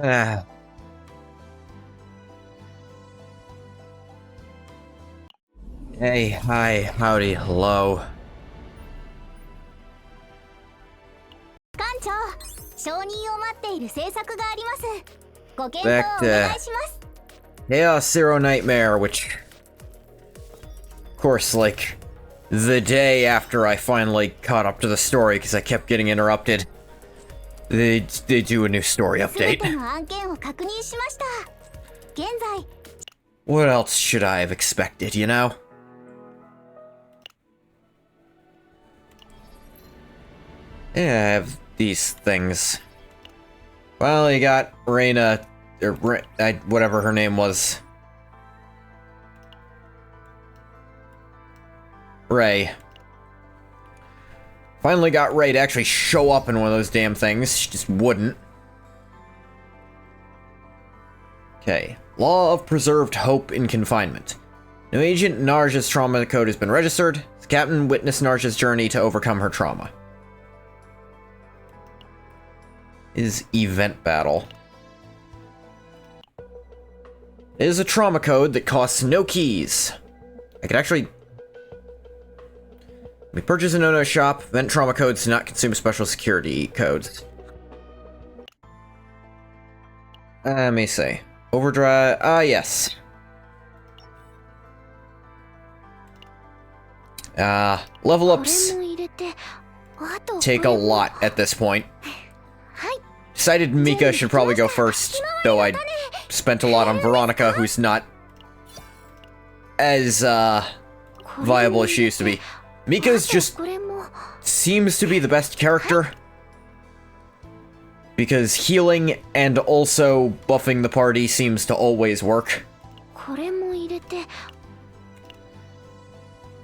Ah. Hey, hi, howdy, hello. 館長、承認を待っている制作があります。ご検討 Back をお to 願いします。 Chaos Zero Nightmare, which, of course, like, the day after I finally caught up to the story, because I kept getting interrupted, they do a new story すべ update. ての案件を確認しました。現在、 What else should I have expected, you know? Yeah, I have these things. Finally got Reina, or whatever her name was. Ray. Finally got Ray to actually show up in one of those damn things. She just wouldn't. Okay. Law of Preserved Hope in Confinement. New agent Narja's trauma code has been registered. The captain witnessed Narja's journey to overcome her trauma. Is event battle. It is a trauma code that costs no keys. I could actually... We purchase in Ono shop. Event trauma codes do not consume special security codes. Let me see. Overdrive. Yes. Level ups これも入れて、あと take a これも lot at this point. はい。 Decided Mika should probably go first, though I spent a lot on Veronica, who's not as viable as she used to be. Mika's just これも seems to be the best character, because healing and also buffing the party seems to always work. これも入れて、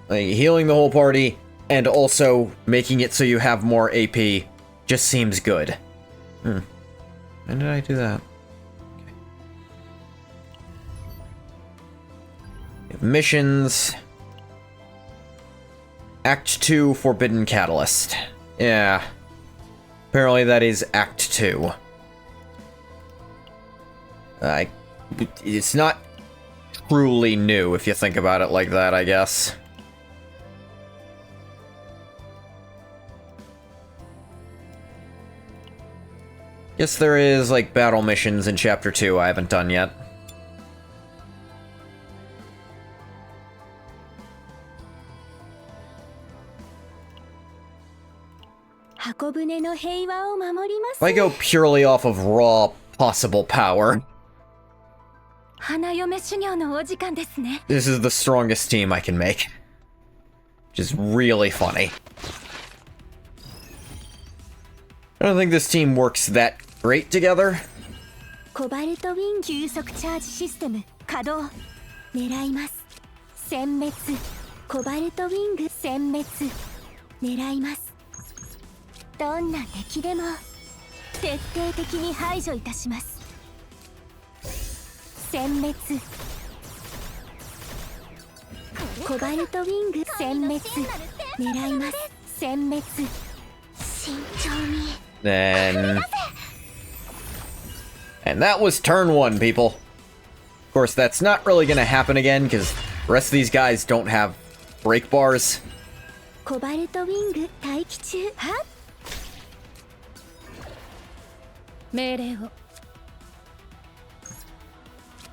Like, healing the whole party and also making it so you have more AP just seems good. When did I do that? Okay. We have missions. Act 2 Forbidden Catalyst. Yeah. Apparently that is Act 2. It's not truly new if you think about it like that, I guess. Guess there is, like, battle missions in Chapter 2 I haven't done yet. If I go purely off of raw possible power, 花嫁修行のお時間ですね。 this is the strongest team I can make. Which is really funny. I don't think this team works that great together. コバルトウィン急速チャージシステム稼働。狙います。殲滅。コバルトウィング殲滅。狙います。どんな敵でも徹底的に排除いたします。殲滅。コバルトウィング殲滅。狙います。殲滅。慎重に。 Then... And that was turn 1, people. Of course, that's not really gonna happen again, because the rest of these guys don't have break bars. コバルトウィング待機中。は命令を。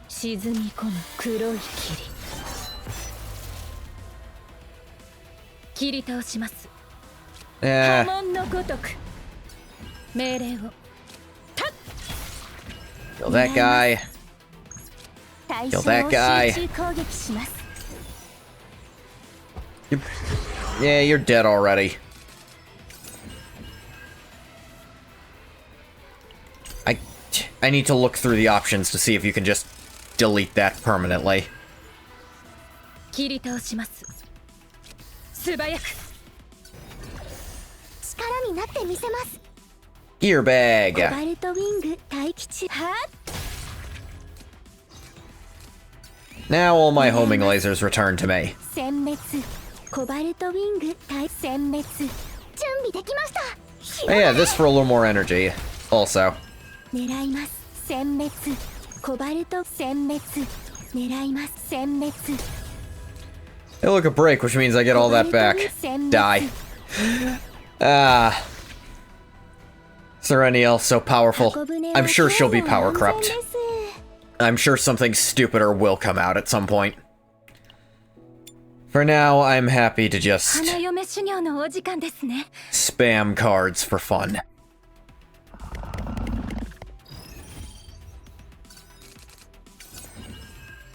沈み込む黒い霧。切り倒します。 Yeah. 波紋のごとく。命令を。 Kill that guy. 対 Kill 象 that を guy. 集中攻撃します。 Yeah, you're dead already. I need to look through the options to see if you can just delete that permanently. 切り倒します。素早く。力になってみせます。 Gear コバ bag. ルトウィング待機中。は Now all my homing lasers return to me. 殲滅。コバルトウィング対殲滅。準備できました。 Oh, yeah, this for a little more energy. Also. 狙います。殲滅コバルト殲滅狙います殲滅 Hey, look, a break, which means I get all that back. Die. Ah. Serenial, so powerful. I'm sure she'll be power crept. I'm sure something stupider will come out at some point. For now, I'm happy to just 花嫁修行のお時間ですね spam cards for fun.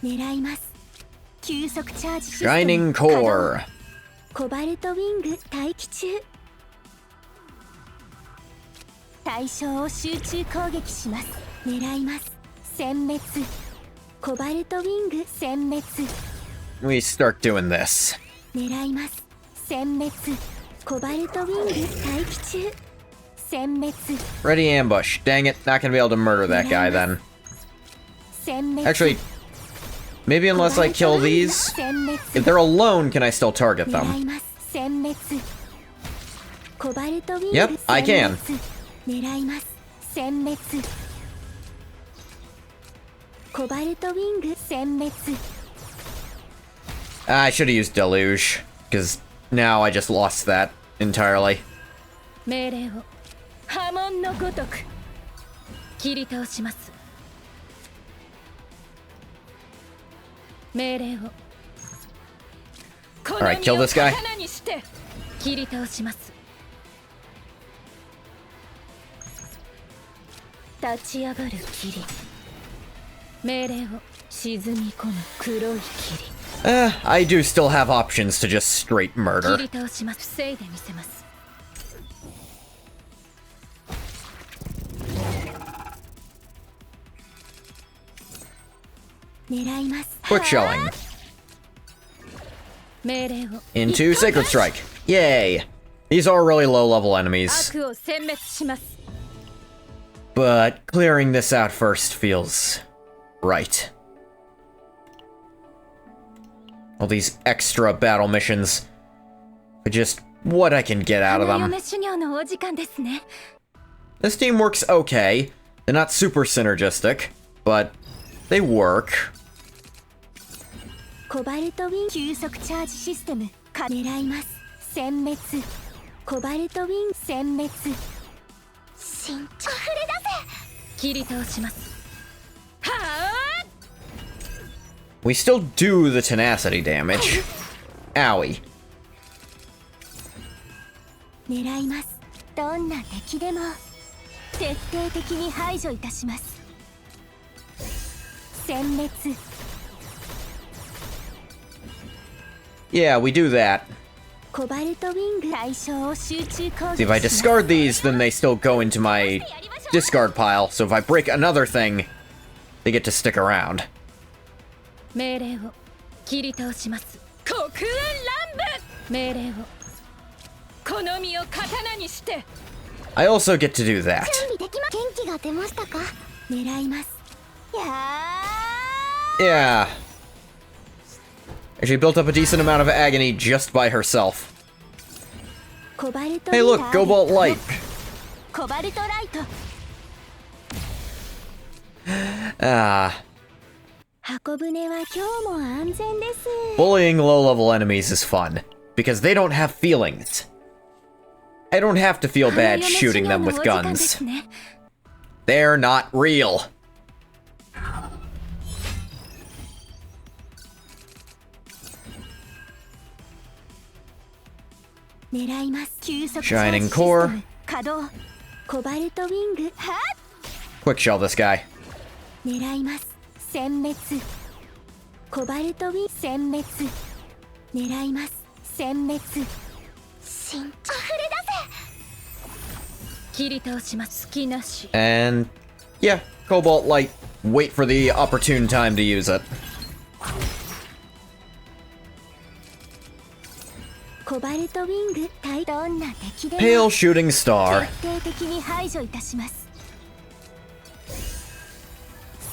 狙います急速チャージシステム Shining 稼働 Core. コバルトウィング待機中対象を集中攻撃します狙います殲滅コバルトウィング殲滅 We start doing this. 狙います殲滅コバルトウィング待機中殲滅 Ready ambush. Dang it, not gonna be able to murder that guy then. 殲滅 Actually, maybe unless I kill these, 殲滅 if they're alone, can I still target 狙 them? います殲滅コバルトウィング Yep, I can. 狙います殲滅コバルトウィング殲滅 I should have used Deluge, because now I just lost that entirely. 命令を波紋のごとく切り倒します命令を Alright, kill this guy. 刀にして切り倒します立ち上がる霧命令を沈み込む黒い霧 I do still have options to just straight 切 murder. り倒します防いでみせます狙います Quick shelling. 命令を Into Sacred Strike. Yay! These are really low level enemies, 悪を殲滅します but clearing this out first feels right. All these extra battle missions are just what I can get out of 花 them. 嫁修行のお時間ですね This team works okay. They're not super synergistic, but they work. コバルトウィン急速チャージシステムか狙います殲滅コバルトウィン殲滅慎重溢れ出せ切り倒しますはあ We still do the tenacity damage. Owie. 狙いますどんな敵でも徹底的に排除いたします殲滅 Yeah, we do that. コバルトウィング対象を集中攻 See, 撃 if I します discard these, then they still go into my discard pile. So if I break another thing, they get to stick around. 命令を切り倒します黒雲乱舞命令を好みを刀にして I also get to do that. 準備できま元気が出ましたか狙いますや Yeah. She built up a decent amount of agony just by herself. ーコバルト Hey, look, Cobalt Light. コバルトライト Ah, 箱舟は今日も安全です bullying low-level enemies is fun because they don't have feelings. I don't have to feel bad shooting them with guns. They're not real. Shining Core. 稼働コバルトウィングは Quick shell this guy. 狙います殲滅コバルトウィン殲滅狙います殲滅慎重溢れ出せ切り倒します好きなし And yeah, Cobalt Light. Wait for the opportune time to use it. コバルトウィング対どんな敵でも Pale Shooting Star. 徹底的に排除いたします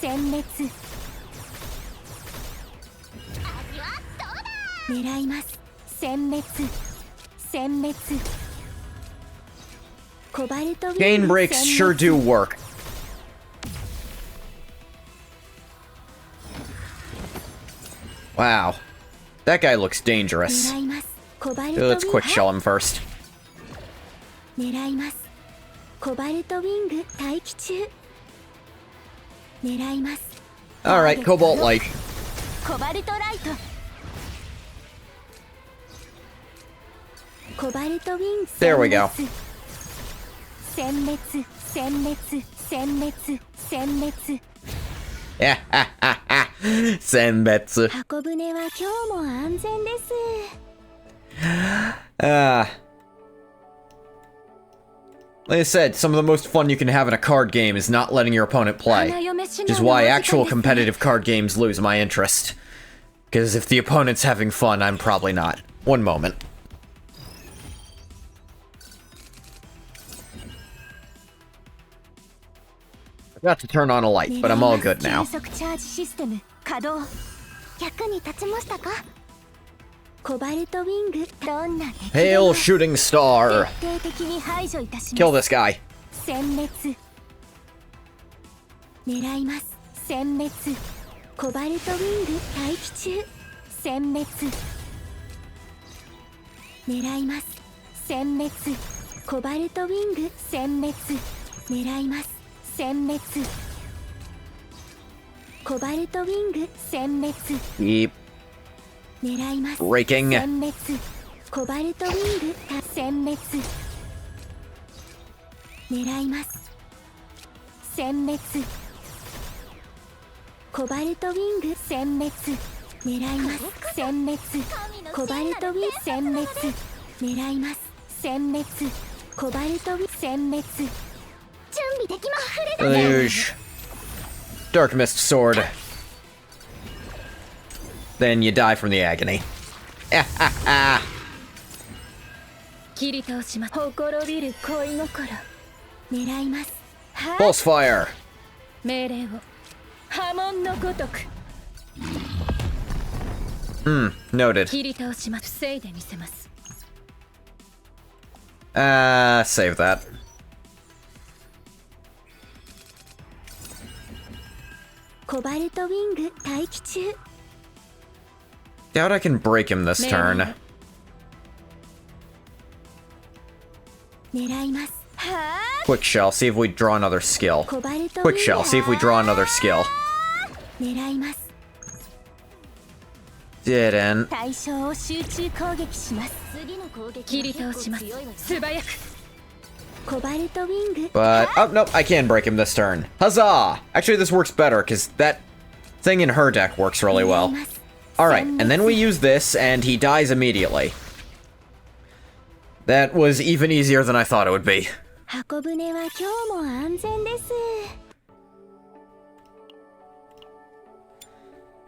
殲滅狙います殲滅殲滅コバルトウィング Gain breaks sure do work. Wow. That guy looks dangerous. 狙いますコバルトウィング Let's quick shell him first. 狙いますコバルトウィング待機中狙います Alright, Cobalt Light. コバルトライトコバルトウィング There we go. 殲滅殲滅殲滅殲滅 Senbetsu. 箱舟は今日も安全です Like I said, some of the most fun you can have in a card game is not letting your opponent play. Which is why actual competitive card games lose my interest. Because if the opponent's having fun, I'm probably not. One moment. Forgot to turn on a light, but I'm all good now. 急速チャージシステム稼働役に立ちましたかコバルトウィングどんな敵で Hail も Shooting Star! 徹底的に排除いたし Kill ます this guy. 殲滅狙います殲滅コバルトウィング待機中殲滅狙います殲滅コバルトウィング殲滅狙います殲滅コバルトウィング殲滅 Keep 狙います breaking. 殲滅コバルトウィング殲滅狙います殲滅コバルトウィング殲滅狙います殲滅コバルトウィング殲滅狙います殲滅コバルトウィング殲滅準備できますフレダ Deluge. Dark Mist Sword. Then you die from the agony. 切り倒しますほころびる恋心狙いますはい Pulse Fire. 命令を波紋のごとく Noted. 切り倒します防いでみせます Save that. コバルトウィング待機中 Doubt I can break him this turn. 狙いますは Quick Shell, see if we draw another skill. コバルトウィン Quick グ Shell, see if we draw another skill. 狙います Didn't. 対象を集中攻撃します次の攻撃切り倒します素早くコバルトウィング But, oh, nope, I can break him this turn. Huzzah! Actually, this works better, because that thing in her deck works really well. Alright, and then we use this, and he dies immediately. That was even easier than I thought it would be. 箱舟は今日も安全です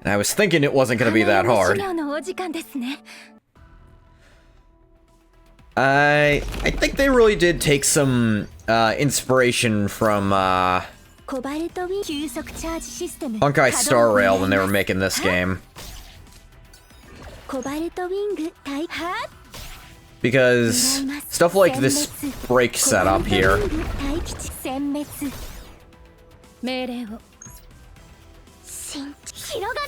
And I was thinking it wasn't gonna be that 花 hard. 嫁修行のお時間ですね I think they really did take some inspiration from コバルトウィン急速チャージシステム Honkai 稼 Star 働 Rail を when they were making this game. コバルトウィング対は Because stuff like this break setup here 待機地殲滅命令を広が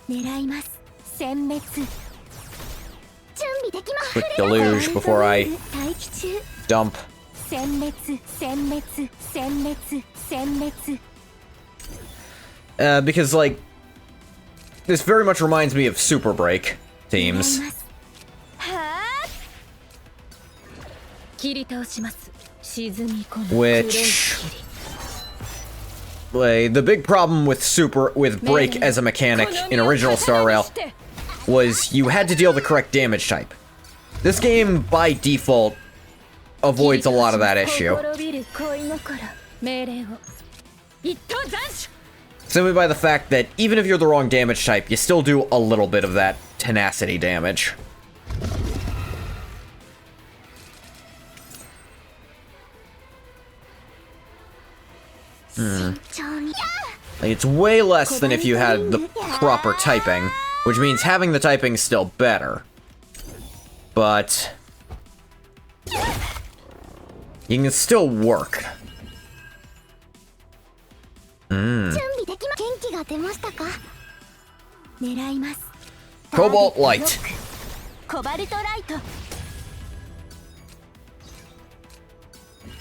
れ狙います殲滅準備できます Quick Deluge before I 待機中 dump. 殲滅殲滅殲滅殲滅 Because, like, this very much reminds me of Super Break 狙い teams. ますはあ切り倒します沈み込む Which, like, the big problem with Break as a mechanic in original Star Rail was you had to deal the correct damage type. This game, by default, avoids a lot of that issue. Simply by the fact that even if you're the wrong damage type, you still do a little bit of that tenacity damage. Like, it's way less than if you had the proper typing, which means having the typing is still better. But you can still work. 準備できま元気気が出ましたか。狙います。 Cobalt Light. コバルトライト。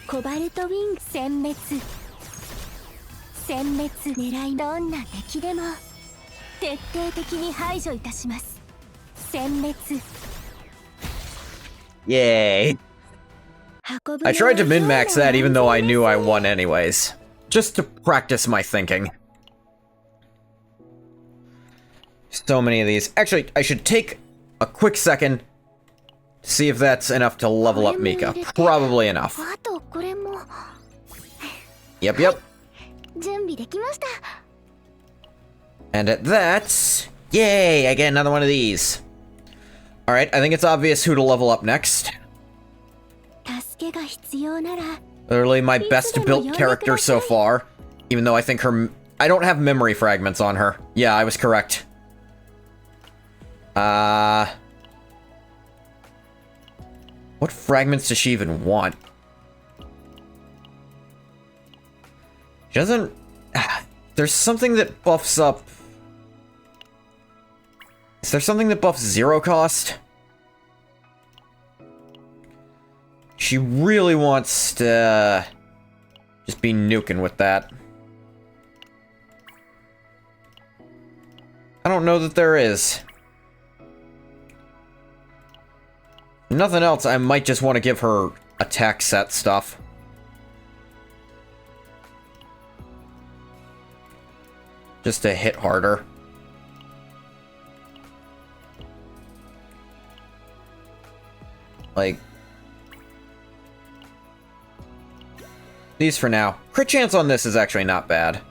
コバルトウィング殲滅。殲滅狙い。どんな敵でも徹底的に排除いたします。殲滅。 Yay. I tried to min-max that even though I knew I won anyways. Just to practice my thinking. So many of these. Actually, I should take a quick second to see if that's enough to level up Mika. Probably enough. あとこれも Yep, yep. 準備できました。 And at that... Yay! I get another one of these. Alright, I think it's obvious who to level up next. 助けが必要なら Literally my best built character so far. Even though I think her... I don't have memory fragments on her. Yeah, I was correct. What fragments does she even want? She doesn't... There's something that buffs up... Is there something that buffs zero cost? She really wants to... just be nuking with that. I don't know that there is. Nothing else, I might just want to give her attack set stuff. Just to hit harder. Like... these for now. Crit chance on this is actually not bad.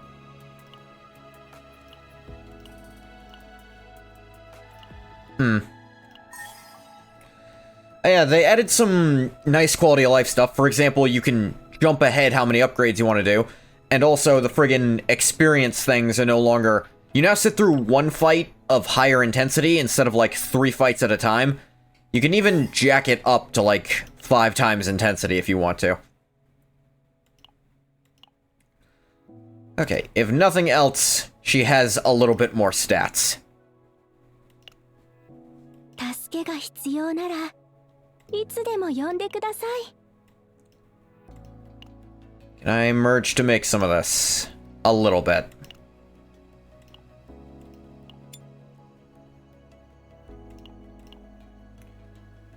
Yeah, they added some nice quality of life stuff. For example, you can jump ahead how many upgrades you want to do. And also, the friggin' experience things are no longer... You now sit through one fight of higher intensity instead of, like, 3 fights at a time. You can even jack it up to, like, 5 times intensity if you want to. Okay, if nothing else, she has a little bit more stats. 助けが必要ならいつでも呼んでください。 Can I merge to make some of this? A little bit.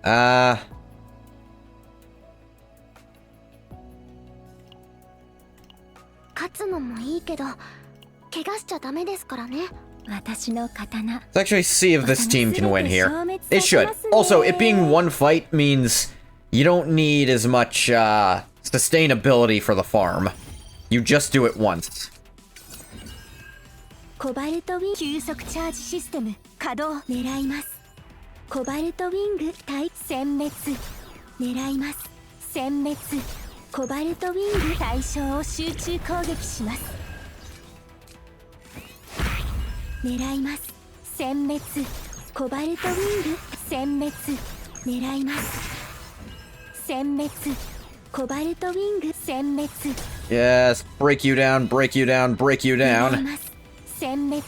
Uh... 勝つのもいいけど怪我しちゃダメですからね。私の刀。 Let's actually see if this team can win here. It should. Also, it being one fight means you don't need as much, sustainability for the farm. You just do it once. コバルトウィング急速チャージシステム稼働狙います。コバルトウィング対殲滅狙います。殲滅コバルトウィング対象を集中攻撃します。狙います。殲滅コバルトウィング殲滅狙います。殲滅コバルトウィング殲滅 Yes, break you down, break you down, break you 狙い down. ます。殲滅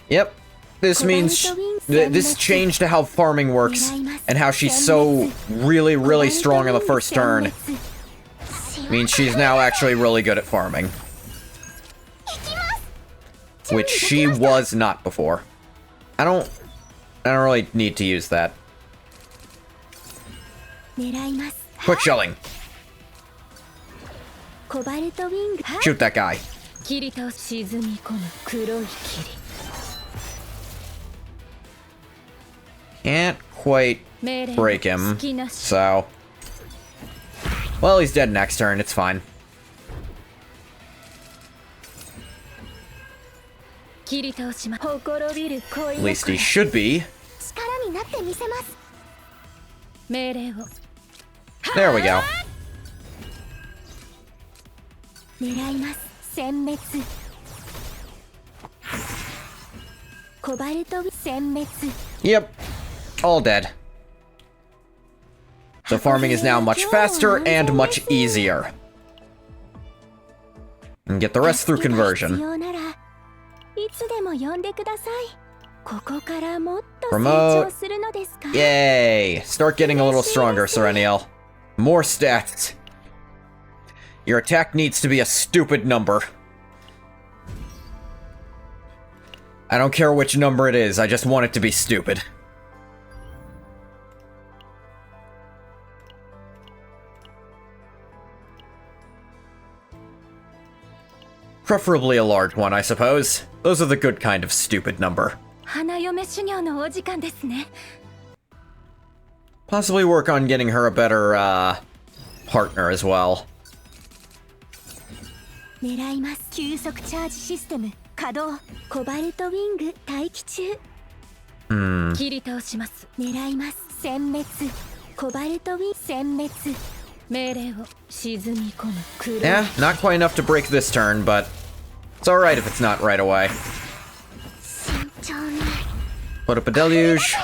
Yep. This means this changed to how farming works and how she's so really, really strong on the first turn. Means she's now actually really good at farming. Which she was not before. I don't really need to use that. 狙います。 Quick shelling. コバルトウィング Shoot that guy. 切り倒し沈み込む黒い霧 Can't quite break him. So. Well, he's dead next turn. It's fine. 切り倒しまほころびる恋 At least he should be. 力になってみせます命令を There we go. 狙います殲滅コバルト殲滅 Yep. All dead. So farming is now much faster and much easier. And get the rest through 助けが必 conversion. 要ならいつでも呼んでください。ここからもっと成 Promote. 長するのですか？ Yay! Start getting a little stronger, Serenial. More stats. Your attack needs to be a stupid number. I don't care which number it is, I just want it to be stupid. Preferably a large one, I suppose. Those are the good kind of stupid number. 花嫁修行のお時間ですね。 Possibly work on getting her a better, partner as well. 狙います。急速チャージシステム稼働。コバルトウィング待機中。切り倒します。狙います。殲滅。コバルトウィン殲滅。命令を沈み込む。Yeah, not quite enough to break this turn, but it's alright if it's not right away. 慎重に。 Put up a deluge.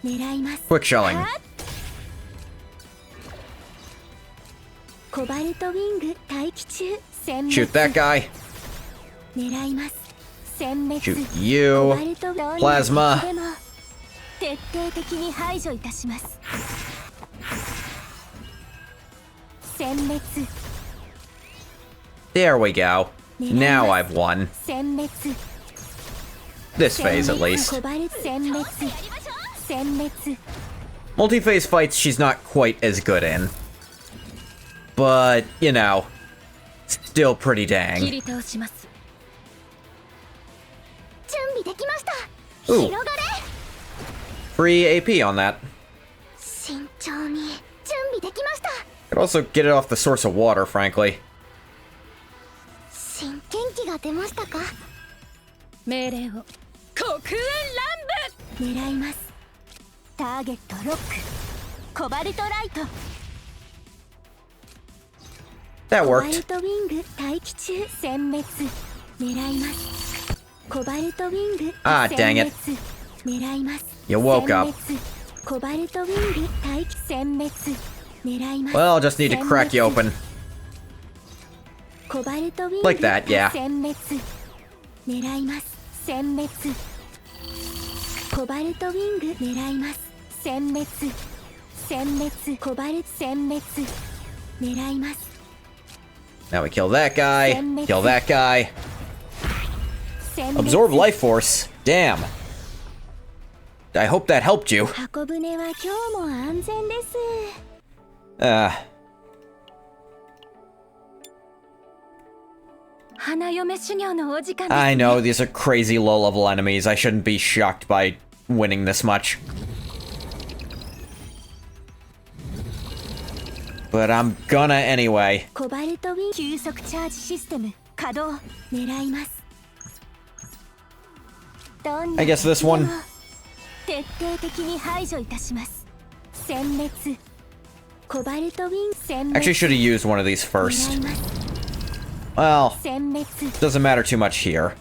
狙います。 Quick shelling. コバルトウィング待機中。殲滅。 Shoot that guy. 狙います。殲滅。 Shoot you. コバルト Plasma. でも徹底的に排除いたします。殲滅。 There we go. Now I've won. 殲滅。 This phase, at least. コバルト殲滅。殲滅。 Multi-phase fights she's not quite as good in. But, you know, still pretty 切 dang. り倒します。準備できました。 Ooh. 広がれ。 Free AP on that. 慎重に準備できました。 Could also get it off the source of water, frankly. 元気が出ましたか？命令を黒煙乱舞。狙います。ターゲットロック。コバルトライト。 That コバル worked. トウィング待機中。殲滅。狙います。コバルトウィング Ah, dang it. 殲滅。狙います。 You woke up. 殲滅。コバルトウィング待機殲滅。狙います。 Well, I'll just need to crack you open. コバルトウィング Like that, yeah. 殲滅。狙います。殲滅。コバルトウィング狙います。殲滅。殲滅。コバルト殲滅。狙います。 Now we kill that guy. Kill that guy. 殲滅。 Absorb life force. Damn. I hope that helped you. 箱舟は今日も安全です。 花嫁修行のお時間ですね。 I know, these are crazy low-level enemies. I shouldn't be shocked by winning this much. But I'm gonna anyway. コバルトウィン急速チャージシステム稼働。狙います。どんな I guess this one. 徹底的に排除いたします。殲滅。コバルトウィン殲滅。 Actually, should have used one of these 狙 first. います。 Well, 殲滅。 doesn't matter too much here.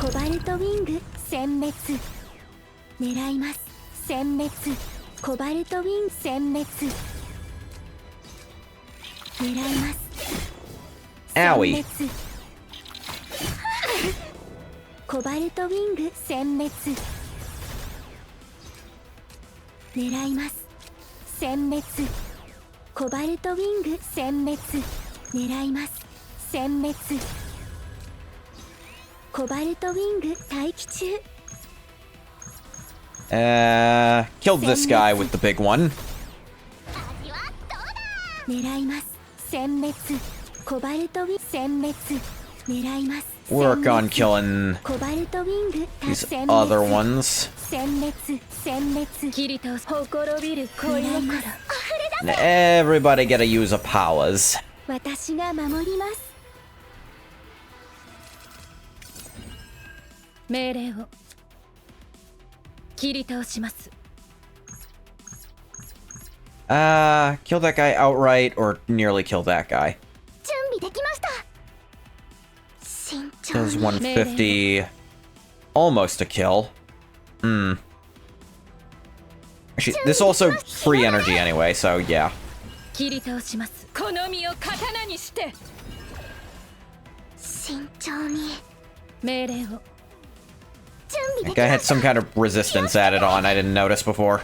コバルトウィング殲滅。狙います。殲滅。コバルトウィン殲滅。狙います。 Owie. 殲滅。コバルトウィング殲滅。狙います。殲滅。コバルトウィング殲滅。狙います。殲滅。コバルトウィング待機中。 Killed this guy with the big one. 狙います。殲滅。コバルトウィン殲滅。狙います。 Work on killing コバルトウィング these 殲滅 other ones. 殲滅殲滅切り倒すほころびる恋心 Everybody gotta use a powers. 私が守ります。命令を切り倒します。 Kill that guy outright or nearly kill that guy. 準備できました。慎重 Kills に 150. Almost a kill. Actually, this also free energy anyway, so yeah. 切り倒します。この身を刀にして。慎重に命令を。準備で Like き I ま had した some kind of resistance added on I didn't notice before.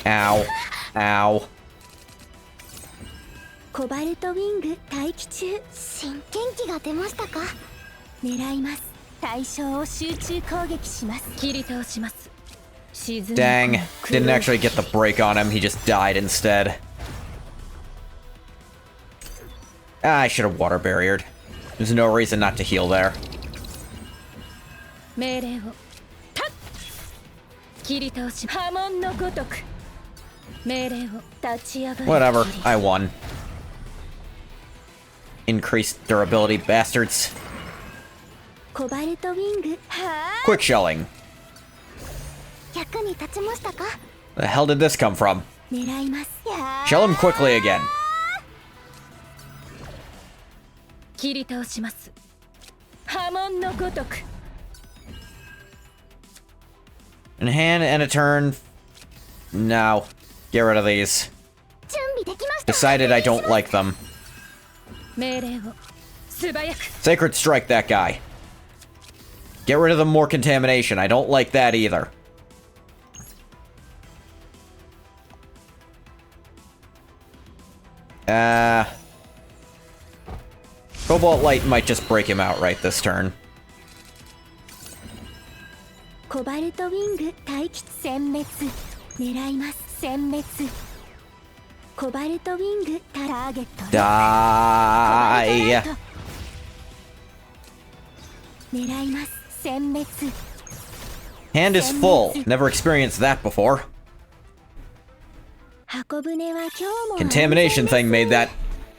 Ow. Ow. コバルトウィング待機中。新元気が出ましたか。狙います。対象を集中攻撃します。切り倒します。沈み Dang. 黒い Didn't actually get the break on him, he just died instead. I should have water barriered. There's no reason not to heal there. 命令を。たっ。切り倒し。波紋のごとく。命令を。立ち上がる。 Whatever, I won. Increased durability, bastards. コバルトウィングはあ Quick shelling. 役に立ちましたか。 The hell did this come from? 狙います。やー Shell him quickly again. 切り倒します。波紋のごとく。 In hand and a turn. No. Get rid of these. 準備できました。 Decided I don't like them. 命令を。素早く。 Sacred Strike that guy. Get rid of the more contamination. I don't like that either. Cobalt Light might just break him outright this turn. コバルトウィング待機殲滅。狙います。殲滅。コバルトウィングターゲット。 Die. 狙います。殲滅。 Hand is full. Never experienced that before. 箱舟は今日も Contamination thing made that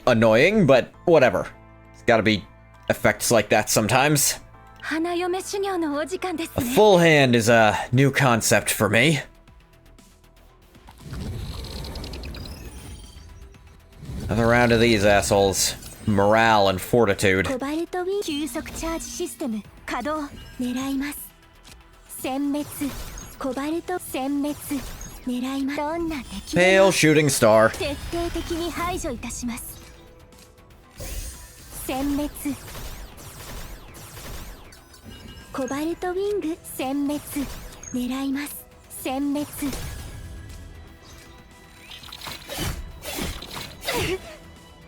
annoying, but whatever. It's gotta be effects like that sometimes. 花嫁修行のお時間です A ね。 full hand is a new concept for me. Another round of these assholes. Morale and fortitude. コバルトウィン急速チャージシステム稼働。狙います。殲滅。コバルト殲滅。狙います。どんな敵で Pale も shooting star. 徹底的に排除いたします。殲滅。コバルトウィング殲滅。狙います。殲滅。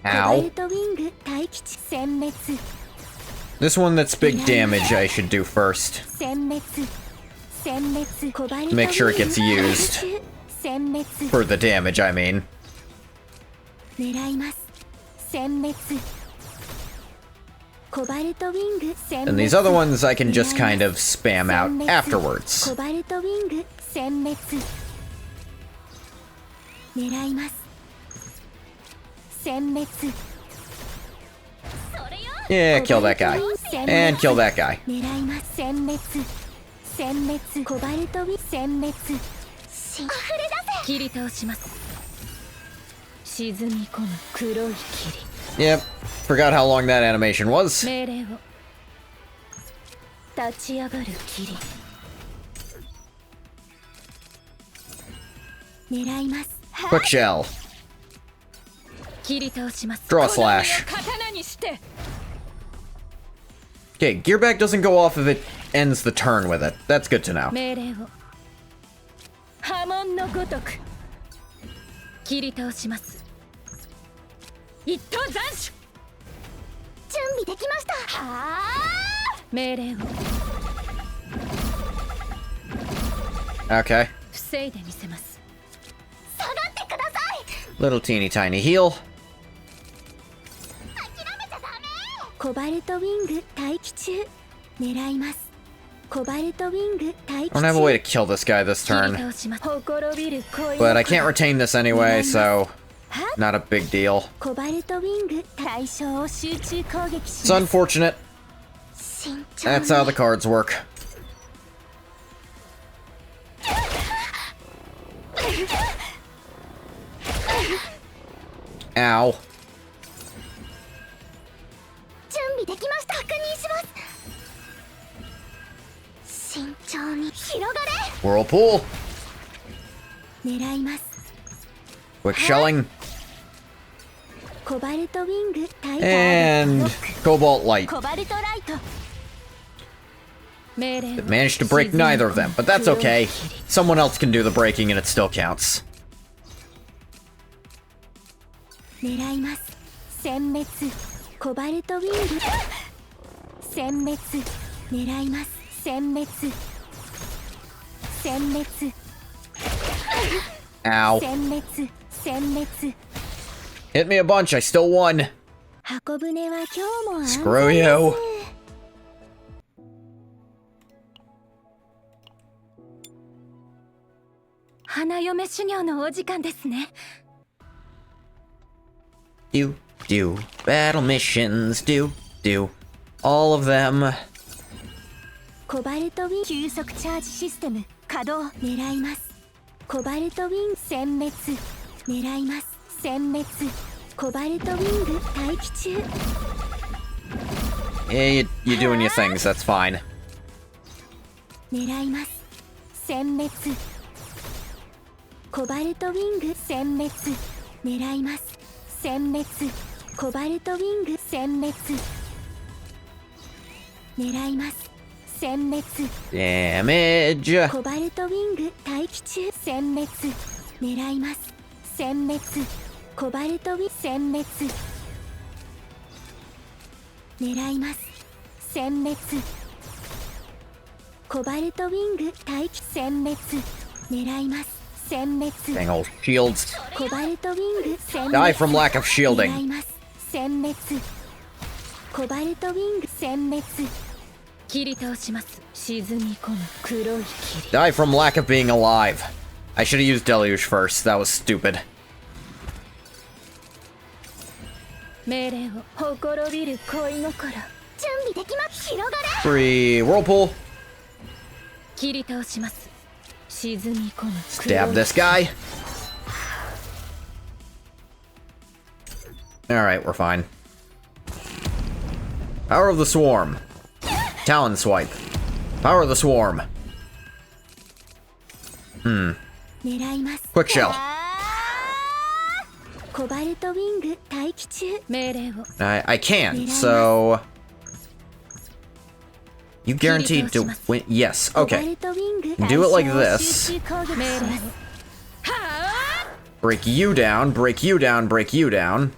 コバ Ow. ルトウィング待機地殲滅。 This one that's big damage I should do first. 殲滅。殲滅。コバルト Make sure it gets ウィング used. 殲滅。 For the damage, I mean. 狙います。殲滅。コバルトウィング殲滅。 And these other ones I can just kind of spam out 殲滅 afterwards. コバルトウィング殲滅。狙います。殲滅。 Yeah, kill that guy. And kill that guy. 狙います。殲滅。殲滅。コバルトウィン殲滅。溢れ出せ。切り倒します。沈み込む黒い霧。 Yep. Forgot how long that animation was. 命令を。立ち上がる霧。狙います。 Quick shell. 切り倒します。 Draw この身を slash. 刀にして。 Okay, gearback doesn't go off if it ends the turn with it. That's good to know. 命令を。波紋のごとく。切り倒します。一刀斬首。準備できました。はあ。命令を。 Okay. 防いでみせます。下がってください。 Little teeny tiny heal. 諦めちゃダメ。コバルトウィング待機中。狙います。コバルトウィング待機 I don't 中。 have a way to kill this guy this 切り turn. 倒します。ほころびる恋 But I can't retain this anyway, so は not a big deal. コバルトウィング対象を集中攻撃 It's します。 unfortunate. 慎重に That's how the cards work. Ow. 準備できました。確認します。慎長に広がれ Whirlpool. 狙います Quick shelling. コバルトウィングタイタ And ーロッ Cobalt ク Light. コバルトライト 命令を Managed to break neither of them, but that's okay. Someone else can do the breaking and it still counts. 狙います殲滅コバルトウィング殲滅狙います殲滅殲滅 Ow. 殲滅殲滅 Hit me a bunch, I still won. 箱舟は今日も安全 Screw です you. 花嫁修行のお時間ですね Do. Battle missions. Do. All of them. コバルトウィン急速チャージシステム稼働狙いますコバルトウィン殲滅狙います殲滅コバルトウィング待機中 Yeah, you're doing your things, that's fine. 狙います殲滅コバルトウィング殲滅狙います殲滅コバルトウィング殲滅狙います殲滅 Damage. コバルトウィング待機中殲滅狙います殲滅コバルトウィン殲滅狙います殲滅コバルトウィング待機殲滅狙います殲滅 Dang old shields. コバルトウィング殲滅 Die from lack of 狙 shielding. います殲滅コバルトウィング殲滅切り倒します沈み込む黒い霧 Die from lack of being alive. I should have used Deluge first, that was stupid. 命令をほころびる恋心準備できます広がれ Free Whirlpool. 切り倒します沈み込む Stab this guy. Alright, we're fine. Power of the Swarm. Talon Swipe. Power of the Swarm. 狙います Quick Shell. コバルトウィング待機中命令を I can, so... You guaranteed to win? Yes, コバ okay. ルトウィング Do it like 対象 this. 集中攻撃し命令をます Break you down, break you down, break you down.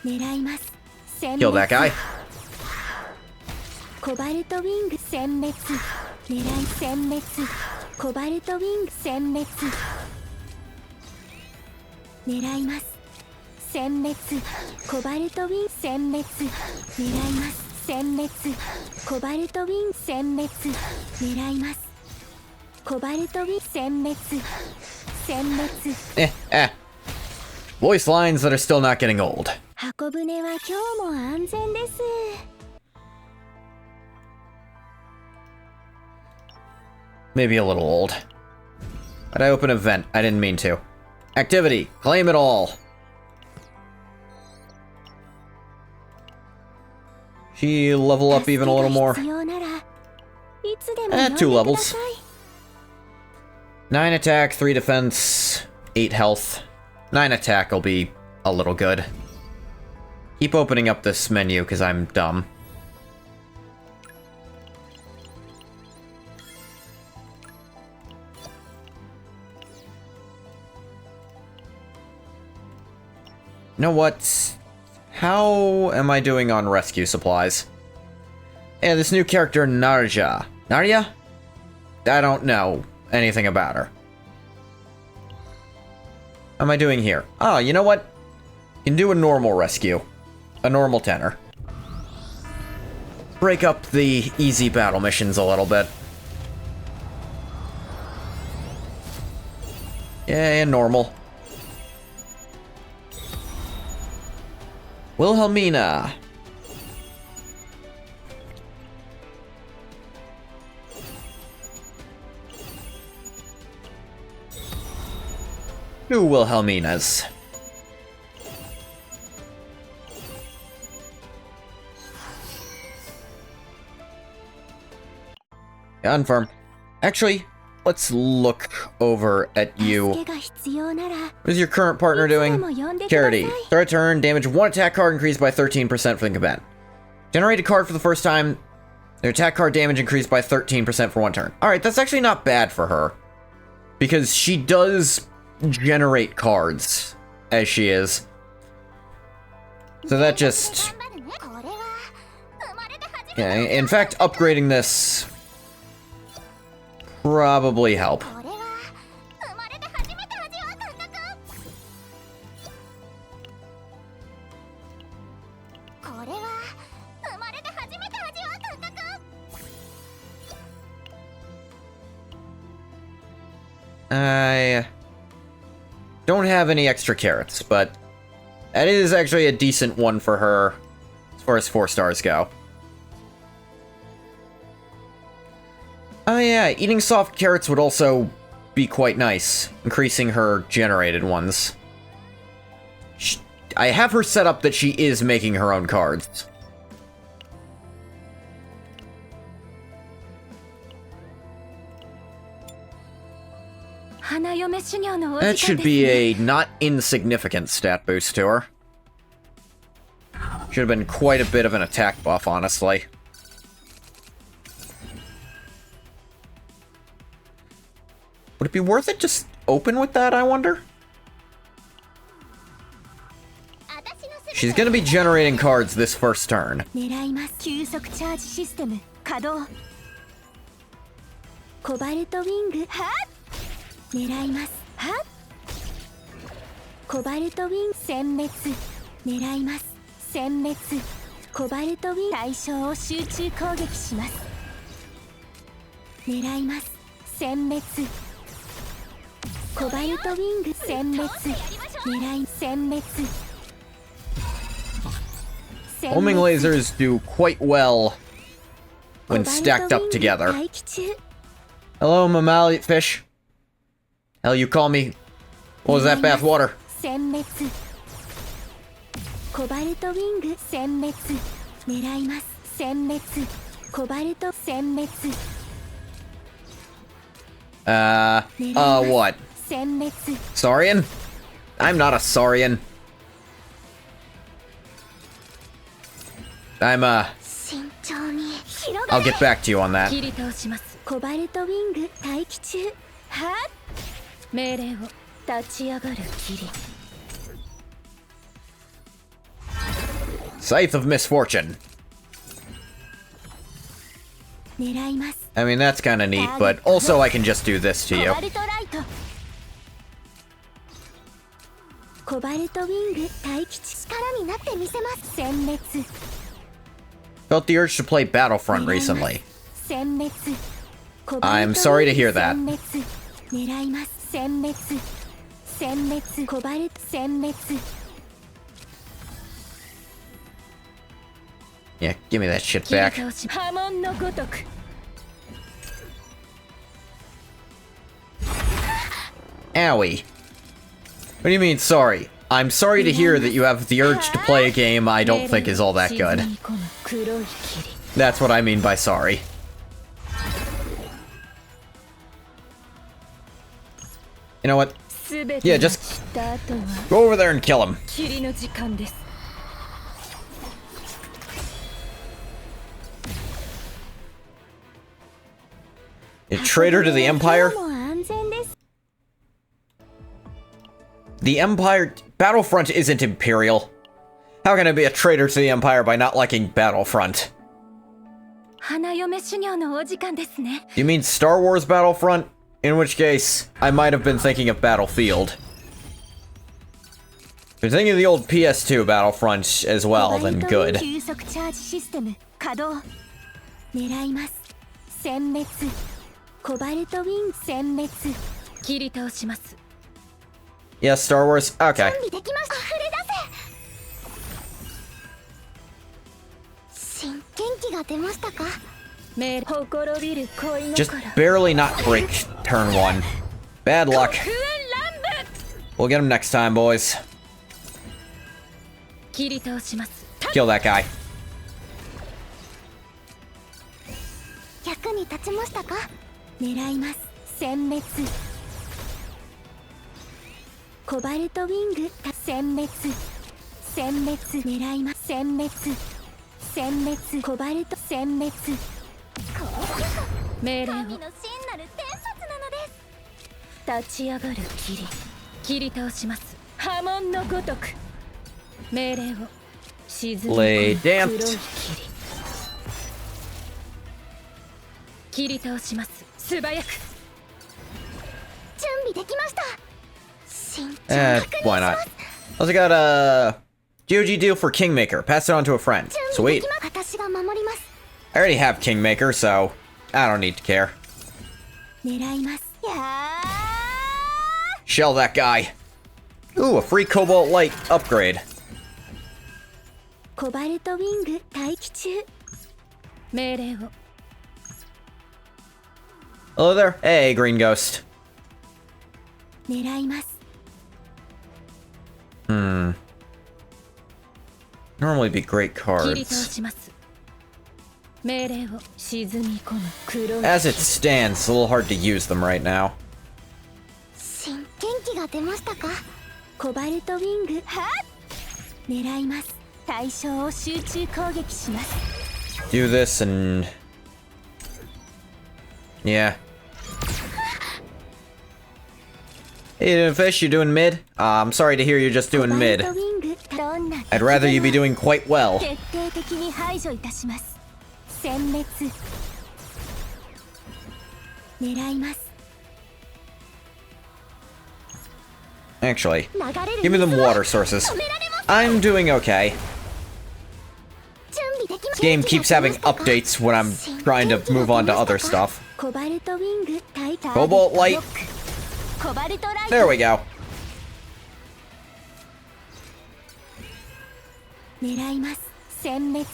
狙います殲 Kill that 滅 guy. コバルトウィング殲滅狙い殲滅コバルトウィング殲滅狙います殲滅コバルトウィング殲滅狙います殲滅コバルトウィング殲滅狙いますコバルトウィング殲滅殲滅 Voice lines that are still not getting old. 箱舟は今日も安全です Maybe a little old. But I open a vent. I didn't mean to. Activity. Claim it all. She level up even a little more. 必要ならいつでも呼んで 2 くだ levels. さい 9 attack, 3 defense, 8 health. 9 attack will be a little good. Keep opening up this menu because I'm dumb. You know what? How am I doing on rescue supplies? Yeah, this new character, Narja. Narya? I don't know anything about her. How am I doing here? Oh, you know what? You can do a normal rescue. A normal tenor. Break up the easy battle missions a little bit. Yeah, normal. Wilhelmina. Two Wilhelminas. Confirm. Actually, let's look over at 助 you. けが必要なら What is your current partner いつで doing? も呼んでください Charity. Start turn, damage 1 attack card increased by 13% for the combatant. Generate a card for the first time. Their attack card damage increased by 13% for 1 turn. Alright, that's actually not bad for her. Because she does generate cards, as she is. So that just... これは生まれて初めて Okay, in fact, upgrading this... probably help. これは生まれて初めて味わう感覚これは生まれて初めて味わう感覚 I don't have any extra carrots, but that is actually a decent one for her as far as 4 stars go. Oh yeah, eating soft carrots would also be quite nice, increasing her generated ones. I have her set up that she is making her own cards. That should be a not insignificant stat boost to her. Should have been quite a bit of an attack buff, honestly. Would it be worth it just open with that, I wonder? She's gonna be generating cards this first turn. 狙います。急速チャージシステム稼働。コバルトウィングはっ狙いますはっコバルトウィン殲滅狙います殲滅コバルトウィン対象を集中攻撃します狙います殲滅コバルトウィング殲滅狙い殲滅 Homing lasers do quite well when stacked up together. Hello, mammalian fish. Hell, you call me. What was that bath water? コバルトウィング殲滅狙います殲滅コバルト殲滅 what? 殲滅 Saurian? I'm not a Saurian.慎重に広 I'll get back to you on that. 切り倒します。コバルトウィング待機中は命令を立ち上がる霧 Scythe of Misfortune. 狙います I mean, that's kind of neat, but also I can just do this to コ you. バルトライトコバルトウィング待機中力になってみせます殲滅 Felt the urge to play Battlefront recently. 殲滅 I'm sorry to hear that. 狙います殲滅殲滅コバルト殲滅 Yeah, give me that shit 切り back. 倒し波紋のごとく Owie. What do you mean, sorry? I'm sorry to hear that you have the urge to play a game I don't think is all that good. 沈み込む黒い霧 That's what I mean by sorry. You know what? すべ Yeah, てが just 散った後は go over there and kill him. 霧の時間です A traitor to the Empire? もう安全です The Empire... Battlefront isn't Imperial. How can I be a traitor to the Empire by not liking Battlefront? 花嫁修行のお時間ですね You mean Star Wars Battlefront? In which case, I might have been thinking of Battlefield. If you're thinking of the old PS2 Battlefront as well, then コバル good. トウィン急速チャージシステム稼働狙います殲滅コバルトウィン殲滅切り倒します Yeah, Star Wars? Okay. 準備できました溢れ出せ新元気が出ましたか命令ほころびる恋 Just 心 barely not break turn 1. Bad luck. 空乱舞 We'll get him next time, boys. 切り倒します Kill that guy. 役に立立ちましたか。狙います。殲滅。コバルトウィング殲滅。殲滅狙います。殲滅。殲滅コバルト殲滅。命令を。神の真なる天罰なのです。立ち上がる霧。切り倒します。波紋のごとく。命令を。沈み込む Lay 黒い damp 霧。切り倒します。素早く。準備できました。慎重 Eh, 確認し why ま not? す。 Also got a GOG deal for Kingmaker. Pass it on to a friend. 準備で Sweet. きます。私が守ります。 I already have Kingmaker, so I don't need to care. 狙います。やー Shell that guy. Ooh, a free Cobalt Light upgrade. コバルトウィング待機中。命令を。 Hello there. Hey, Green Ghost. 狙います。 Normally be great 切り倒 cards. します。命令を。沈み込む黒い As it stands, it's a little hard to use them right now. 元気が出ましたか。コバルトウィングは狙います。対象を集中攻撃します。 Do this and... Yeah. Hey, Fish, you doing mid? I'm sorry to hear you're just コ doing バル mid. トウィングどんな I'd rather you be doing quite well. 徹底的に排除いたします。殲滅狙います。 Actually, 流れる give me them 水を water sources. 止められます。 I'm doing okay. 準備できま This game 元気 keeps が having 出ましたか updates when I'm trying to move on to other stuff. コバルトウィングタイター Cobalt Light. コバルトライト There we go. 狙います。殲滅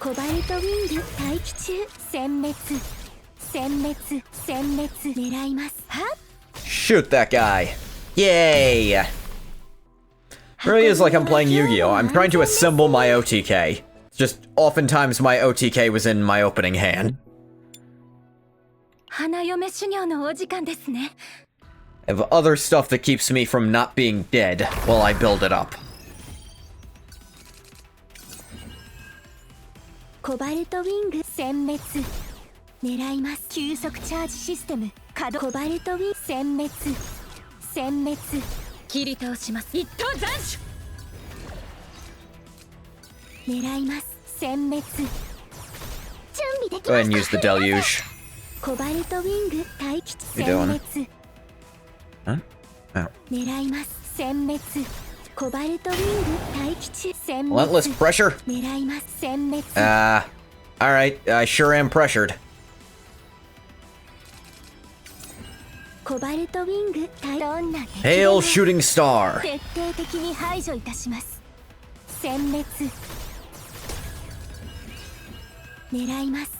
コバルトウィング待機中。殲滅殲滅殲滅狙います。は Shoot that guy. Yay! Really is like I'm playing Yu-Gi-Oh! I'm trying to assemble my OTK. Just oftentimes my OTK was in my opening hand. 花嫁修行のお時間ですね。 I have other stuff that keeps me from not being dead while I build it up. コバルトウィング殲滅狙います。急速チャージシステム稼働。コバルトウィング殲滅殲滅切り倒します。一等斬首。狙います。殲滅準備でき Go ま ahead and し use the た。 deluge. コバルトウィング待機中。 You doing? 殲滅 Huh? Oh. 狙います。殲滅コバルトウィング待機中。殲 Relentless 滅 pressure? 狙います。殲滅 Alright, I sure am pressured. コバルトウィングどんな敵で Hail も Shooting Star! 徹底的に排除いたします。殲滅狙います。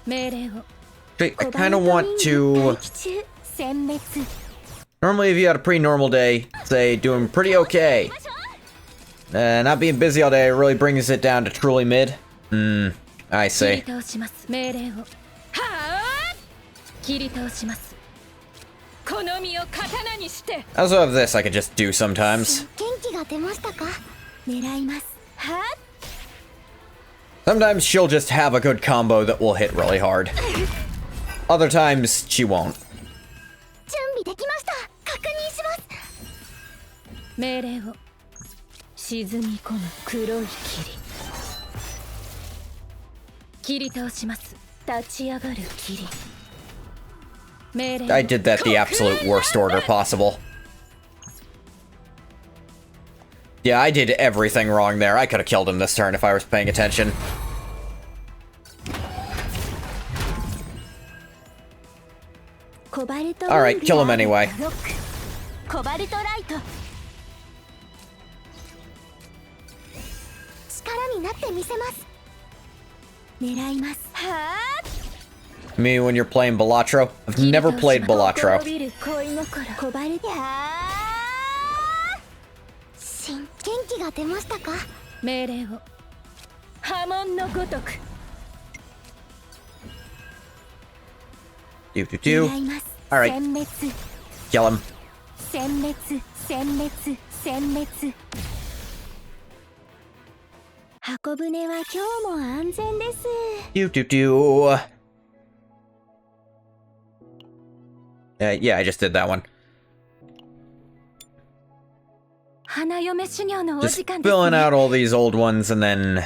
命令を。 I コバ kind ルト of ウィ want ング to... 待機中。殲滅 Normally, if you had a pretty normal day, say doing pretty okay. Not being busy all day really brings it down to truly mid. I 切 see. り倒します。命令を。はあ。切り倒します。この身を刀にして。 I also have this I could just do sometimes. 元気が出ましたか。狙います。は Sometimes she'll just have a good combo that will hit really hard. Other times, she won't. 準備できました。確認します。命令を。沈み込む黒い霧。切り倒します。立ち上がる霧。命令を。 I did that the absolute worst order possible. Yeah, I did everything wrong there. I could have killed him this turn if I was paying attention. コバルト Alright, kill him anyway. ロックコバルトライト力になってみせます。狙います。は Me when you're playing Balatro? I've never played あ Balatro. びる恋心コバルト元気が出ましたか。命令を。波紋のごとく。Do. 狙います。 Alright. 殲滅 Kill him. 殲滅殲滅殲滅。箱舟は今日も安全です。 Do. Yeah, I just did that one. 花嫁修行のお Just 時間です filling ね。 out all these old ones and then...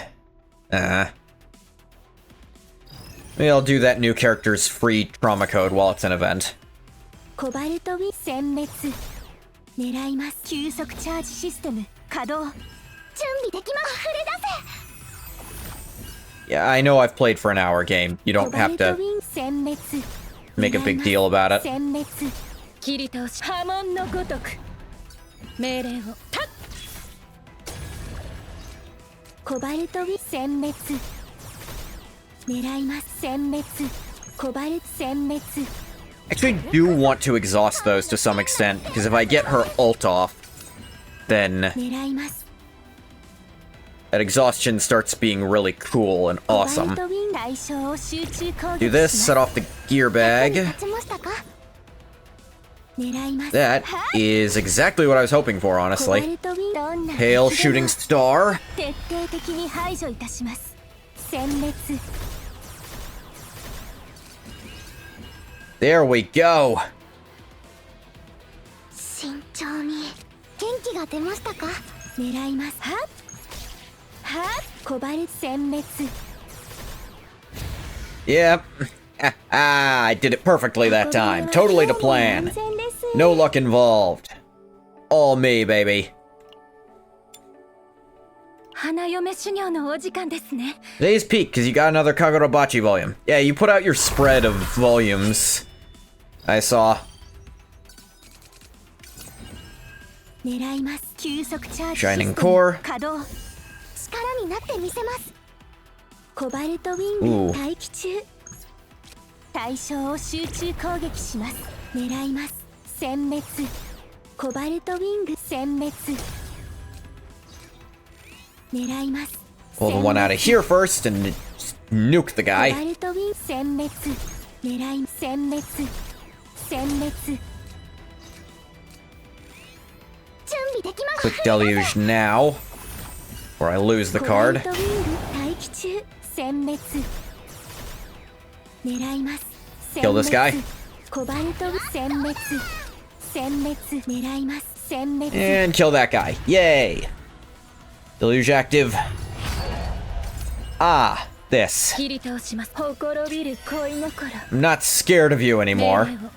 Maybe I'll do that new character's free trauma code while it's an event. コバルトウィン殲滅狙います。急速チャージシステム稼働。準備できます。溢れ出せ。 Yeah, I know I've played for an hour game. You コ don't バ have ルトウ to ィン殲滅 make a big deal about it. 殲滅切り倒し波紋のごとく命令をたっ。コバルトウィン殲滅狙います。殲滅コバルト殲滅 Actually, I do want to exhaust those to some extent, because if I get her ult off, then 狙います。 that exhaustion starts being really cool and コバル awesome. トウィン対象を集中攻 Do 撃 this, し set ます。 off the gear bag. 勝ちましたか。狙います。 That is exactly what I was hoping for, コバ honestly. ルトウィンどんな Hail 敵でも Shooting Star. 徹底的に排除いたします。殲滅 There we go. 慎重に元気が出ましたか。狙います。はっはっコバルト殲滅 Yep. I did it perfectly that time. Totally to plan. 安全です。 No luck involved. All me, baby. 花嫁修行のお時間ですね。 Today's peak, because you got another Kagurabachi volume. Yeah, you put out your spread of volumes. I saw. 狙います。急速チャージ Shining Core 稼働。力になってみせます。コバルトウィング Ooh. 待機中。対象を集中攻撃します。狙います。殲滅コバルトウィング殲滅狙います。 Pull the one out of here first and just nuke the コバ guy. ルトウィン殲滅狙い殲滅殲滅準備できます。 Quick deluge now. Or I lose the コバル card. トウィング待機中殲滅狙います。 Kill this guy. コバルト殲滅殲滅狙います。殲滅 And kill that guy. Yay. Deluge active. Ah, this. 切り倒します。ほころびる恋心 I'm not scared of you 命 anymore. 令を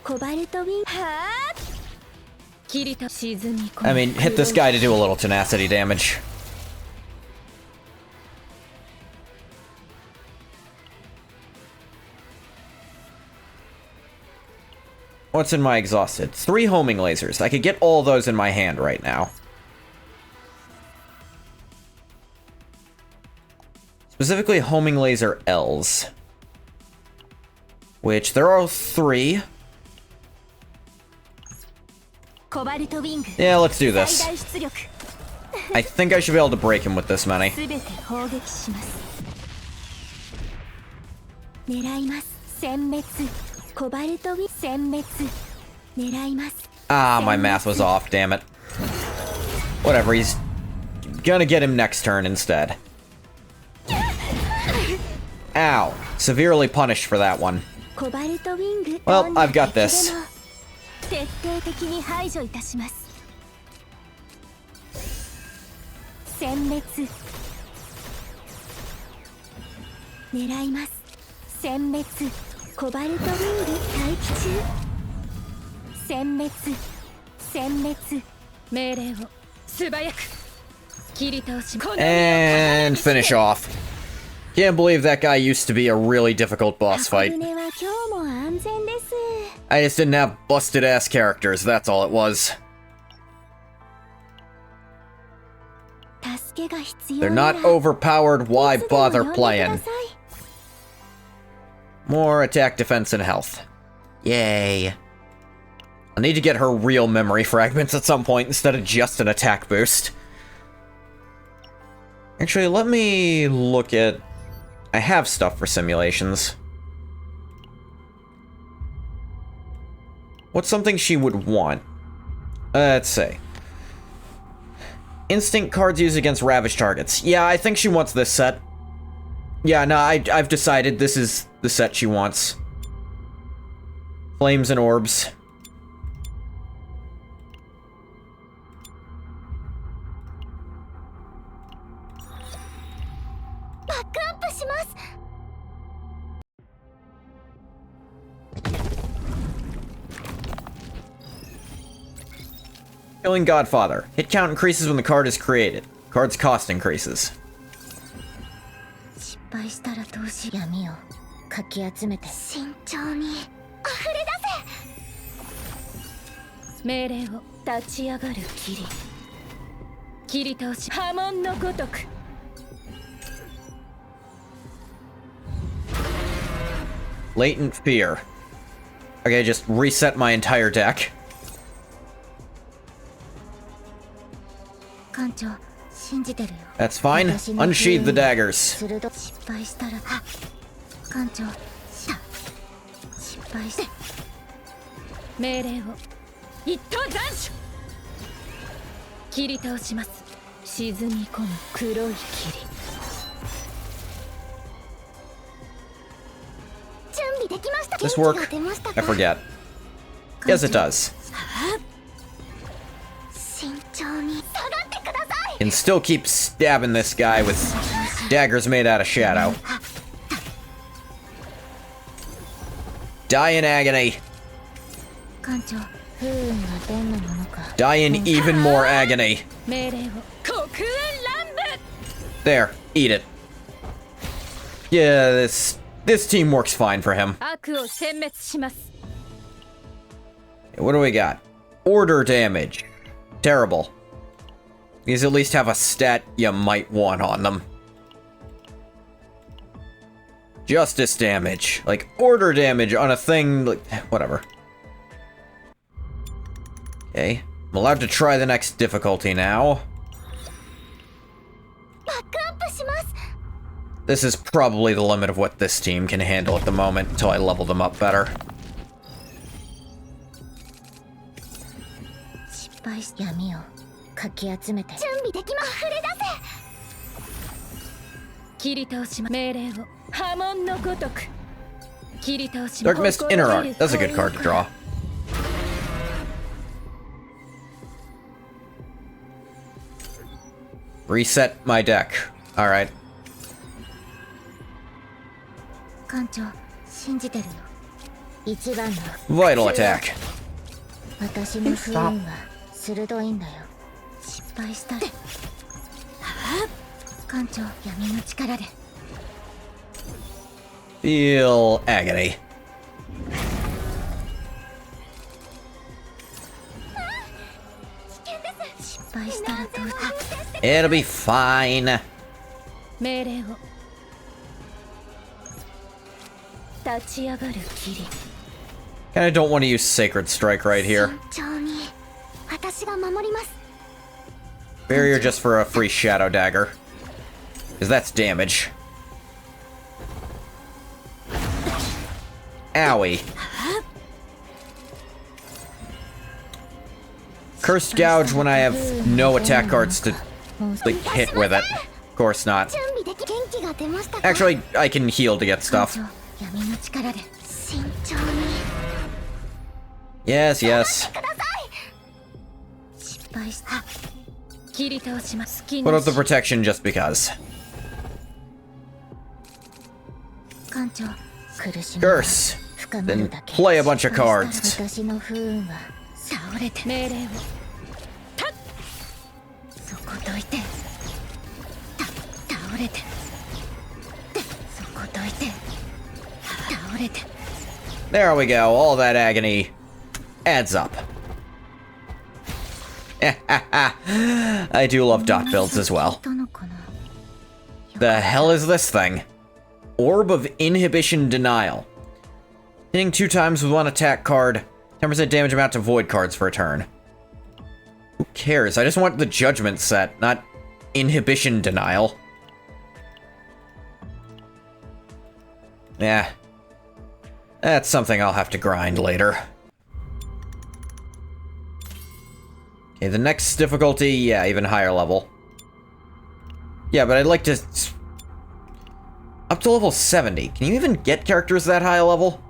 コバルトウィンは切り倒し沈み込む I mean, hit this guy to do a little tenacity damage. What's in my exhausted? 3 homing lasers. I could get all those in my hand right now. Specifically, homing laser Ls. Which, there are 3. コバルトウィング Yeah, let's do 最 this. 大出力 I think I should be able to break him with this many. すべて砲撃します。狙います。殲滅コバルトウィン殲滅狙います。 Ah, my math was off, damn it. Whatever, he's gonna get him next turn instead. Ow. Severely punished for that one. コバルトウィング Well, どんな I've got 敵でも this. 徹底的に排除いたします。殲滅狙います。殲滅コバルトウィング待機中殲滅殲滅命令を素早く切り倒します。 And finish off. Can't believe that guy used to be a really difficult boss 箱 fight. 舟は今日も安全です。 I just didn't have busted ass characters, that's all it was. 助けが必要 They're な not ら overpowered, why いつでも呼ん bother でくだ playing? さい。 More attack, defense, and health. Yay. I'll need to get her real memory fragments at some point instead of just an attack boost. Actually, let me look at I have stuff for simulations. What's something she would want? Let's see. Instinct cards used against ravaged targets. Yeah, I think she wants this set. Yeah, no, I've decided this is the set she wants. Flames and orbs. Killing Godfather. Hit count increases when the card is created. Card's cost increases. 失敗したらどうし闇をかき集めて慎重に溢れ出せ命令を立ち上がる霧切り倒し波紋のごとく Latent Fear. Okay, just reset my entire deck. 艦長信じてるよ That's fine. Unsheathe the daggers. 鋭失敗したら艦長失敗して命令を一等斬首切り倒します沈み込む黒い霧準備できました This work? 元気が出ましたか I forget. Yes, it does. 慎重に下がってください Can still keep stabbing this guy with daggers made out of shadow. Die in agony. 艦長不運がどんなものか Die in even more agony. 命令を黒煙乱舞 There, eat it. Yeah, this team works fine for him. 悪を殲滅します What do we got? Order damage. Terrible. These at least have a stat you might want on them. Justice damage. Like, order damage on a thing, like, whatever. Okay. I'm allowed to try the next difficulty now. バックアップします This is probably the limit of what this team can handle at the moment until I level them up better. 失敗し闇をかき集めて準備できま溢れ出切り倒します命令を波紋のごとく切り倒します Dark Mist Inner Art. That's a good card to draw. Reset my deck. Alright. せ艦長信じてるよ一番の Vital attack. 私の不運は鋭いんだよ失敗したら艦長闇の力で Feel agony. 失敗したらどう It'll be fine. 命令を立ち上がる霧 Kinda don't want to use Sacred Strike right here. 慎重に私が守ります Barrier just for a free Shadow Dagger. Because that's damage. Owie. Cursed Gouge when I have no attack cards to, like, hit with it. Of course not. 準備でき元気が出ましたか Actually, I can heal to get 艦 stuff. 長闇の力で慎重に Yes, yes. ください失敗した切り倒します気 Put な up the し protection just because. 艦長苦しみ Curse. 深まるだ Then け play a bunch of cards. 私の不運は倒れて命令をそこどいて倒れてそこどいて倒れて There we go. All that agony adds up. I do love dot builds as well. 人のかな The hell is this thing? Orb of Inhibition Denial. Hitting 2 times with 1 attack card. 10% damage amount to void cards for a turn. Who cares? I just want the Judgment set, not Inhibition Denial. Yeah. That's something I'll have to grind later. Okay, the next difficulty, yeah, even higher level. Yeah, but I'd like to... Up to level 70. Can you even get characters that high level?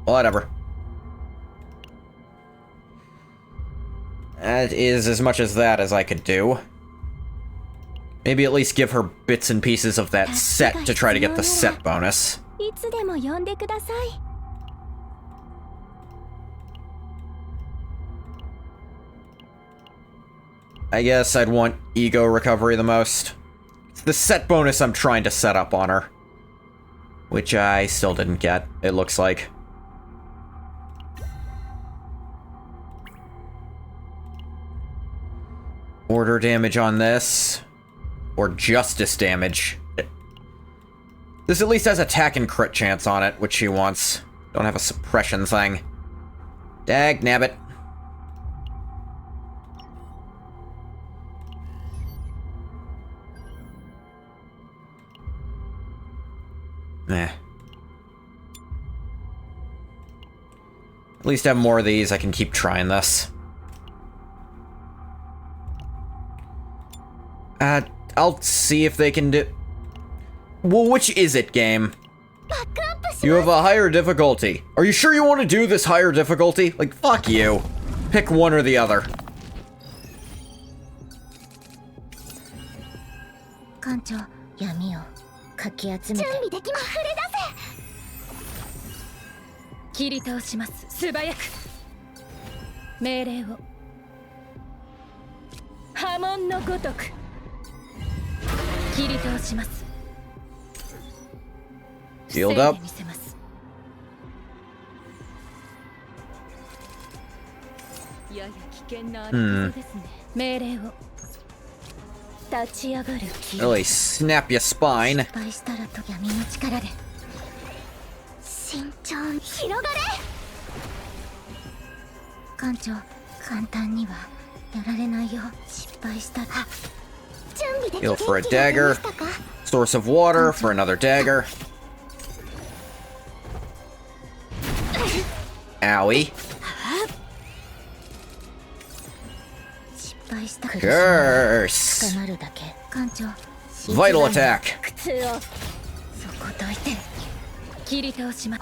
Whatever. That is as much as that as I could do. Maybe at least give her bits and pieces of that set to try to get the set bonus. いつでも呼んでください。I guess I'd want ego recovery the most. It's the set bonus I'm trying to set up on her. Which I still didn't get, it looks like. Order damage on this. Or justice damage. This at least has attack and crit chance on it, which she wants. Don't have a suppression thing. Dag nabbit. Eh. At least have more of these, I can keep trying this. I'll see if they can do... Well, which is it, game? You have a higher difficulty. Are you sure you want to do this higher difficulty? Like, fuck you. Pick one or the other. 艦長、闇をかき集めて。準備できます。触れ出せ。切り倒します。素早く。命令を。波紋のごとく。切り倒します。 Shield up. やや危険な争いですね。命令を。立ち上がる。 Really snap your spine. 失敗したらと闇の力で。慎重に広がれ。艦長、簡単にはやられないよ。失敗したら。準備でき Heal for a dagger. Source of water for another dagger. Owie. Curse. Vital attack.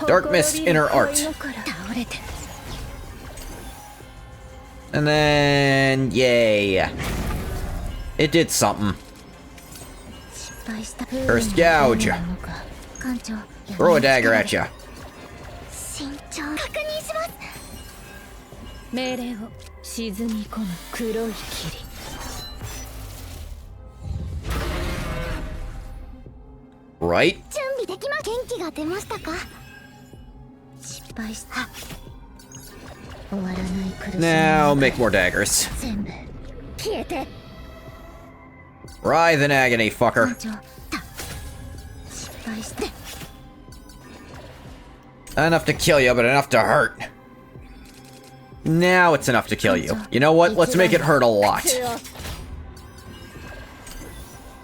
Dark Mist Inner Art. And then, yay. It did something. Cursed Gouge. Throw a dagger at ya. 確認します。命令を沈み込む黒い霧。Right? 準備できます。元気が出ましたか。失敗した。終わらない苦しみ。Now make more daggers. 全部消えて。 Writhe in agony, fucker. 失敗して。 Not enough to kill you, but enough to hurt. Now it's enough to kill you. You know what? Let's make it hurt a lot.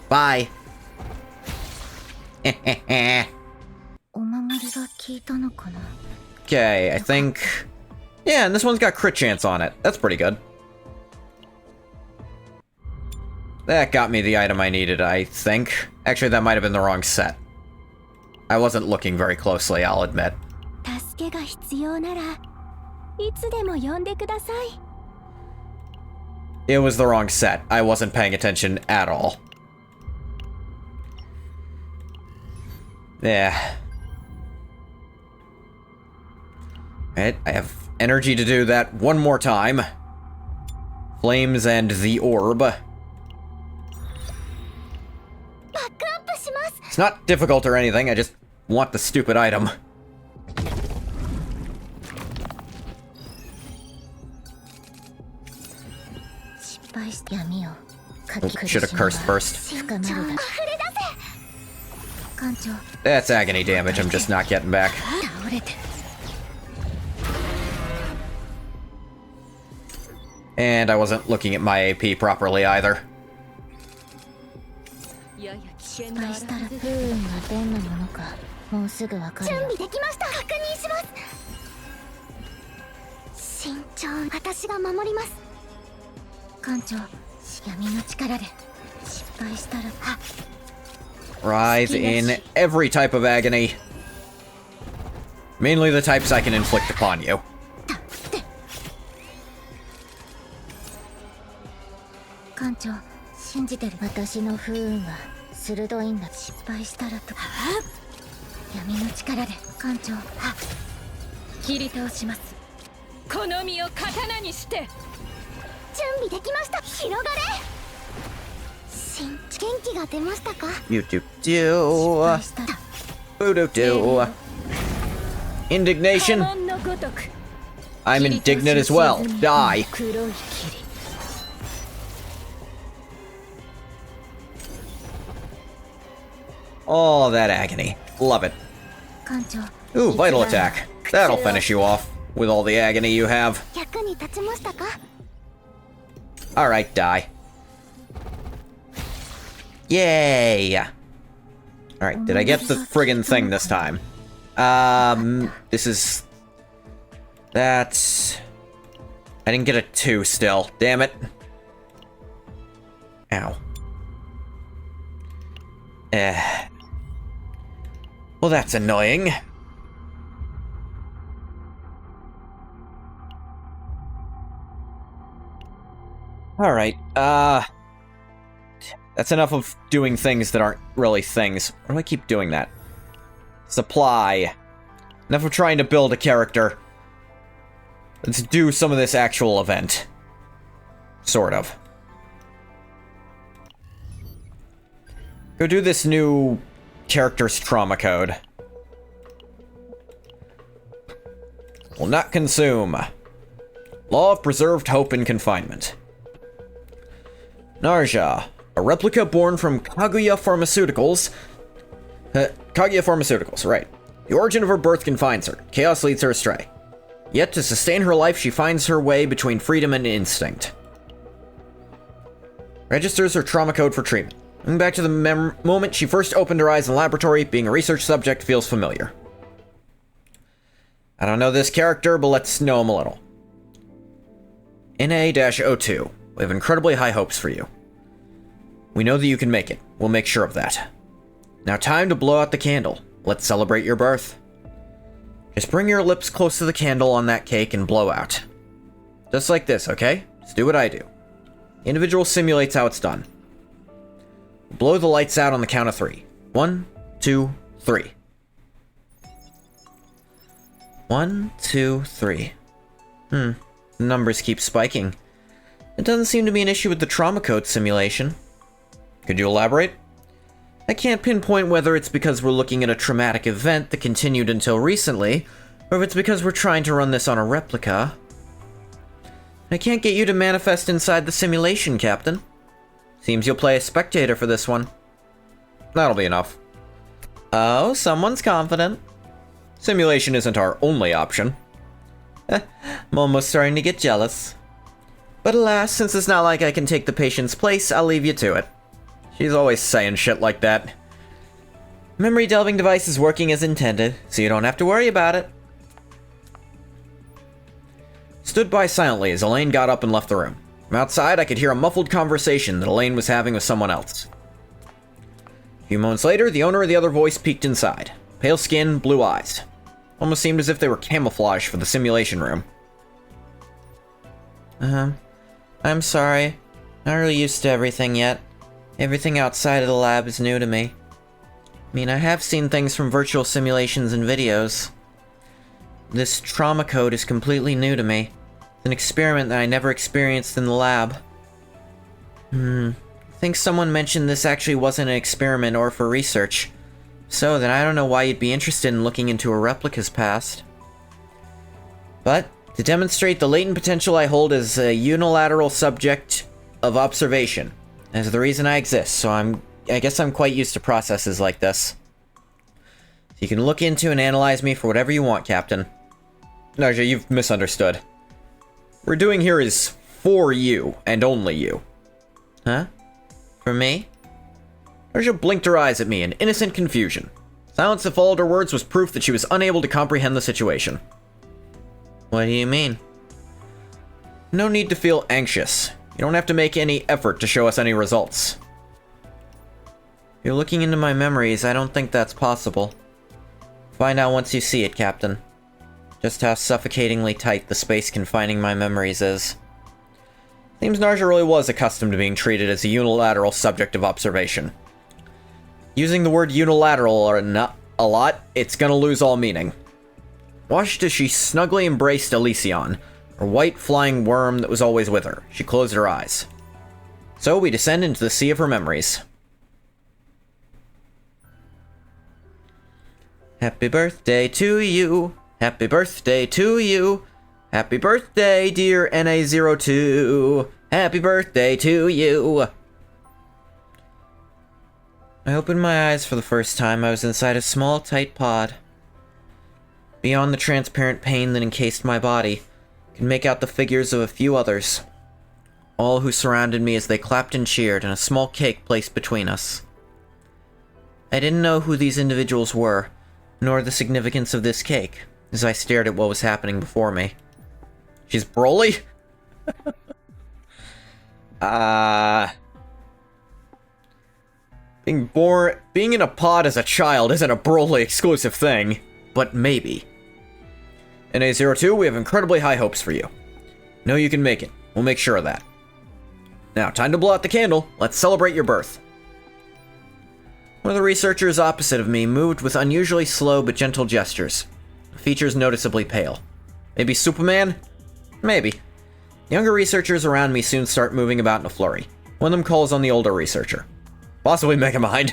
Bye. Okay, I think... Yeah, and this one's got crit chance on it. That's pretty good. That got me the item I needed, I think. Actually, that might have been the wrong set. I wasn't looking very closely, I'll admit. 助けが必要ならいつでも呼んでください。 It was the wrong set. I wasn't paying attention at all. Yeah. Right, I have energy to do that one more time. Flames and the orb. It's not difficult or anything, I just want the stupid item. Should have cursed first. That's agony damage I'm just not getting back. And I wasn't looking at my AP properly either. もうすぐわかるよ。準備できました。確認します。慎重、私が守ります。艦長、闇の力で失敗したら。Writhe in every type of agony. Mainly the types I can inflict upon you. 艦長、信じてる。私の不運は鋭いんだ。失敗したらと。闇の力で艦長。切り倒します。この身を刀にして。準備できました。広がれ。元気が出ましたか。 You do do. Boo do do. Indignation. I'm indignant as well. Die. Oh, that agony. Love it. Ooh, vital attack. That'll finish you off with all the agony you have. Alright, die. Yay! Alright, did I get the friggin' thing this time? This is... That's... I didn't get a 2 still. Damn it. Ow. Well, that's annoying. Alright, that's enough of doing things that aren't really things. Why do I keep doing that? Supply. Enough of trying to build a character. Let's do some of this actual event. Sort of. Go do this new character's trauma code. Will not consume. Law of preserved hope in confinement. Narja, a replica born from Kaguya Pharmaceuticals. Kaguya Pharmaceuticals, right. The origin of her birth confines her. Chaos leads her astray. Yet to sustain her life, she finds her way between freedom and instinct. Registers her trauma code for treatment. Looking back to the moment she first opened her eyes in the laboratory, being a research subject feels familiar. I don't know this character, but let's know him a little. NA-02. We have incredibly high hopes for you. We know that you can make it. We'll make sure of that. Now time to blow out the candle. Let's celebrate your birth. Just bring your lips close to the candle on that cake and blow out. Just like this, okay? Just do what I do. The individual simulates how it's done. Blow the lights out on the count of 3. 1, 2, 3. 1, 2, 3. The numbers keep spiking. It doesn't seem to be an issue with the trauma code simulation. Could you elaborate? I can't pinpoint whether it's because we're looking at a traumatic event that continued until recently, or if it's because we're trying to run this on a replica. I can't get you to manifest inside the simulation, Captain. Seems you'll play a spectator for this one. That'll be enough. Oh, someone's confident. Simulation isn't our only option. I'm almost starting to get jealous. But alas, since it's not like I can take the patient's place, I'll leave you to it. She's always saying shit like that. Memory delving device is working as intended, so you don't have to worry about it. Stood by silently as Elaine got up and left the room. From outside, I could hear a muffled conversation that Elaine was having with someone else. A few moments later, the owner of the other voice peeked inside. Pale skin, blue eyes. Almost seemed as if they were camouflage for the simulation room. I'm sorry. Not really used to everything yet. Everything outside of the lab is new to me. I mean, I have seen things from virtual simulations and videos. This trauma code is completely new to me. It's an experiment that I never experienced in the lab. I think someone mentioned this actually wasn't an experiment or for research. So then I don't know why you'd be interested in looking into a replica's past. But, to demonstrate the latent potential I hold as a unilateral subject of observation, is the reason I exist, so I guess I'm quite used to processes like this. So you can look into and analyze me for whatever you want, Captain. Narja, you've misunderstood. What we're doing here is for you, and only you. Huh? For me? Narja blinked her eyes at me in innocent confusion. Silence that followed her words was proof that she was unable to comprehend the situation. What do you mean? No need to feel anxious. You don't have to make any effort to show us any results. If you're looking into my memories, I don't think that's possible. Find out once you see it, Captain. Just how suffocatingly tight the space confining my memories is. Seems Narja really was accustomed to being treated as a unilateral subject of observation. Using the word unilateral or not a lot, it's gonna lose all meaning. Watched as she snugly embraced Elysion, her white flying worm that was always with her. She closed her eyes. So we descend into the sea of her memories. Happy birthday to you. Happy birthday to you. Happy birthday, dear NA02. Happy birthday to you. I opened my eyes for the first time. I was inside a small, tight pod. Beyond the transparent pane that encased my body, I could make out the figures of a few others. All who surrounded me as they clapped and cheered, and a small cake placed between us. I didn't know who these individuals were, nor the significance of this cake, as I stared at what was happening before me. She's Broly? Being in a pod as a child isn't a Broly exclusive thing, but maybe. NA02, we have incredibly high hopes for you. Know you can make it. We'll make sure of that. Now, time to blow out the candle. Let's celebrate your birth. One of the researchers opposite of me moved with unusually slow but gentle gestures, features noticeably pale. Maybe Superman? Maybe. Younger researchers around me soon start moving about in a flurry. One of them calls on the older researcher. Possibly Megamind.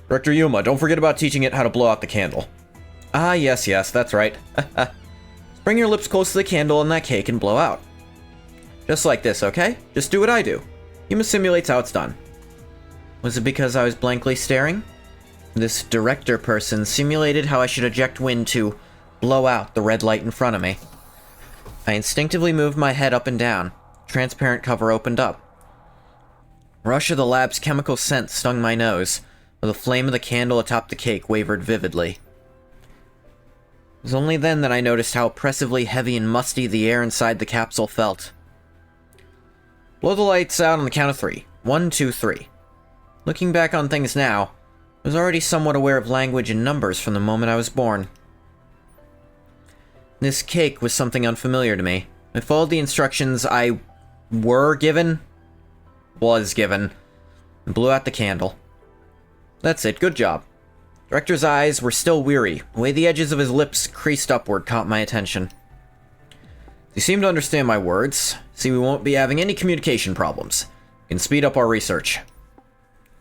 Director Yuma, don't forget about teaching it how to blow out the candle. Ah, yes, that's right. Bring your lips close to the candle and that cake and blow out. Just like this, okay? Just do what I do. Yuma simulates how it's done. Was it because I was blankly staring? This director person simulated how I should eject wind to blow out the red light in front of me. I instinctively moved my head up and down. Transparent cover opened up. Rush of the lab's chemical scent stung my nose, while the flame of the candle atop the cake wavered vividly. It was only then that I noticed how oppressively heavy and musty the air inside the capsule felt. Blow the lights out on the count of 3. 1, 2, 3. Looking back on things now, I was already somewhat aware of language and numbers from the moment I was born. This cake was something unfamiliar to me. I followed the instructions I was given, and blew out the candle. That's it, good job. Director's eyes were still weary. The way the edges of his lips creased upward caught my attention. You seem to understand my words. See, we won't be having any communication problems. We can speed up our research.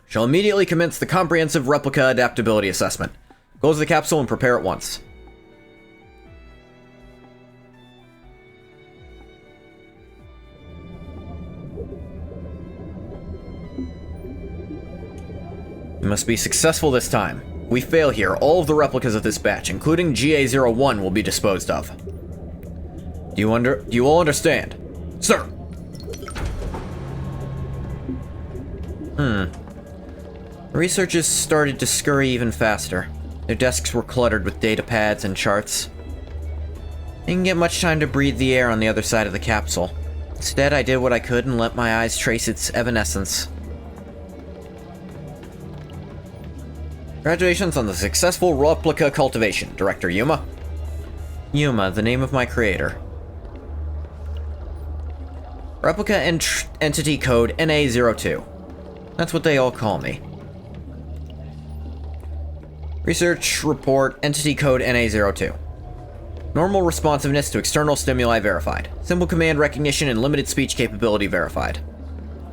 Shall immediately commence the comprehensive replica adaptability assessment. Close the capsule and prepare at once. We must be successful this time. If we fail here, all of the replicas of this batch, including GA-01, will be disposed of. Do you all understand? Sir! The researchers started to scurry even faster. Their desks were cluttered with data pads and charts. I didn't get much time to breathe the air on the other side of the capsule. Instead, I did what I could and let my eyes trace its evanescence. Congratulations on the successful replica cultivation, Director Yuma. Yuma, the name of my creator. Replica entity code NA02. That's what they all call me. Research report entity code NA02. Normal responsiveness to external stimuli verified. Simple command recognition and limited speech capability verified.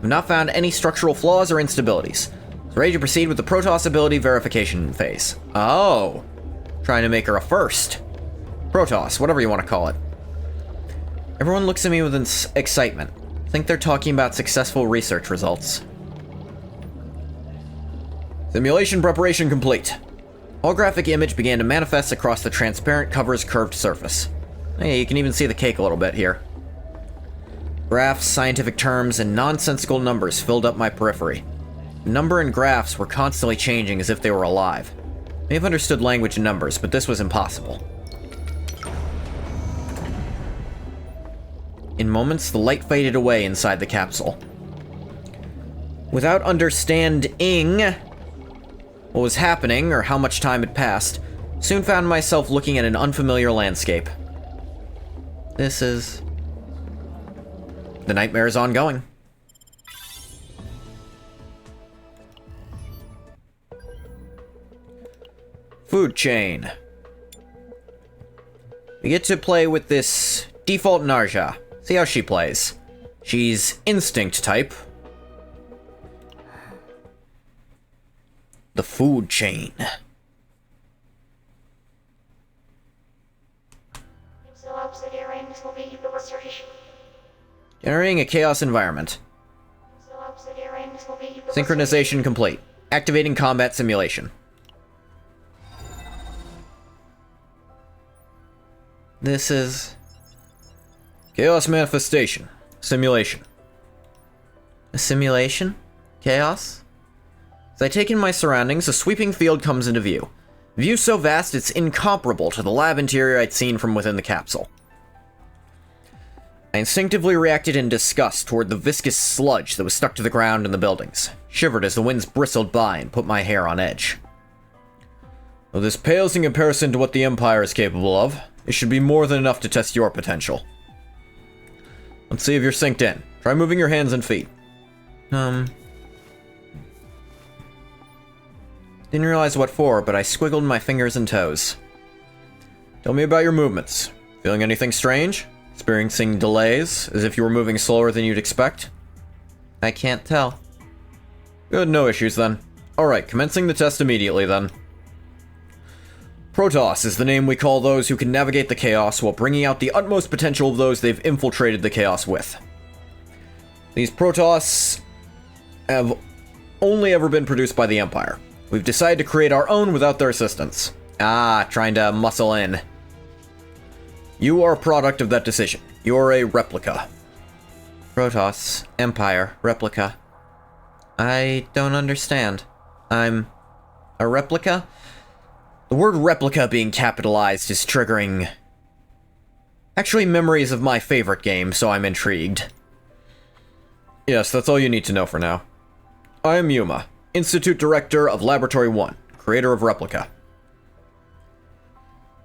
We've not found any structural flaws or instabilities. So ready to proceed with the Protoss ability verification phase. Oh. Trying to make her a first. Protoss, whatever you want to call it. Everyone looks at me with excitement. I think they're talking about successful research results. Simulation preparation complete. Holographic image began to manifest across the transparent cover's curved surface. Hey, you can even see the cake a little bit here. Graphs, scientific terms, and nonsensical numbers filled up my periphery. Number and graphs were constantly changing as if they were alive. I may have understood language and numbers, but this was impossible. In moments, the light faded away inside the capsule. Without understanding what was happening or how much time had passed, soon found myself looking at an unfamiliar landscape. This is... The nightmare is ongoing. Food chain. We get to play with this default Narja. See how she plays. She's instinct type. The food chain. Generating a chaos environment. Synchronization complete. Activating combat simulation. This is... Chaos manifestation. Simulation. A simulation? Chaos? As I take in my surroundings, a sweeping field comes into view. View so vast it's incomparable to the lab interior I'd seen from within the capsule. I instinctively reacted in disgust toward the viscous sludge that was stuck to the ground in the buildings, shivered as the winds bristled by and put my hair on edge. Though this pales in comparison to what the Empire is capable of, it should be more than enough to test your potential. Let's see if you're synced in. Try moving your hands and feet. Didn't realize what for, but I squiggled my fingers and toes. Tell me about your movements. Feeling anything strange? Experiencing delays, as if you were moving slower than you'd expect? I can't tell. Good, no issues then. Alright, commencing the test immediately then. Protoss is the name we call those who can navigate the chaos while bringing out the utmost potential of those they've infiltrated the chaos with. These Protoss have only ever been produced by the Empire. We've decided to create our own without their assistance. Ah, trying to muscle in. You are a product of that decision. You're a replica. Protoss, Empire, replica. I don't understand. I'm a replica? The word replica being capitalized is triggering... actually memories of my favorite game, so I'm intrigued. Yes, that's all you need to know for now. I am Yuma, Institute Director of Laboratory 1, creator of Replica.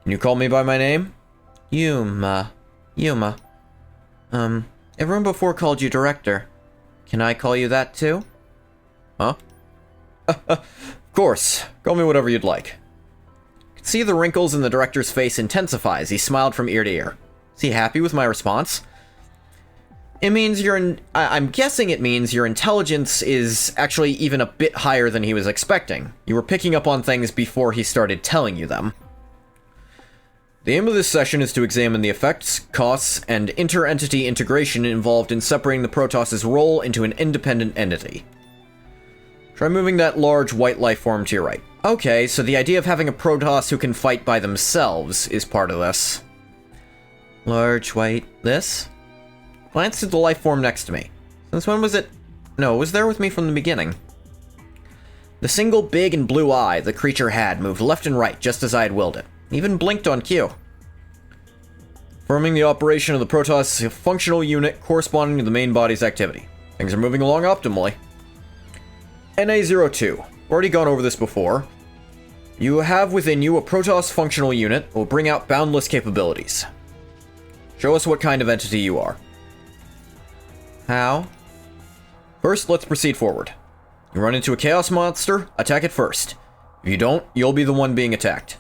Can you call me by my name? Yuma. Yuma. Everyone before called you Director. Can I call you that too? Huh? Of course. Call me whatever you'd like. See the wrinkles in the director's face intensify as he smiled from ear to ear. Is he happy with my response? It means I'm guessing it means your intelligence is actually even a bit higher than he was expecting. You were picking up on things before he started telling you them. The aim of this session is to examine the effects, costs, and inter-entity integration involved in separating the Protoss's role into an independent entity. Try moving that large white life form to your right. Okay, so the idea of having a Protoss who can fight by themselves is part of this. Large white... this? Glanced at the life form next to me. Since when was it... no, it was there with me from the beginning. The single big and blue eye the creature had moved left and right just as I had willed it. Even blinked on cue. Forming the operation of the Protoss is a functional unit corresponding to the main body's activity. Things are moving along optimally. NA-02. Already gone over this before. You have within you a Protoss functional unit that will bring out boundless capabilities. Show us what kind of entity you are. How? First, let's proceed forward. You run into a chaos monster, attack it first. If you don't, you'll be the one being attacked.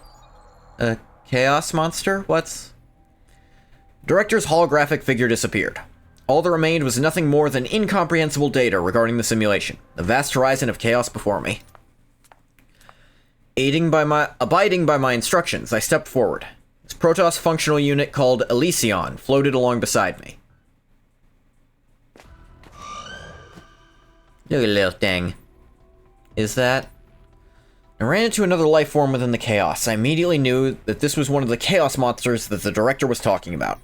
A chaos monster? What's... Director's holographic figure disappeared. All that remained was nothing more than incomprehensible data regarding the simulation, the vast horizon of chaos before me. Abiding by my instructions, I stepped forward. This Protoss functional unit called Elysion floated along beside me. Look at the little thing. Is that... I ran into another life form within the chaos. I immediately knew that this was one of the chaos monsters that the director was talking about.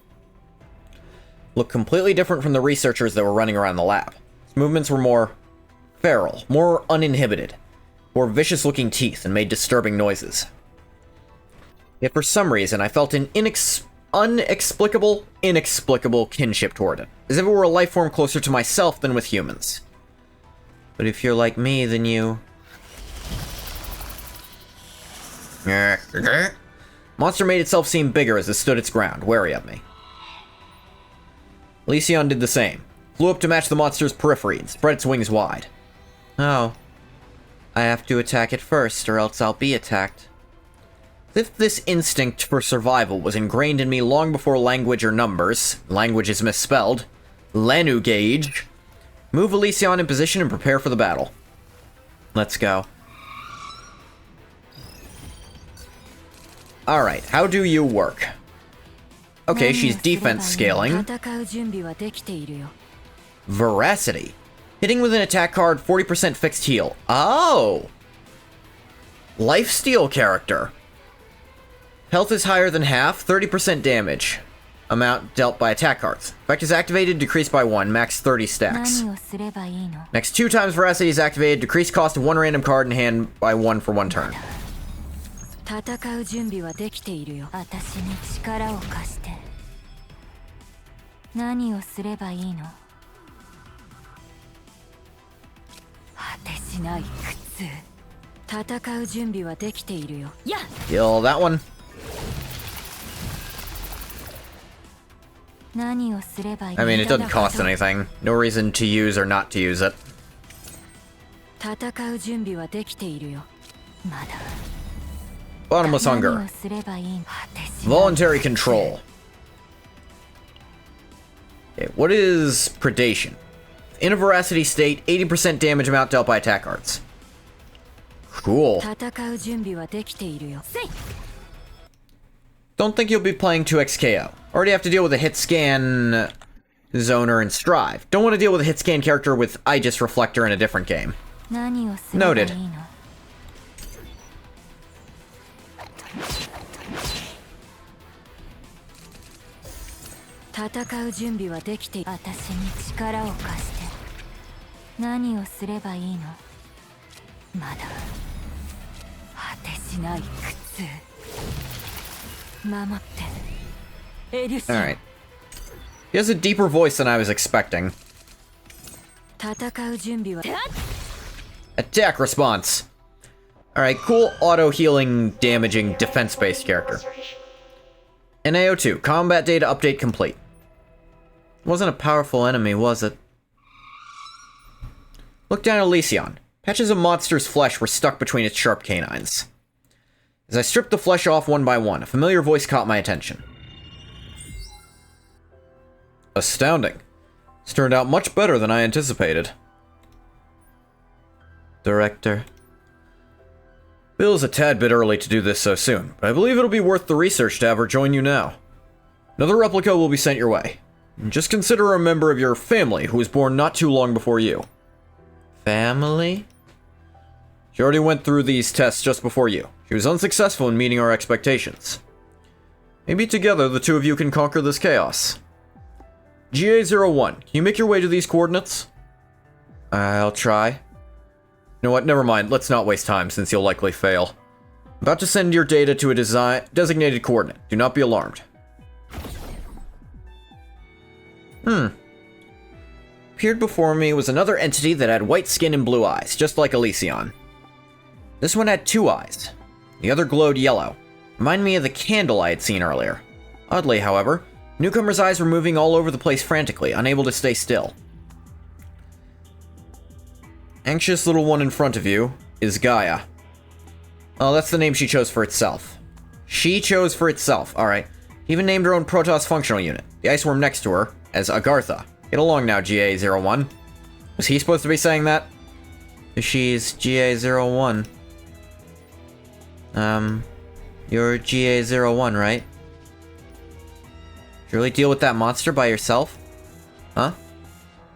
Looked completely different from the researchers that were running around the lab. His movements were more feral, more uninhibited, more vicious-looking teeth, and made disturbing noises. Yet for some reason, I felt an inexplicable kinship toward it, as if it were a life form closer to myself than with humans. But if you're like me, then you... Monster made itself seem bigger as it stood its ground, wary of me. Elysion did the same. Flew up to match the monster's periphery and spread its wings wide. Oh. I have to attack it first, or else I'll be attacked. As if this instinct for survival was ingrained in me long before language or numbers. Language is misspelled. Lanu gauge. Move Elysion in position and prepare for the battle. Let's go. Alright, how do you work? Okay, she's defense scaling. Veracity. Hitting with an attack card, 40% fixed heal. Oh! Lifesteal character. Health is higher than half, 30% damage. Amount dealt by attack cards. Effect is activated, decreased by 1, max 30 stacks. Next 2 times Veracity is activated, decreased cost of 1 random card in hand by 1 for 1 turn. 戦う準備はできているよ。私に力を貸して。何をすればいいの？果てしない苦痛。戦う準備はできているよ。や。Kill that one. 何をすればいいの？ I mean, it doesn't cost anything. No reason to use or not to use it. 戦う準備はできているよ。まだ。Bottomless Hunger. Voluntary Control. Okay, what is Predation? In a Veracity state, 80% damage amount dealt by attack cards. Cool. Don't think you'll be playing 2x KO. Already have to deal with a hit scan zoner and Strive. Don't want to deal with a hit scan character with Aegis Reflector in a different game. Noted. 戦う準備はできて、私に力を貸して。何をすればいいの？まだ果てしない苦痛。守って、エリュシ。All right. He has a deeper voice than I was expecting. 戦う準備は。Attack response. Alright, cool auto-healing, damaging, defense-based character. NAO2, combat data update complete. Wasn't a powerful enemy, was it? Look down at Elysion. Patches of monster's flesh were stuck between its sharp canines. As I stripped the flesh off one by one, a familiar voice caught my attention. Astounding. This turned out much better than I anticipated. Director. Feels a tad bit early to do this so soon, but I believe it'll be worth the research to have her join you now. Another replica will be sent your way. Just consider her a member of your family who was born not too long before you. Family? She already went through these tests just before you. She was unsuccessful in meeting our expectations. Maybe together the two of you can conquer this chaos. GA01, can you make your way to these coordinates? I'll try. You know what, never mind, let's not waste time since you'll likely fail. I'm about to send your data to a designated coordinate. Do not be alarmed. Appeared before me was another entity that had white skin and blue eyes, just like Elysion. This one had 2 eyes. The other glowed yellow. Reminded me of the candle I had seen earlier. Oddly, however, newcomer's eyes were moving all over the place frantically, unable to stay still. Anxious little one in front of you is Gaia. Oh, that's the name she chose for itself. She chose for itself, alright. Even named her own Protoss functional unit, the ice worm next to her, as Agartha. Get along now, GA01. Was he supposed to be saying that? She's GA01. You're GA01, right? Did you really deal with that monster by yourself? Huh?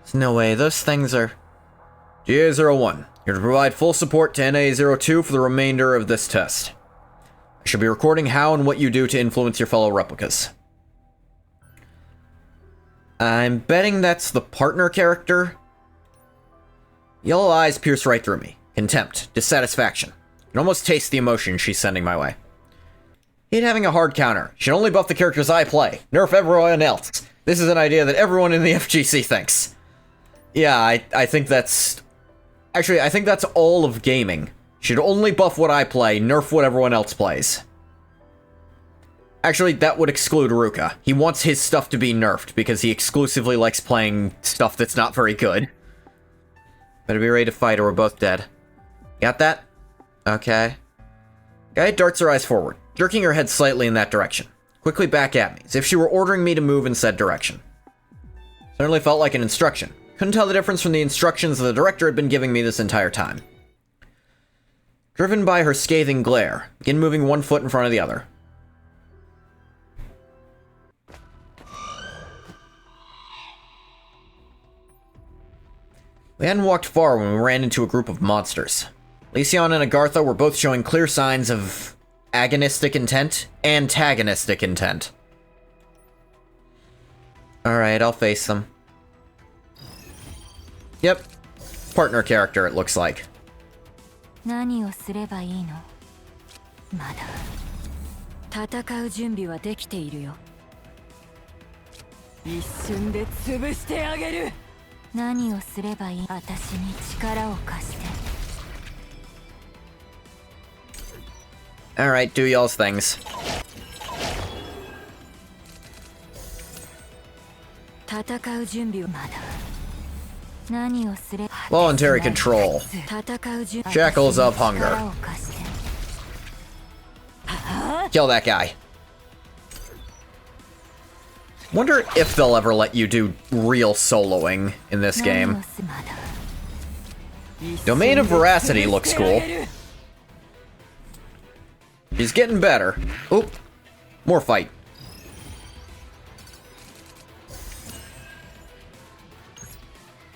There's no way, those things are... GA01, here to provide full support to NA02 for the remainder of this test. I shall be recording how and what you do to influence your fellow replicas. I'm betting that's the partner character. Yellow eyes pierce right through me. Contempt. Dissatisfaction. I can almost taste the emotion she's sending my way. Hate having a hard counter. Should only buff the characters I play. Nerf everyone else. This is an idea that everyone in the FGC thinks. Yeah, I think that's... Actually, I think that's all of gaming. Should only buff what I play, nerf what everyone else plays. Actually, that would exclude Ruka. He wants his stuff to be nerfed because he exclusively likes playing stuff that's not very good. Better be ready to fight or we're both dead. Got that? Okay. Gaia darts her eyes forward, jerking her head slightly in that direction. Quickly back at me, as if she were ordering me to move in said direction. Certainly felt like an instruction. Couldn't tell the difference from the instructions the director had been giving me this entire time. Driven by her scathing glare, begin moving one foot in front of the other. We hadn't walked far when we ran into a group of monsters. Lysion and Agartha were both showing clear signs of agonistic intent, antagonistic intent. Alright, I'll face them. Yep. Partner character, it looks like. 何をすればいいの？まだ戦う準備はできているよ。一瞬で潰してあげる。何をすればいい？私に力を貸して。Alright, do y'all's things. 戦う準備はまだ。何をすれば Voluntary control. 戦う準備 Shackles of hunger. 力を貸して。 Kill that guy. Wonder if they'll ever let you do real soloing in this game. Domain of Veracity looks cool. She's getting better. Oop. More fight.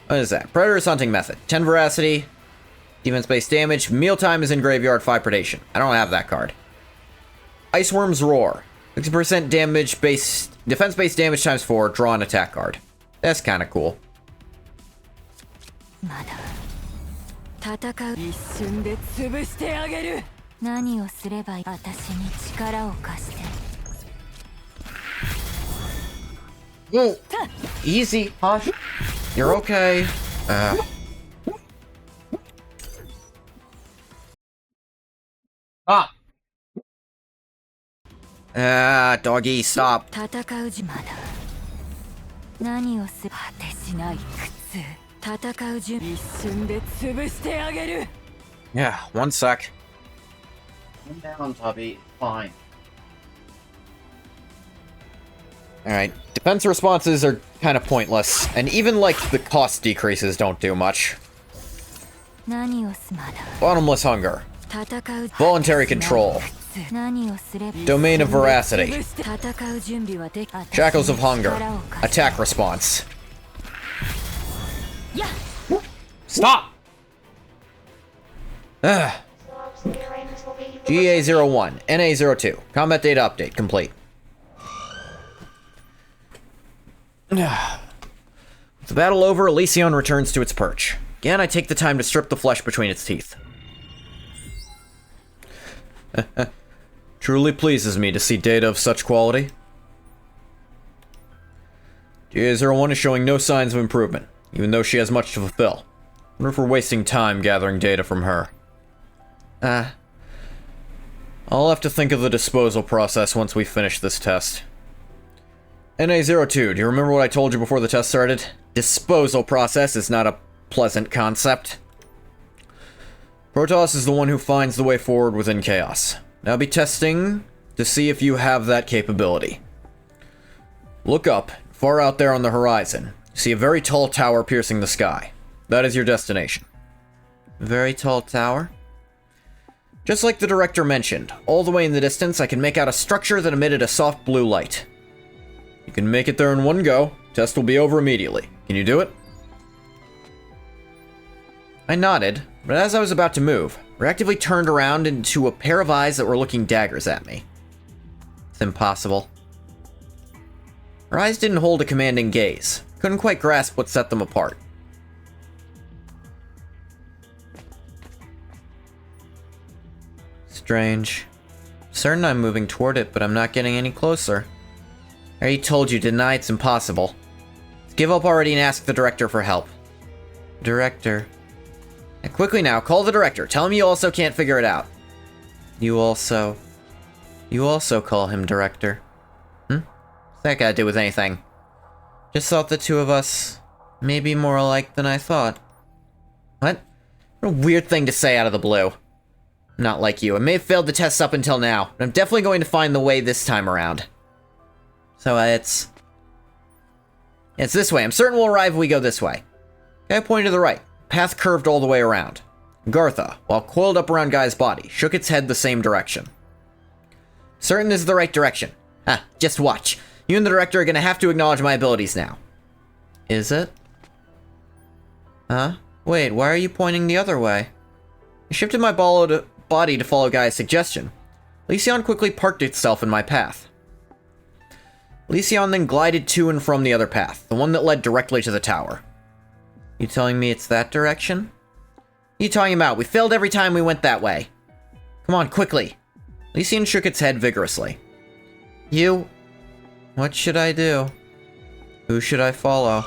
What is that? Predator's hunting method. 10 Veracity. Defense-based damage. Mealtime is in graveyard. 5 predation. I don't have that card. Iceworm's Roar. 60% damage based... Defense-based damage times 4. Draw an attack card. That's kind of cool. まだ戦う一瞬で潰してあげる。何をすればいい？私に力を貸して。 Whoa. Easy, Hush. You're okay. Doggy, stop. 戦うじまだ。何をする？果てしない苦痛。戦う準備一瞬で潰してあげる。 Yeah, one sec. Calm down, Tubby. Fine. Alright, defense responses are kind of pointless, and even, like, the cost decreases don't do much. 何をすまだ。 Bottomless Hunger. 戦う Voluntary Control. 何をすれば Domain of Veracity. 戦う準備はでき Shackles of Hunger. Attack response. Stop! GA01, NA02. Combat data update complete. With the battle over, Elysion returns to its perch. Again, I take the time to strip the flesh between its teeth. Truly pleases me to see data of such quality. GA01 is showing no signs of improvement, even though she has much to fulfill. I wonder if we're wasting time gathering data from her. I'll have to think of the disposal process once we finish this test. NA02, do you remember what I told you before the test started? Disposal process is not a pleasant concept. Protoss is the one who finds the way forward within chaos. Now I'll be testing to see if you have that capability. Look up, far out there on the horizon. See a very tall tower piercing the sky. That is your destination. Very tall tower? Just like the director mentioned, all the way in the distance I can make out a structure that emitted a soft blue light. You can make it there in one go. Test will be over immediately. Can you do it? I nodded, but as I was about to move, reactively turned around into a pair of eyes that were looking daggers at me. It's impossible. Her eyes didn't hold a commanding gaze. Couldn't quite grasp what set them apart. Strange. Certain I'm moving toward it, but I'm not getting any closer. I already told you, didn't I? It's impossible. Let's give up already and ask the director for help. Director. And quickly now, call the director. Tell him you also can't figure it out. You also call him director. What's that got to do with anything? Just thought the two of us may be more alike than I thought. What? What a weird thing to say out of the blue. Not like you. I may have failed the tests up until now, but I'm definitely going to find the way this time around. So, it's this way. I'm certain we'll arrive if we go this way. Guy pointed to the right. Path curved all the way around. Gartha, while coiled up around Guy's body, shook its head the same direction. Certain this is the right direction. Just watch. You and the director are gonna have to acknowledge my abilities now. Is it? Huh? Wait, why are you pointing the other way? I shifted my body to follow Guy's suggestion. Lysion quickly parked itself in my path. Lysion then glided to and from the other path, the one that led directly to the tower. You telling me it's that direction? You talking about? We failed every time we went that way. Come on, quickly. Lysion shook its head vigorously. You... What should I do? Who should I follow?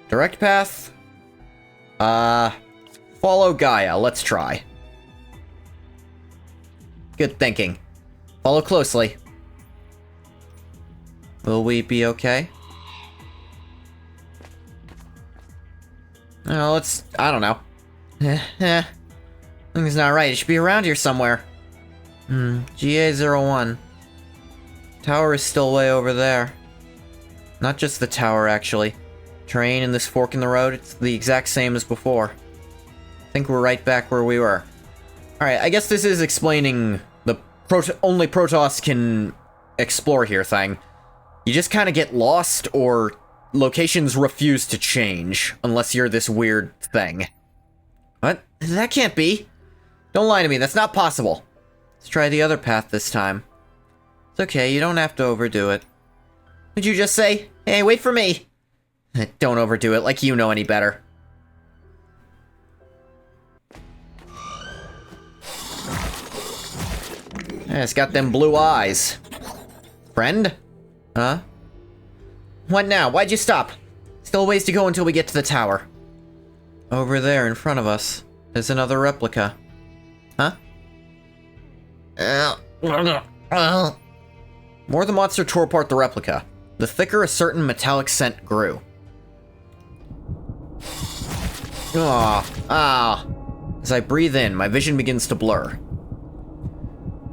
Direct path? Follow Gaia. Let's try. Good thinking. Follow closely. Will we be okay? Let's... I don't know. Something's not right. It should be around here somewhere. GA01. Tower is still way over there. Not just the tower, actually. Terrain and this fork in the road, it's the exact same as before. I think we're right back where we were. Alright, I guess this is explaining the only Protoss can explore here thing. You just kind of get lost, or locations refuse to change, unless you're this weird thing. What? That can't be. Don't lie to me, that's not possible. Let's try the other path this time. It's okay, you don't have to overdo it. Did you just say, hey, wait for me? Don't overdo it, like you know any better. It's got them blue eyes. Friend? Huh? What now? Why'd you stop? Still a ways to go until we get to the tower. Over there, in front of us, is another replica. Huh? More the monster tore apart the replica. The thicker a certain metallic scent grew. As I breathe in, my vision begins to blur.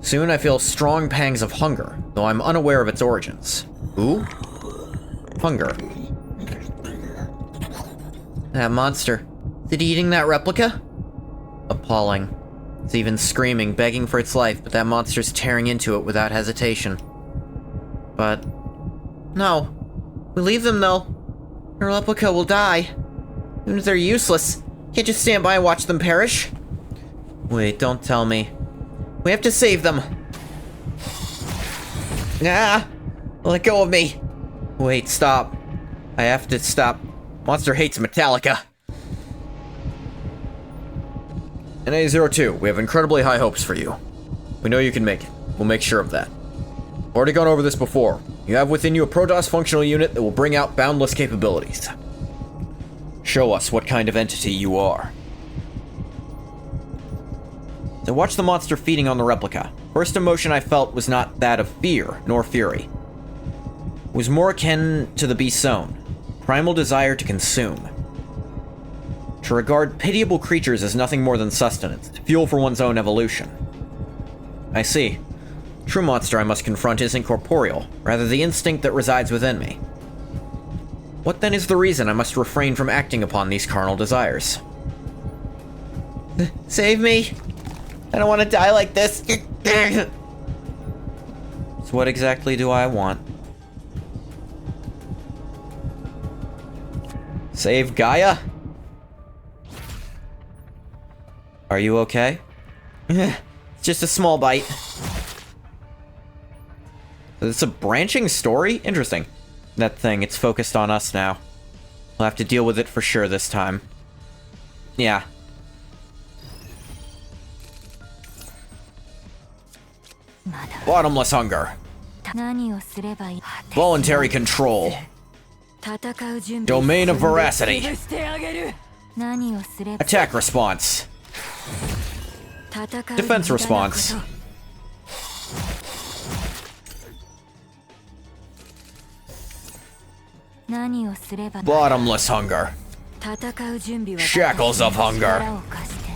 Soon I feel strong pangs of hunger, though I'm unaware of its origins. Ooh? Hunger. That monster. Is it eating that replica? Appalling. It's even screaming, begging for its life, but that monster's tearing into it without hesitation. But... no. We leave them, though. The replica will die. Even if they're useless, can't just stand by and watch them perish. Wait, don't tell me. We have to save them. Let go of me. Wait, stop. I have to stop. Monster hates Metallica. NA02, we have incredibly high hopes for you. We know you can make it. We'll make sure of that. I've already gone over this before. You have within you a Protoss functional unit that will bring out boundless capabilities. Show us what kind of entity you are. I watched the monster feeding on the replica. First emotion I felt was not that of fear, nor fury. It was more akin to the beast's own, primal desire to consume. To regard pitiable creatures as nothing more than sustenance, fuel for one's own evolution. I see. True monster I must confront isn't corporeal, rather the instinct that resides within me. What then is the reason I must refrain from acting upon these carnal desires? Save me! I don't want to die like this! So what exactly do I want? Save Gaia? Are you okay? It's just a small bite. It's a branching story? Interesting. That thing, it's focused on us now. We'll have to deal with it for sure this time. Yeah. Bottomless hunger. 何をすればいい Voluntary control. 戦う準備 Domain of veracity. 何をすれば Attack response. 戦う Defense response. 何をすれば Bottomless hunger. 戦う準備は Shackles of hunger. 力を貸して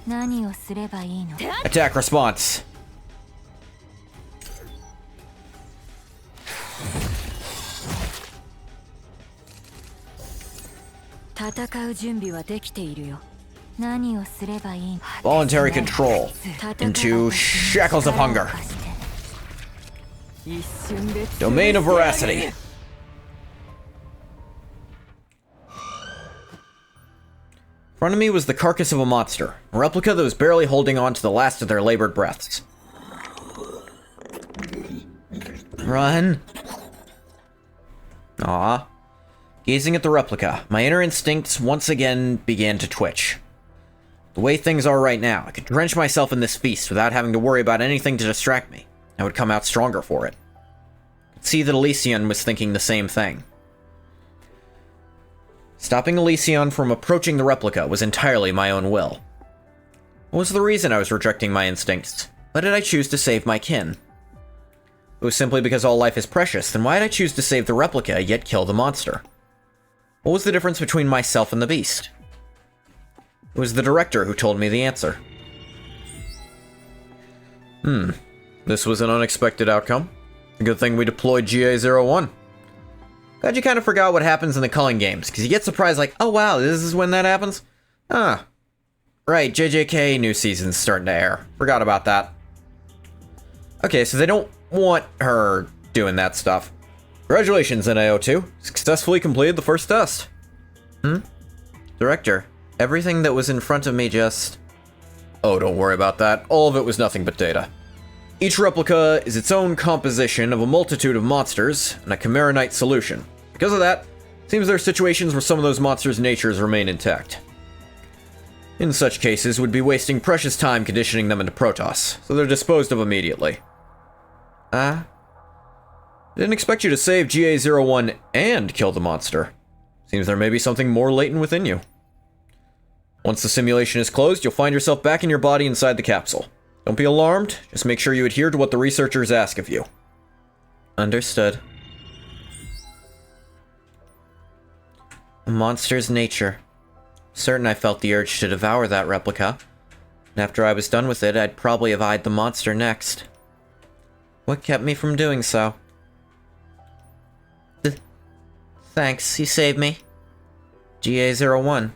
何をすればいいの Attack response. 戦う準備はできているよ何をすればいいの Voluntary control. Into shackles of hunger. 一瞬で Domain of veracity. In front of me was the carcass of a monster, a replica that was barely holding on to the last of their labored breaths. Run. Ah. Gazing at the replica, my inner instincts once again began to twitch. The way things are right now, I could drench myself in this feast without having to worry about anything to distract me. I would come out stronger for it. I could see that Elysion was thinking the same thing. Stopping Elysion from approaching the replica was entirely my own will. What was the reason I was rejecting my instincts? Why did I choose to save my kin? It was simply because all life is precious, then why did I choose to save the replica, yet kill the monster? What was the difference between myself and the beast? It was the director who told me the answer. This was an unexpected outcome. A good thing we deployed GA01. Glad you kind of forgot what happens in the culling games, because you get surprised like, oh wow, this is when that happens? Ah. Right, JJK new season's starting to air. Forgot about that. Okay, so they don't want her doing that stuff. Congratulations, NAO2. Successfully completed the first test. Director, everything that was in front of me just... Oh, don't worry about that. All of it was nothing but data. Each replica is its own composition of a multitude of monsters and a Chimera Knight solution. Because of that, it seems there are situations where some of those monsters' natures remain intact. In such cases, we'd be wasting precious time conditioning them into Protoss, so they're disposed of immediately. Didn't expect you to save GA01 and kill the monster. Seems there may be something more latent within you. Once the simulation is closed, you'll find yourself back in your body inside the capsule. Don't be alarmed, just make sure you adhere to what the researchers ask of you. Understood. A monster's nature. Certain I felt the urge to devour that replica. And after I was done with it, I'd probably have eyed the monster next. What kept me from doing so? Thanks, you saved me. GA01.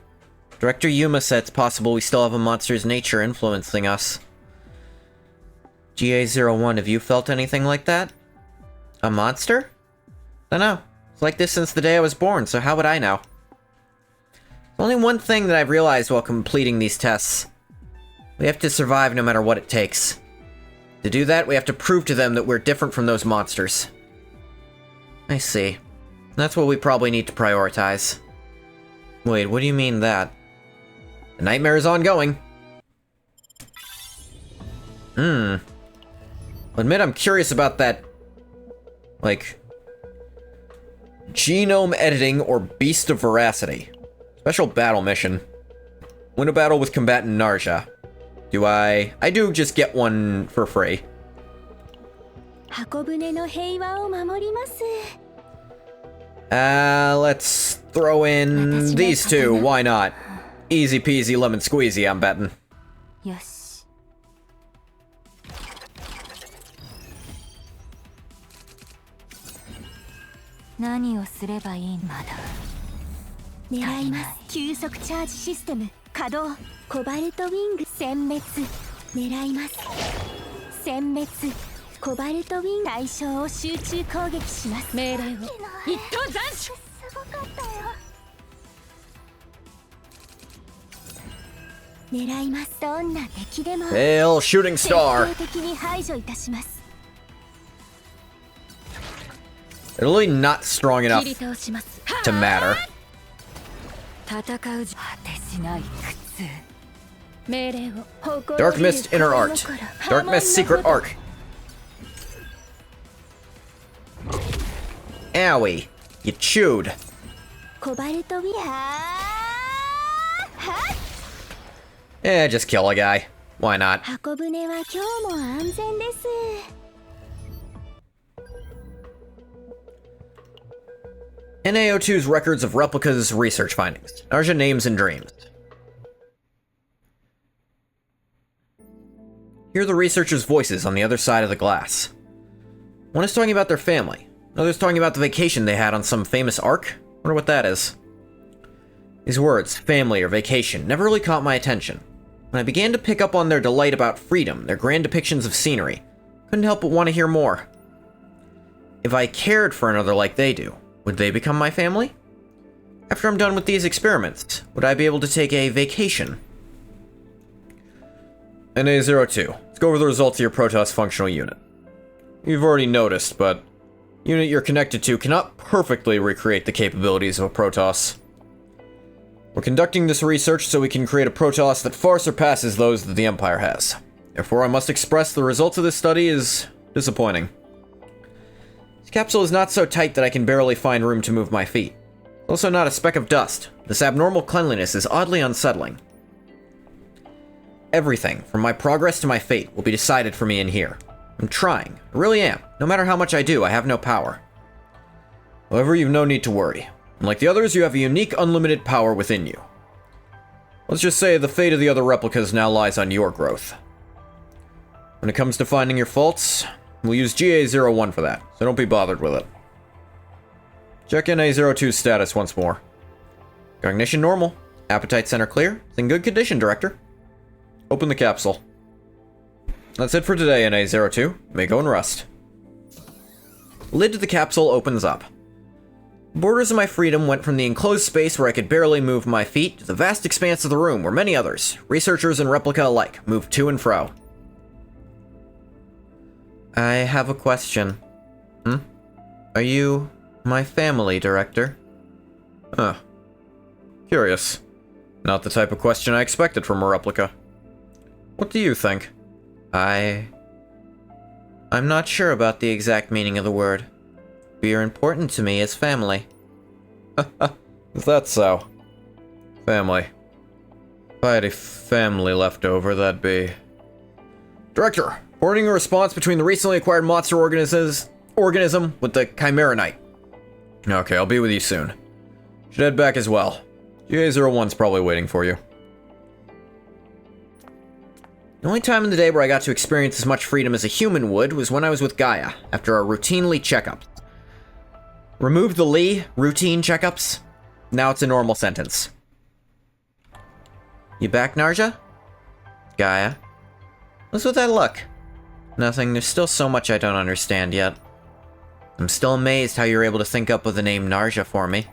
Director Yuma said it's possible we still have a monster's nature influencing us. GA01, have you felt anything like that? A monster? Dunno. It's like this since the day I was born, so how would I know? There's only one thing that I've realized while completing these tests. We have to survive no matter what it takes. To do that, we have to prove to them that we're different from those monsters. I see. That's what we probably need to prioritize. Wait, what do you mean that? The nightmare is ongoing. I'll admit I'm curious about that, like, genome editing or beast of veracity. Special battle mission. Win a battle with combatant Narja. I do just get one for free. 箱舟の平和を守ります Let's throw in these two, why not? Easy peasy lemon squeezy, I'm betting. よし何をすればいいまだ狙います急速チャージシステム稼働コバルトウィング殲滅狙います殲滅コバルトウィング対象を集中攻撃します命令を一等斬首すごかったよ狙いますどんな敵でも Hail shooting 徹 star! 底的に排除いたします They're really not strong enough 切り倒します to matter. 戦う果てしない苦痛命令を Dark Mist Inner Art. Dark Mist Secret Arc. Owie. You chewed. コバルトウィン Just kill a guy. Why not? 箱舟は今日も安全です。 NAO2's records of replicas research findings. Narja names and dreams. Hear the researchers' voices on the other side of the glass. One is talking about their family. Another's talking about the vacation they had on some famous ark. Wonder what that is. These words, family or vacation, never really caught my attention. When I began to pick up on their delight about freedom, their grand depictions of scenery, couldn't help but want to hear more. If I cared for another like they do, would they become my family? After I'm done with these experiments, would I be able to take a vacation? NA02, let's go over the results of your Protoss functional unit. You've already noticed, but the unit you're connected to cannot perfectly recreate the capabilities of a Protoss. We're conducting this research so we can create a Protoss that far surpasses those that the Empire has. Therefore, I must express the results of this study is disappointing. This capsule is not so tight that I can barely find room to move my feet. It's also not a speck of dust. This abnormal cleanliness is oddly unsettling. Everything, from my progress to my fate, will be decided for me in here. I'm trying. I really am. No matter how much I do, I have no power. However, you've no need to worry. Unlike the others, you have a unique, unlimited power within you. Let's just say the fate of the other replicas now lies on your growth. When it comes to finding your faults, we'll use GA01 for that, so don't be bothered with it. Check NA02's status once more. Cognition normal. Appetite center clear. It's in good condition, Director. Open the capsule. That's it for today, NA02. You may go and rest. Lid to the capsule opens up. The borders of my freedom went from the enclosed space where I could barely move my feet to the vast expanse of the room where many others, researchers and replica alike, moved to and fro. I have a question. Are you my family, Director? Huh. Curious. Not the type of question I expected from a replica. What do you think? I'm not sure about the exact meaning of the word. But you're important to me as family. Is that so? Family. If I had a family left over, that'd be... Director, reporting a response between the recently acquired monster organism with the Chimera Knight. Okay, I'll be with you soon. Should head back as well. GA01's probably waiting for you. The only time in the day where I got to experience as much freedom as a human would was when I was with Gaia, after our routinely checkups. Remove the Lee, routine checkups. Now it's a normal sentence. You back, Narja? Gaia? What's with that look? Nothing, there's still so much I don't understand yet. I'm still amazed how you were able to think up with the name Narja for me.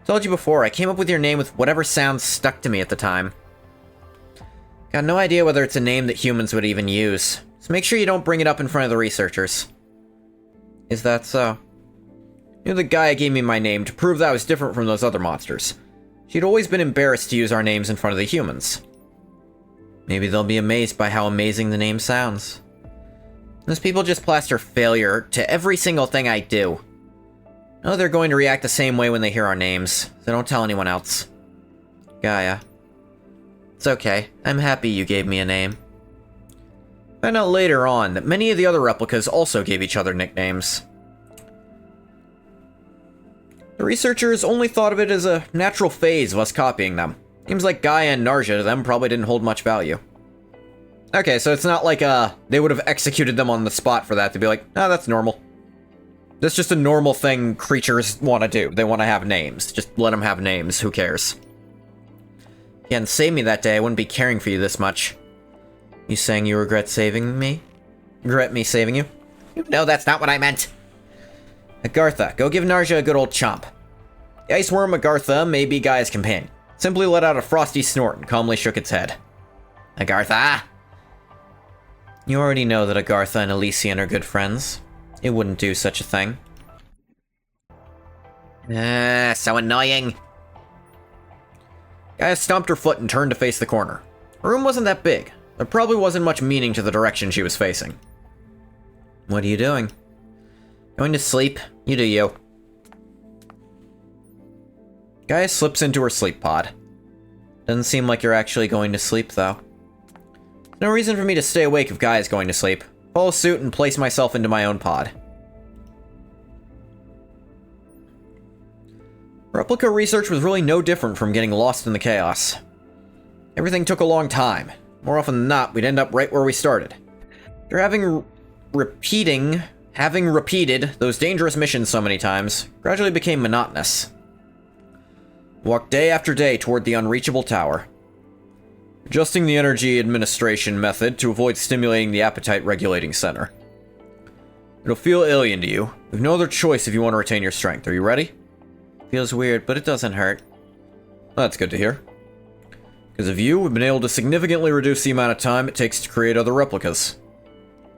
Told you before, I came up with your name with whatever sound stuck to me at the time. Got no idea whether it's a name that humans would even use, so make sure you don't bring it up in front of the researchers. Is that so? You know, the Gaia gave me my name to prove that I was different from those other monsters. She'd always been embarrassed to use our names in front of the humans. Maybe they'll be amazed by how amazing the name sounds. Those people just plaster failure to every single thing I do. I know they're going to react the same way when they hear our names, so don't tell anyone else. Gaia. It's okay. I'm happy you gave me a name. Find out later on that many of the other replicas also gave each other nicknames. The researchers only thought of it as a natural phase of us copying them. Seems like Gaia and Narja to them probably didn't hold much value. Okay, so it's not like they would have executed them on the spot for that to be like, oh, that's normal. That's just a normal thing creatures want to do. They want to have names. Just let them have names. Who cares? If you hadn't saved me that day, I wouldn't be caring for you this much. You saying you regret saving me? Regret me saving you? No, that's not what I meant. Agartha, go give Narja a good old chomp. The ice worm Agartha may be Gaia's companion. Simply let out a frosty snort and calmly shook its head. Agartha! You already know that Agartha and Elysian are good friends. It wouldn't do such a thing. So annoying. Gaia stomped her foot and turned to face the corner. The room wasn't that big. There probably wasn't much meaning to the direction she was facing. What are you doing? Going to sleep? You do you. Gaia slips into her sleep pod. Doesn't seem like you're actually going to sleep, though. There's no reason for me to stay awake if Gaia's going to sleep. Follow suit and place myself into my own pod. Replica research was really no different from getting lost in the chaos. Everything took a long time. More often than not, we'd end up right where we started. After having repeated those dangerous missions so many times, gradually became monotonous. Walked day after day toward the unreachable tower. Adjusting the energy administration method to avoid stimulating the appetite regulating center. It'll feel alien to you. We've no other choice if you want to retain your strength. Are you ready? Feels weird, but it doesn't hurt. That's good to hear. Because of you, we've been able to significantly reduce the amount of time it takes to create other replicas.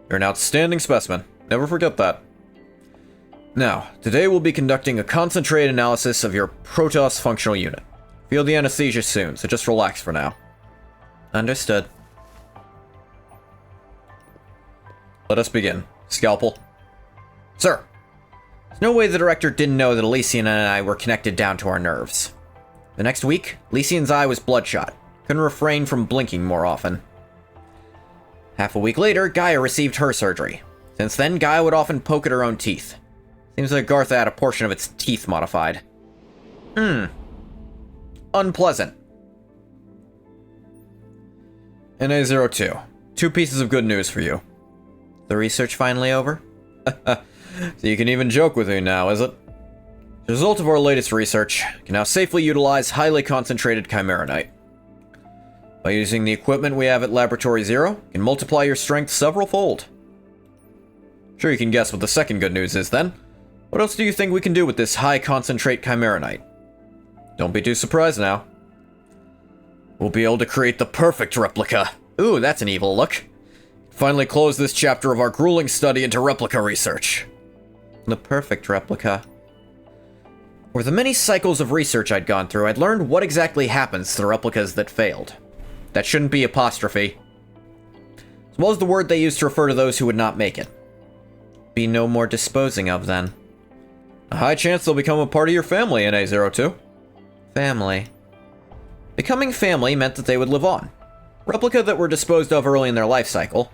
You're an outstanding specimen. Never forget that. Now, today we'll be conducting a concentrated analysis of your Protoss functional unit. Feel the anesthesia soon, so just relax for now. Understood. Let us begin. Scalpel. Sir! There's no way the director didn't know that Elysian and I were connected down to our nerves. The next week, Elysian's eye was bloodshot. Couldn't refrain from blinking more often. Half a week later, Gaia received her surgery. Since then, Gaia would often poke at her own teeth. Seems like Gartha had a portion of its teeth modified. Unpleasant. NA-02. 2 pieces of good news for you. The research finally over? So you can even joke with me now, is it? As a result of our latest research, you can now safely utilize highly concentrated chimeranite. By using the equipment we have at Laboratory Zero, you can multiply your strength several-fold. Sure you can guess what the second good news is, then. What else do you think we can do with this high-concentrate chimeranite? Don't be too surprised now. We'll be able to create the perfect replica. Ooh, that's an evil look. Finally close this chapter of our grueling study into replica research. The perfect replica. Over the many cycles of research I'd gone through, I'd learned what exactly happens to the replicas that failed. That shouldn't be apostrophe. As well as the word they used to refer to those who would not make it. Be no more disposing of, then. A high chance they'll become a part of your family, NA-02. Family. Becoming family meant that they would live on. Replica that were disposed of early in their life cycle,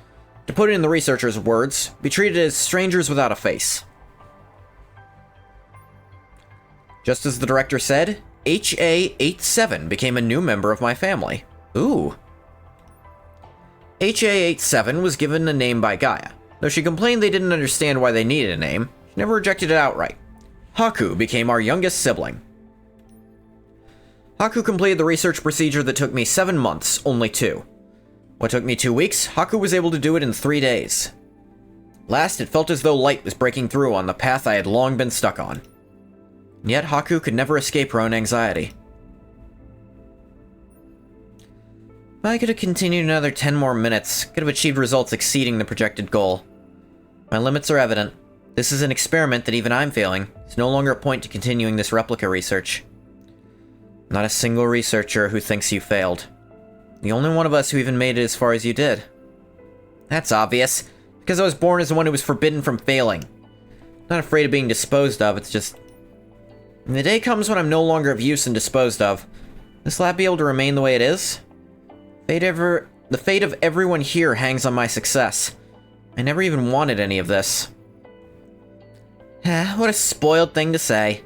to put it in the researchers' words, be treated as strangers without a face. Just as the director said, HA-87 became a new member of my family. Ooh. HA-87 was given a name by Gaia. Though she complained they didn't understand why they needed a name, she never rejected it outright. Haku became our youngest sibling. Haku completed the research procedure that took me 7 months, only 2. What took me 2 weeks, Haku was able to do it in 3 days. Last, it felt as though light was breaking through on the path I had long been stuck on. And yet Haku could never escape her own anxiety. If I could have continued another 10 more minutes, could have achieved results exceeding the projected goal. My limits are evident. This is an experiment that even I'm failing. It's no longer a point to continuing this replica research. Not a single researcher who thinks you failed. The only one of us who even made it as far as you did. That's obvious, because I was born as the one who was forbidden from failing. Not afraid of being disposed of, it's just... When the day comes when I'm no longer of use and disposed of, will this lab be able to remain the way it is? The fate of everyone here hangs on my success. I never even wanted any of this. What a spoiled thing to say.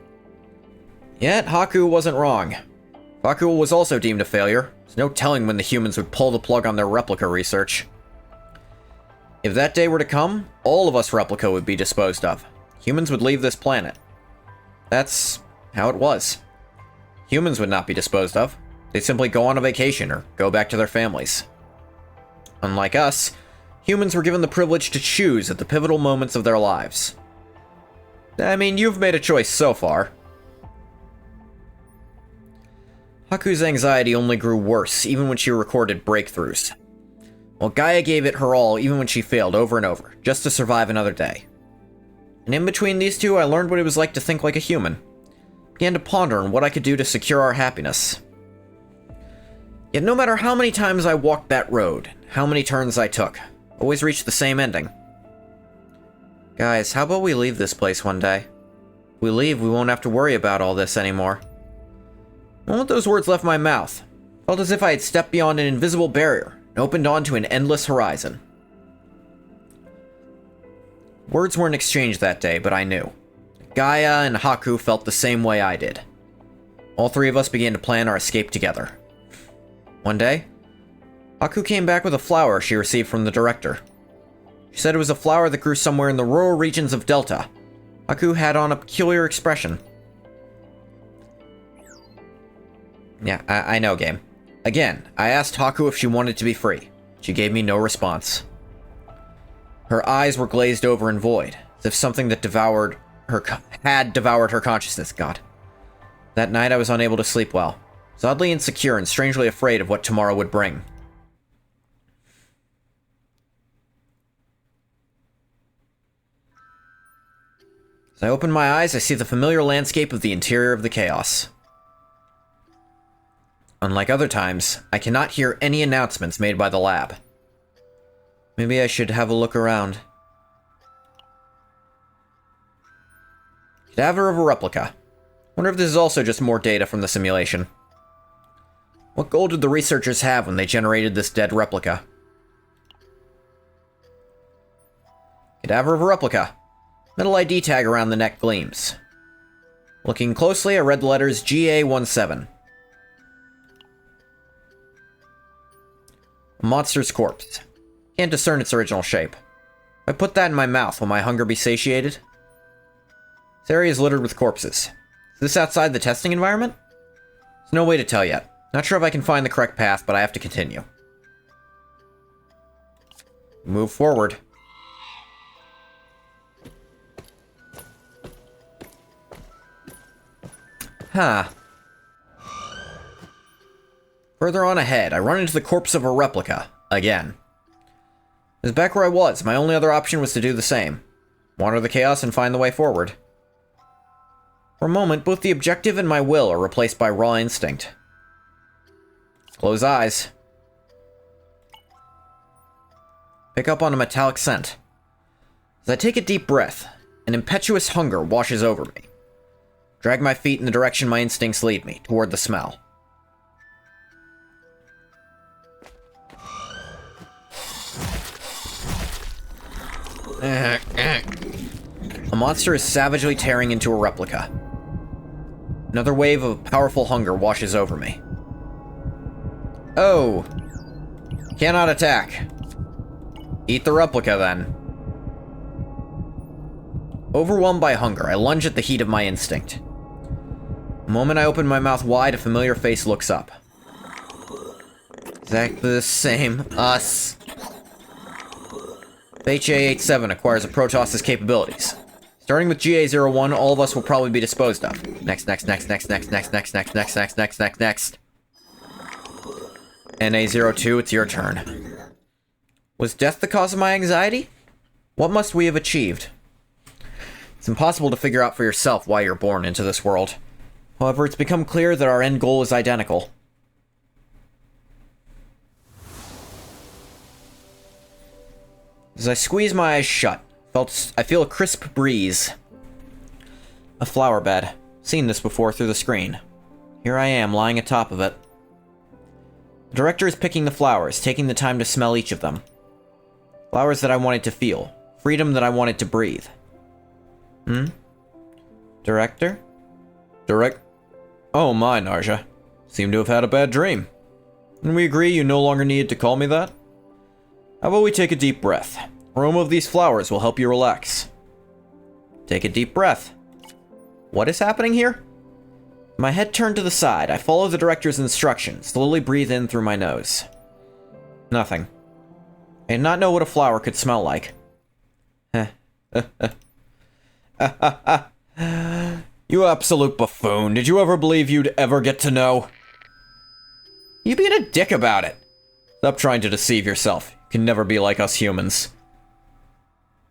Yet, Haku wasn't wrong. Haku was also deemed a failure. There's no telling when the humans would pull the plug on their replica research. If that day were to come, all of us replica would be disposed of. Humans would leave this planet. That's how it was. Humans would not be disposed of. They'd simply go on a vacation or go back to their families. Unlike us, humans were given the privilege to choose at the pivotal moments of their lives. I mean, you've made a choice so far. Haku's anxiety only grew worse, even when she recorded breakthroughs. While Gaia gave it her all, even when she failed over and over, just to survive another day. And in between these two, I learned what it was like to think like a human. Began to ponder on what I could do to secure our happiness. Yet no matter how many times I walked that road, how many turns I took, always reached the same ending. Guys, how about we leave this place one day? If we leave, we won't have to worry about all this anymore. The moment those words left my mouth, it felt as if I had stepped beyond an invisible barrier and opened onto an endless horizon. Words weren't exchanged that day, but I knew. Gaia and Haku felt the same way I did. All three of us began to plan our escape together. One day, Haku came back with a flower she received from the director. She said it was a flower that grew somewhere in the rural regions of Delta. Haku had on a peculiar expression. Yeah, I know, game. Again, I asked Haku if she wanted to be free. She gave me no response. Her eyes were glazed over and void, as if something that had devoured her consciousness. God. That night I was unable to sleep well. I was oddly insecure and strangely afraid of what tomorrow would bring. As I open my eyes, I see the familiar landscape of the interior of the Chaos. Unlike other times, I cannot hear any announcements made by the lab. Maybe I should have a look around. Cadaver of a replica. Wonder if this is also just more data from the simulation. What goal did the researchers have when they generated this dead replica? Cadaver of a replica. Metal ID tag around the neck gleams. Looking closely, I read the letters GA17. A monster's corpse. Can't discern its original shape. If I put that in my mouth, will my hunger be satiated? This area is littered with corpses. Is this outside the testing environment? There's no way to tell yet. Not sure if I can find the correct path, but I have to continue. Move forward. Huh. Further on ahead, I run into the corpse of a replica. Again. I was back where I was. My only other option was to do the same. Wander the chaos and find the way forward. For a moment, both the objective and my will are replaced by raw instinct. Close eyes. Pick up on a metallic scent. As I take a deep breath, an impetuous hunger washes over me. Drag my feet in the direction my instincts lead me, toward the smell. A monster is savagely tearing into a replica. Another wave of powerful hunger washes over me. Oh! Cannot attack. Eat the replica, then. Overwhelmed by hunger, I lunge at the heat of my instinct. The moment I open my mouth wide, a familiar face looks up. Exactly the same. Us. HA87 acquires a Protoss's capabilities. Starting with GA01, all of us will probably be disposed of. Next. NA02, it's your turn. Was death the cause of my anxiety? What must we have achieved? It's impossible to figure out for yourself why you're born into this world. However, it's become clear that our end goal is identical. As I squeeze my eyes shut, I feel a crisp breeze. A flower bed. Seen this before through the screen. Here I am, lying atop of it. The director is picking the flowers, taking the time to smell each of them. Flowers that I wanted to feel. Freedom that I wanted to breathe. Director? Oh my, Narja. Seem to have had a bad dream. Can we agree you no longer need to call me that? How about we take a deep breath? Aroma of these flowers will help you relax. Take a deep breath. What is happening here? My head turned to the side. I follow the director's instructions, slowly breathe in through my nose. Nothing. I did not know what a flower could smell like. You absolute buffoon. Did you ever believe you'd ever get to know? You being a dick about it. Stop trying to deceive yourself. You can never be like us humans.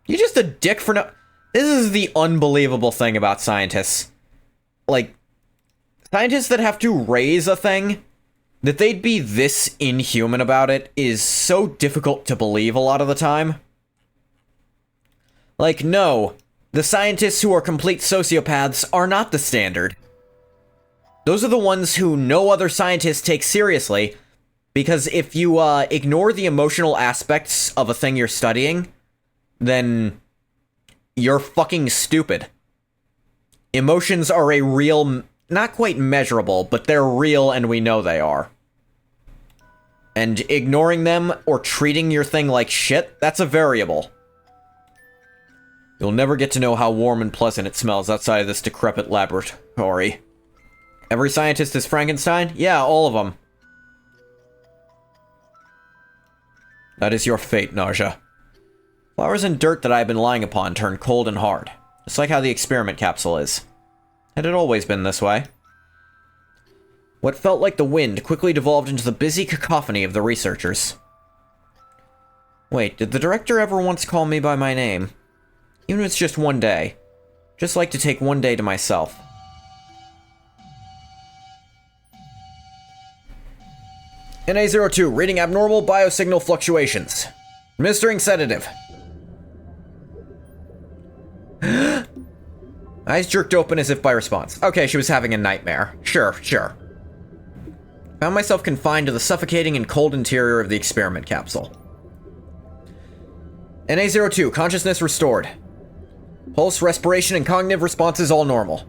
You're just a dick for no... This is the unbelievable thing about scientists. Like, scientists that have to raise a thing that they'd be this inhuman about it is so difficult to believe a lot of the time. Like, no, the scientists who are complete sociopaths are not the standard. Those are the ones who no other scientist takes seriously, because if you ignore the emotional aspects of a thing you're studying, then you're fucking stupid. Emotions are a real, not quite measurable, but they're real and we know they are. And ignoring them or treating your thing like shit, that's a variable. You'll never get to know how warm and pleasant it smells outside of this decrepit laboratory. Every scientist is Frankenstein? Yeah, all of them. That is your fate, Nausea. Flowers and dirt that I have been lying upon turn cold and hard. Just like how the experiment capsule is. Had it always been this way? What felt like the wind quickly devolved into the busy cacophony of the researchers. Wait, did the director ever once call me by my name? Even if it's just one day. Just like to take one day to myself. NA02, reading abnormal biosignal fluctuations. Administering sedative. Eyes jerked open as if by response. Okay, she was having a nightmare. Sure. Found myself confined to the suffocating and cold interior of the experiment capsule. NA02, consciousness restored. Pulse, respiration, and cognitive responses all normal.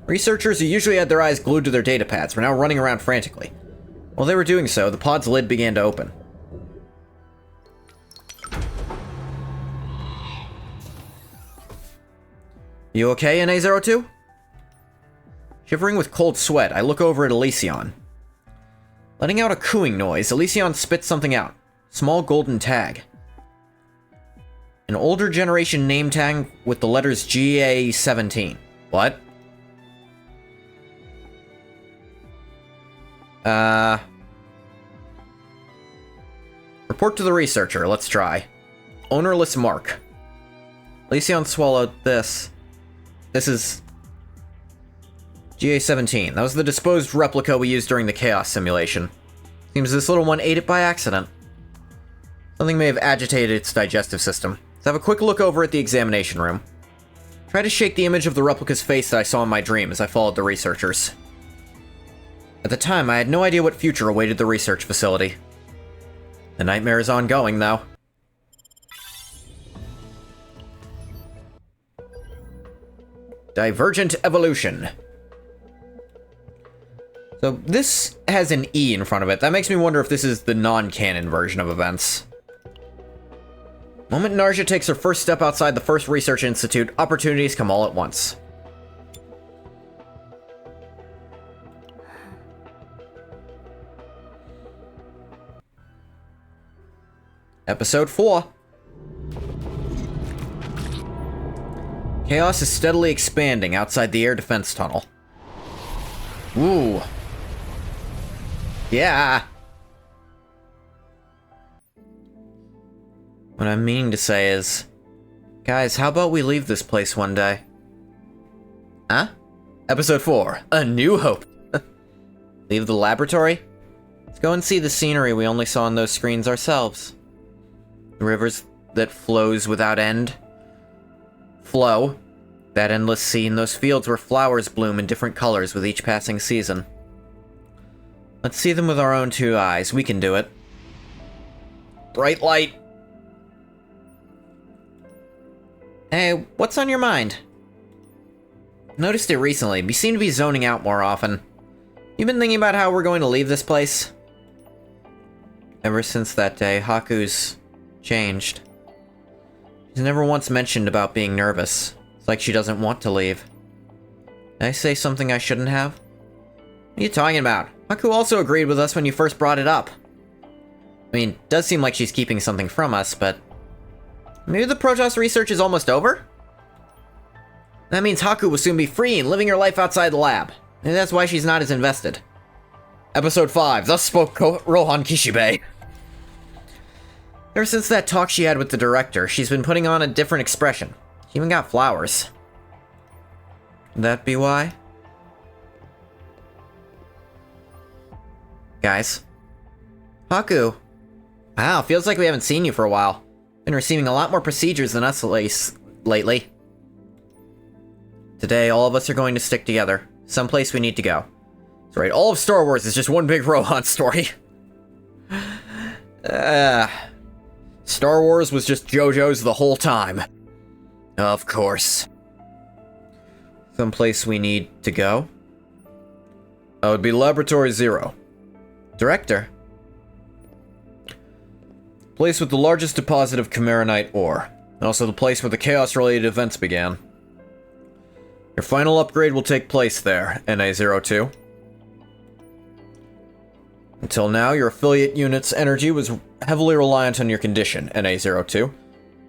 Researchers who usually had their eyes glued to their data pads were now running around frantically. While they were doing so, the pod's lid began to open. You okay, NA02? Shivering with cold sweat, I look over at Elysion. Letting out a cooing noise, Elysion spits something out. Small golden tag. An older generation name tag with the letters GA17. What? Report to the researcher, let's try. Ownerless mark. Elysion swallowed this. This is GA17. That was the disposed replica we used during the Chaos simulation. Seems this little one ate it by accident. Something may have agitated its digestive system. Let's have a quick look over at the examination room. Try to shake the image of the replica's face that I saw in my dream as I followed the researchers. At the time, I had no idea what future awaited the research facility. The nightmare is ongoing, though. Divergent evolution. So this has an E in front of it. That makes me wonder if this is the non-canon version of events. Moment Nausea takes her first step outside the first research institute, opportunities come all at once. Episode 4. Chaos is steadily expanding outside the air defense tunnel. Ooh. Yeah. What I'm meaning to say is, guys, how about we leave this place one day? Huh? Episode 4, A New Hope. Leave the laboratory? Let's go and see the scenery we only saw on those screens ourselves. The rivers that flows without end. Flow. That endless sea in those fields where flowers bloom in different colors with each passing season. Let's see them with our own two eyes. We can do it. Bright light. Hey, what's on your mind? Noticed it recently. You seem to be zoning out more often. You been thinking about how we're going to leave this place? Ever since that day, Haku's changed. She's never once mentioned about being nervous. It's like she doesn't want to leave. Did I say something I shouldn't have? What are you talking about? Haku also agreed with us when you first brought it up. I mean, it does seem like she's keeping something from us, but... maybe the Protoss research is almost over? That means Haku will soon be free and living her life outside the lab. Maybe that's why she's not as invested. Episode 5, Thus Spoke Rohan Kishibe. Ever since that talk she had with the director, she's been putting on a different expression. She even got flowers. Could that be why? guys. Haku. Wow, feels like we haven't seen you for a while. Been receiving a lot more procedures than us lately. Today, all of us are going to stick together. Someplace we need to go. That's right, all of Star Wars is just one big Rohan story. Star Wars was just JoJo's the whole time. Of course. Someplace we need to go? That would be Laboratory Zero. Director. Place with the largest deposit of Chimeranite ore. And also the place where the Chaos-related events began. Your final upgrade will take place there, NA-02. Until now, your affiliate unit's energy was heavily reliant on your condition, NA-02.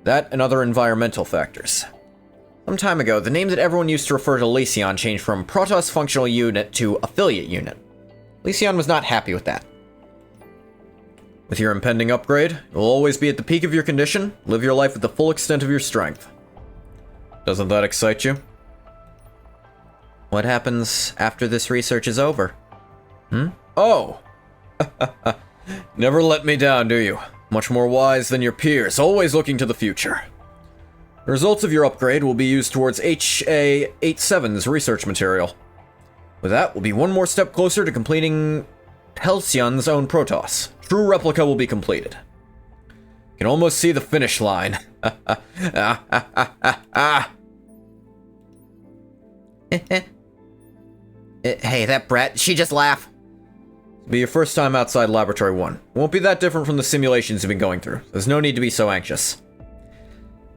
That and other environmental factors. Some time ago, the name that everyone used to refer to Lysion changed from Protoss Functional Unit to Affiliate Unit. Lysion was not happy with that. With your impending upgrade, you'll always be at the peak of your condition, live your life at the full extent of your strength. Doesn't that excite you? What happens after this research is over? Oh! Never let me down, do you? Much more wise than your peers, always looking to the future. The results of your upgrade will be used towards HA-87's research material. With that, we'll be one more step closer to completing Halcyon's own Protoss. True replica will be completed. You can almost see the finish line. Hey, that brat, she just laugh. It'll be your first time outside Laboratory 1. Won't be that different from the simulations you've been going through. There's no need to be so anxious.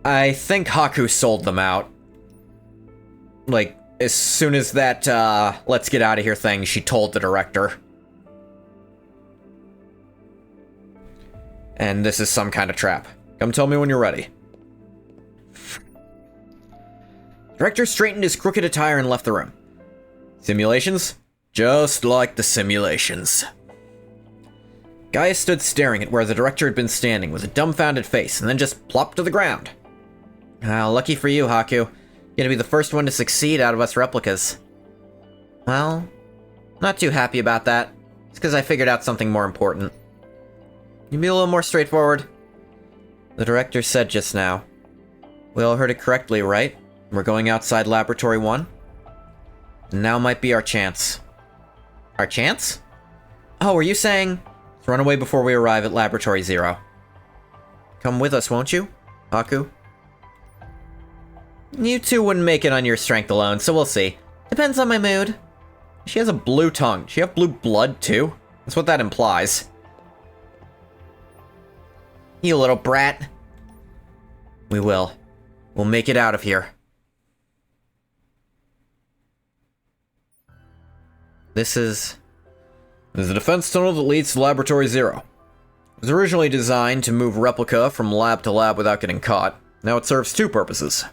I think Haku sold them out. Like, as soon as that, let's get out of here thing, she told the director. And this is some kind of trap. Come tell me when you're ready. Director straightened his crooked attire and left the room. Simulations? Just like the simulations. Gaia stood staring at where the director had been standing with a dumbfounded face and then just plopped to the ground. Lucky for you, Haku. You're gonna be the first one to succeed out of us replicas. Well, not too happy about that. It's because I figured out something more important. You be a little more straightforward. The director said just now. We all heard it correctly, right? We're going outside Laboratory 1? And now might be our chance. Our chance? Oh, were you saying... Let's run away before we arrive at Laboratory 0. Come with us, won't you, Haku? You two wouldn't make it on your strength alone, so we'll see. Depends on my mood. She has a blue tongue. Does she have blue blood, too? That's what that implies. You little brat. We will. We'll make it out of here. This is the defense tunnel that leads to Laboratory 0. It was originally designed to move replica from lab to lab without getting caught. Now it serves two purposes.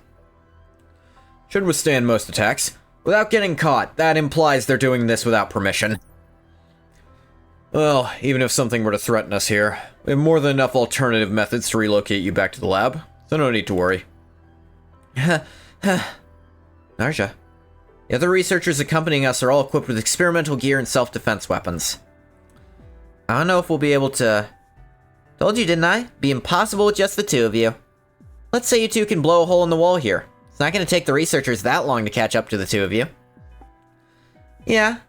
Should withstand most attacks. Without getting caught, that implies they're doing this without permission. Well, even if something were to threaten us here, we have more than enough alternative methods to relocate you back to the lab, so no need to worry. Narja. The other researchers accompanying us are all equipped with experimental gear and self-defense weapons. I don't know if we'll be able to... Told you, didn't I? Be impossible with just the two of you. Let's say you two can blow a hole in the wall here. It's not going to take the researchers that long to catch up to the two of you. Yeah,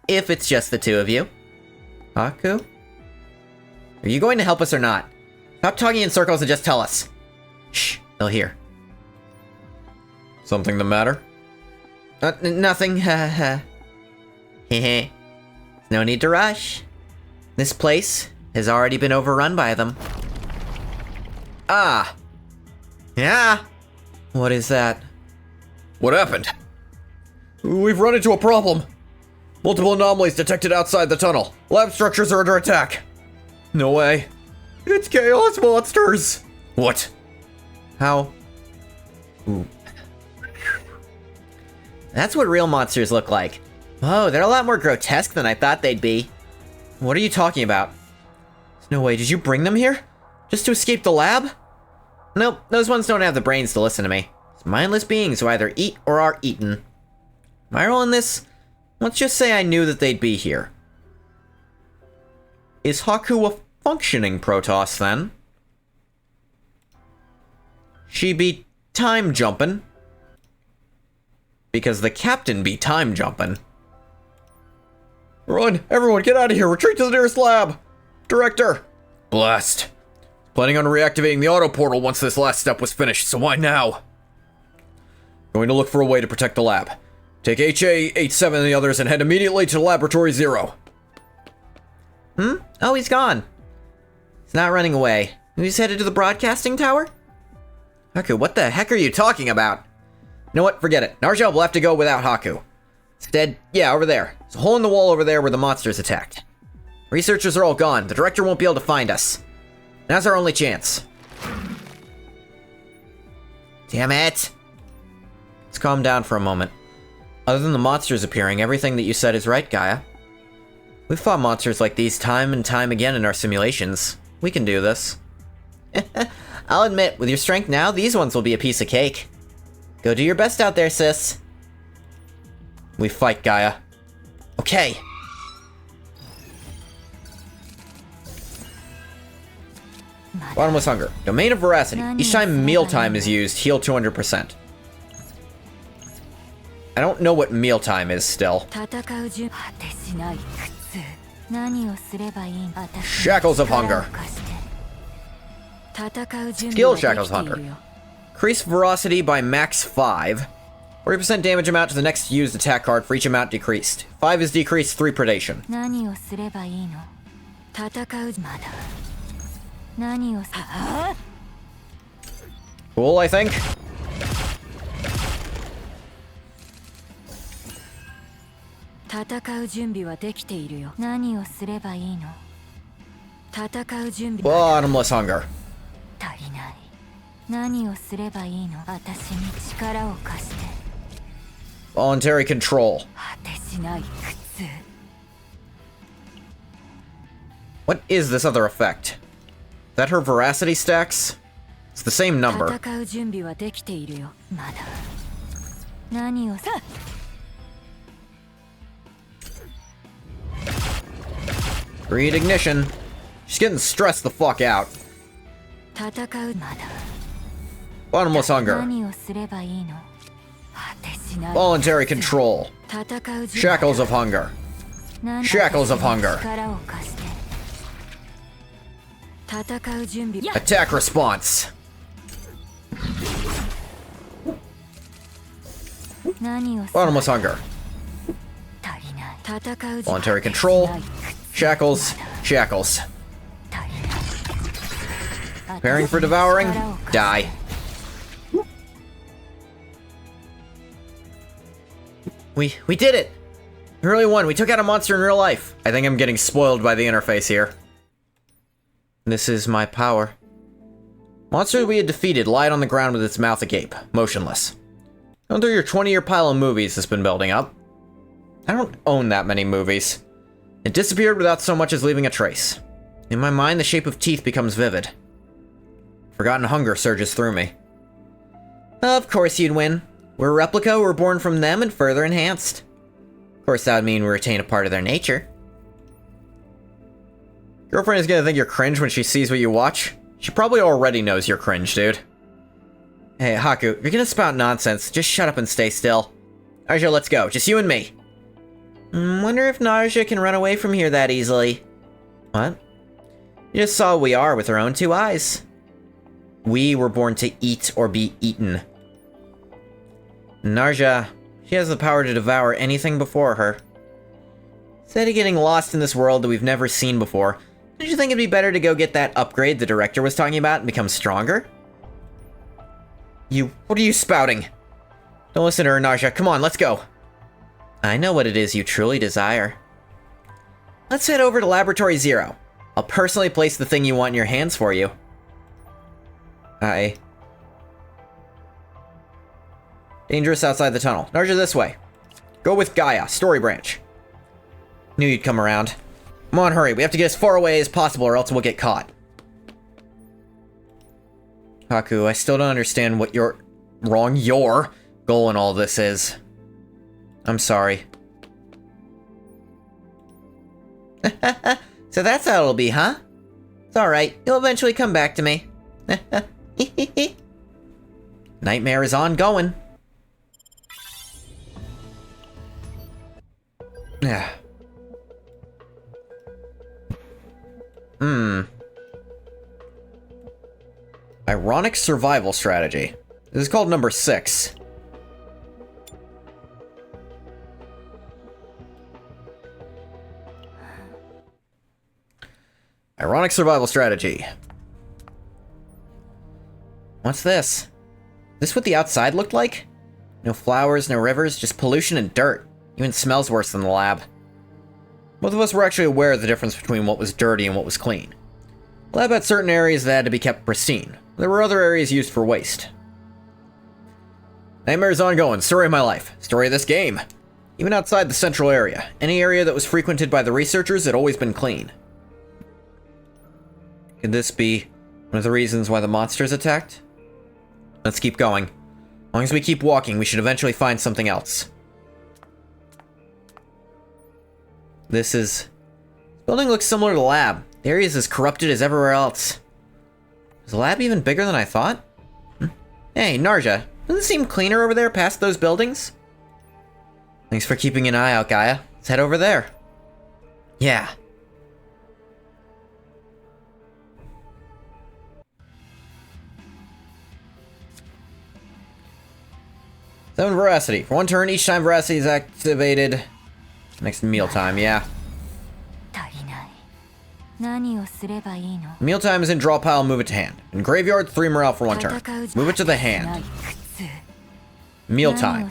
if it's just the two of you. Haku? Are you going to help us or not? Stop talking in circles and just tell us. Shh, they'll hear. Something the matter? Nothing, Hehe. No need to rush. This place has already been overrun by them. Ah. Yeah. What is that? What happened? We've run into a problem. Multiple anomalies detected outside the tunnel. Lab structures are under attack. No way. It's Chaos Monsters. What? How? Ooh. That's what real monsters look like. Oh, they're a lot more grotesque than I thought they'd be. What are you talking about? There's no way, did you bring them here? Just to escape the lab? Nope, those ones don't have the brains to listen to me. It's mindless beings who either eat or are eaten. My role in this? Let's just say I knew that they'd be here. Is Haku a functioning Protoss, then? She be time jumping. Because the captain be time jumping. Run! Everyone, get out of here! Retreat to the nearest lab! Director! Blast. Planning on reactivating the auto portal once this last step was finished, so why now? Going to look for a way to protect the lab. Take HA-87 and the others and head immediately to Laboratory 0. Oh, he's gone. He's not running away. He's headed to the broadcasting tower? Haku, what the heck are you talking about? You know what? Forget it. Narja will have to go without Haku. Instead, yeah, over there. There's a hole in the wall over there where the monsters attacked. Researchers are all gone. The director won't be able to find us. Now's our only chance. Damn it! Let's calm down for a moment. Other than the monsters appearing, everything that you said is right, Gaia. We've fought monsters like these time and time again in our simulations. We can do this. I'll admit, with your strength now, these ones will be a piece of cake. Go do your best out there, sis. We fight, Gaia. Okay. Bottomless Hunger. Domain of Veracity. Each time mealtime is used, heal 200%. I don't know what mealtime is still. Shackles of Hunger. Skill Shackles of Hunger. Increase Veracity by max 5. 40% damage amount to the next used attack card for each amount decreased. 5 is decreased, 3 predation. Cool, I think. Bottomless Hunger. Voluntary Control. What is this other effect? Is that her Veracity stacks? It's the same number. Greed Ignition. She's getting stressed the fuck out. Bottomless Hunger. Voluntary Control. Shackles of Hunger. Shackles of Hunger. Attack Response. Bottomless Hunger. Voluntary Control. Shackles. Shackles. Preparing for Devouring. Die. We did it! We really won. We took out a monster in real life. I think I'm getting spoiled by the interface here. This is my power. Monster we had defeated lied on the ground with its mouth agape, motionless. Going through your 20-year pile of movies that's been building up. I don't own that many movies. It disappeared without so much as leaving a trace. In my mind, the shape of teeth becomes vivid. Forgotten hunger surges through me. Of course you'd win. We're a replica, we're born from them and further enhanced. Of course that would mean we retain a part of their nature. Girlfriend is gonna think you're cringe when she sees what you watch. She probably already knows you're cringe, dude. Hey, Haku, you're gonna spout nonsense. Just shut up and stay still. Narja, let's go. Just you and me. Wonder if Narja can run away from here that easily. What? You just saw who we are with our own 2 eyes. We were born to eat or be eaten. Narja, she has the power to devour anything before her. Instead of getting lost in this world that we've never seen before, don't you think it'd be better to go get that upgrade the director was talking about and become stronger? What are you spouting? Don't listen to her, Narja. Come on, let's go. I know what it is you truly desire. Let's head over to Laboratory 0. I'll personally place the thing you want in your hands for you. Dangerous outside the tunnel. Narja, this way. Go with Gaia, story branch. Knew you'd come around. Come on, hurry. We have to get as far away as possible or else we'll get caught. Haku, I still don't understand what your goal in all this is. I'm sorry. So that's how it'll be, huh? It's alright, you'll eventually come back to me. Nightmare is ongoing. Yeah. Ironic survival strategy. This is called number 6. Ironic survival strategy. What's this? Is this what the outside looked like? No flowers, no rivers, just pollution and dirt. Even smells worse than the lab. Both of us were actually aware of the difference between what was dirty and what was clean. The lab had certain areas that had to be kept pristine. There were other areas used for waste. Nightmare is ongoing. Story of my life. Story of this game. Even outside the central area, any area that was frequented by the researchers had always been clean. Could this be one of the reasons why the monsters attacked? Let's keep going. As long as we keep walking, we should eventually find something else. This building looks similar to the lab. The area is as corrupted as everywhere else. Is the lab even bigger than I thought? Hey, Narja, doesn't it seem cleaner over there past those buildings? Thanks for keeping an eye out, Gaia. Let's head over there. Yeah. Seven veracity. For one turn, each time veracity is activated. Next mealtime, yeah. Mealtime is in draw pile, move it to hand. In graveyard, 3 morale for one turn. Move it to the hand. Mealtime.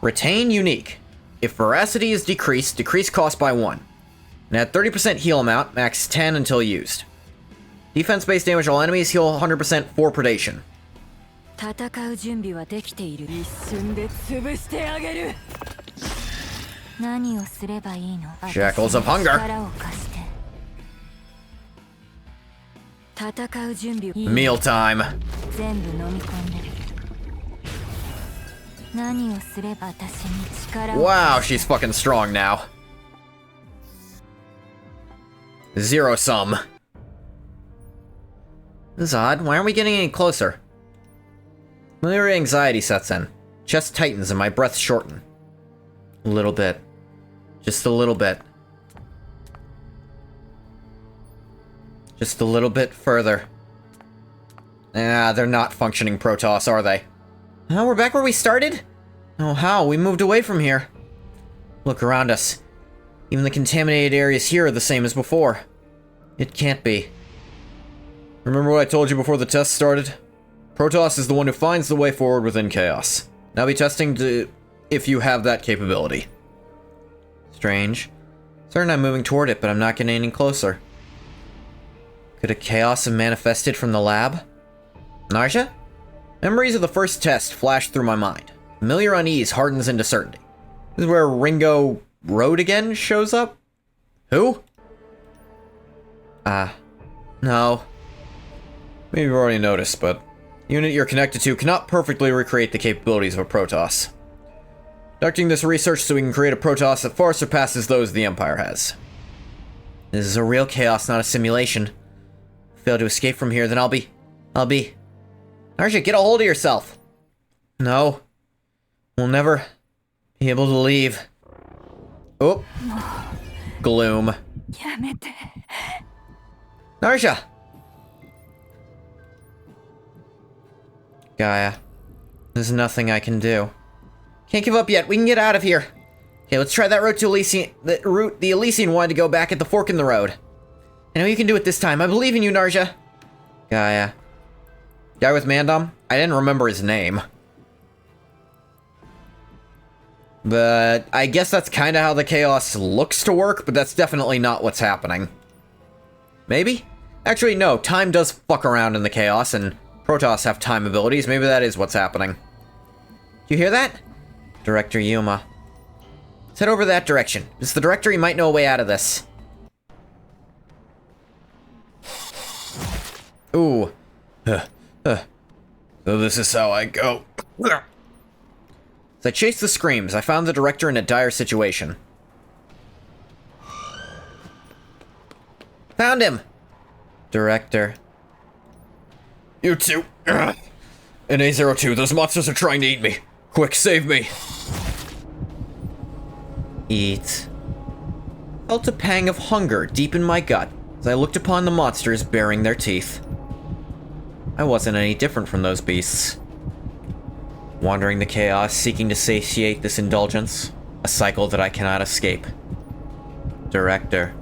Retain unique. If veracity is decreased, decrease cost by 1. And at 30% heal amount, max 10 until used. Defense-based damage all enemies, heal 100% for predation. Shackles of hunger. Mealtime. Wow, she's fucking strong now. Zero sum. This is odd. Why aren't we getting any closer? Familiar anxiety sets in. Chest tightens and my breath shorten. A little bit. Just a little bit. Just a little bit further. Ah, they're not functioning Protoss, are they? Oh, we're back where we started? Oh, how? We moved away from here. Look around us. Even the contaminated areas here are the same as before. It can't be. Remember what I told you before the test started? Protoss is the one who finds the way forward within chaos. Now be testing to if you have that capability. Strange. Certain I'm moving toward it, but I'm not getting any closer. Could a chaos have manifested from the lab? Narja? Memories of the first test flashed through my mind. Familiar unease hardens into certainty. This is where Ringo Road again shows up? Who? No. Maybe you've already noticed, but the unit you're connected to cannot perfectly recreate the capabilities of a Protoss. Conducting this research so we can create a Protoss that far surpasses those the Empire has. This is a real chaos, not a simulation. If I fail to escape from here, then I'll be... Narja, get a hold of yourself! No. We'll never be able to leave. Oh. Gloom. Narja! Gaia. There's nothing I can do. Can't give up yet. We can get out of here. Okay, let's try that route to Elysian. The route the Elysian wanted to go back at the fork in the road. I know you can do it this time. I believe in you, Narja. Gaia. Guy with Mandom? I didn't remember his name. But I guess that's kind of how the chaos looks to work, but that's definitely not what's happening. Maybe? Actually, no. Time does fuck around in the chaos, and Protoss have time abilities. Maybe that is what's happening. Do you hear that? Director Yuma. Let's head over that direction. It's the director, he might know a way out of this. Ooh. So this is how I go. As I chased the screams, I found the director in a dire situation. Found him! Director. You two. In A02, those monsters are trying to eat me. Quick, save me. Eat. Felt a pang of hunger deep in my gut as I looked upon the monsters baring their teeth. I wasn't any different from those beasts. Wandering the chaos, seeking to satiate this indulgence, a cycle that I cannot escape. Director.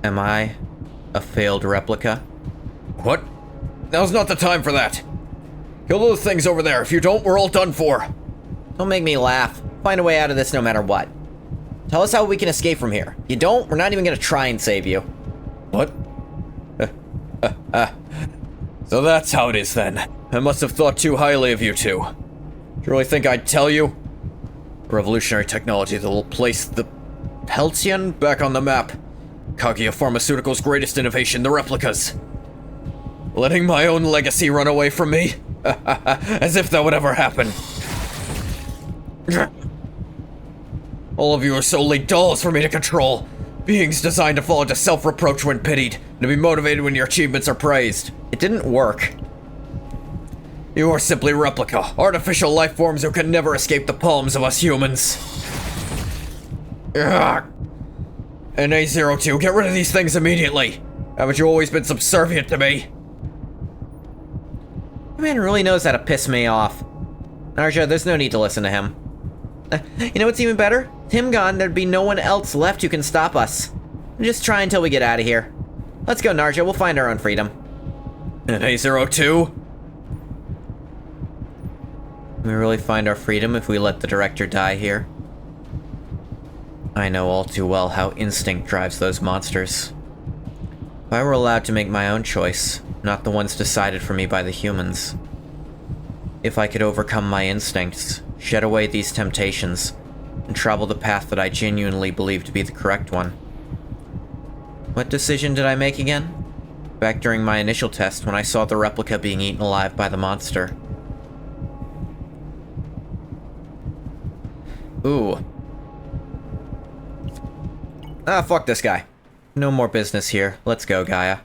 Am I a failed replica? What? Now's not the time for that. Kill those things over there. If you don't, we're all done for. Don't make me laugh. Find a way out of this no matter what. Tell us how we can escape from here. If you don't, we're not even gonna try and save you. What? So that's how it is then. I must have thought too highly of you two. Do you really think I'd tell you? Revolutionary technology that will place the Peltian back on the map. Kaguya Pharmaceuticals' greatest innovation, the replicas. Letting my own legacy run away from me? As if that would ever happen. All of you are solely dolls for me to control. Beings designed to fall into self-reproach when pitied, and to be motivated when your achievements are praised. It didn't work. You are simply replica, artificial life forms who can never escape the palms of us humans. And A02, get rid of these things immediately. Haven't you always been subservient to me? The man really knows how to piss me off. Narja, there's no need to listen to him. You know what's even better? With him gone, there'd be no one else left who can stop us. Just try until we get out of here. Let's go, Narja, we'll find our own freedom. And A02? We really find our freedom if we let the director die here? I know all too well how instinct drives those monsters. If I were allowed to make my own choice, not the ones decided for me by the humans. If I could overcome my instincts, shed away these temptations, and travel the path that I genuinely believe to be the correct one. What decision did I make again? Back during my initial test when I saw the replica being eaten alive by the monster. Ooh. Ah, fuck this guy. No more business here. Let's go, Gaia.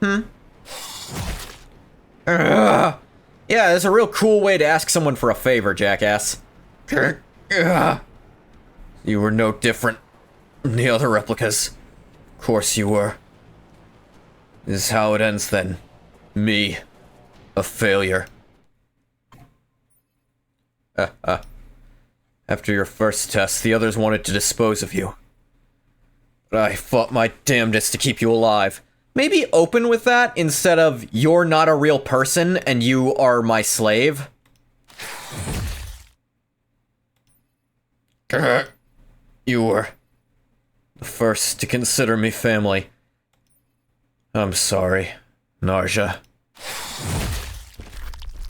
Yeah, that's a real cool way to ask someone for a favor, jackass. You were no different from the other replicas. Of course you were. This is how it ends then. Me. A failure. After your first test, the others wanted to dispose of you. But I fought my damnedest to keep you alive. Maybe open with that instead of you're not a real person and you are my slave. You were the first to consider me family. I'm sorry, Narja.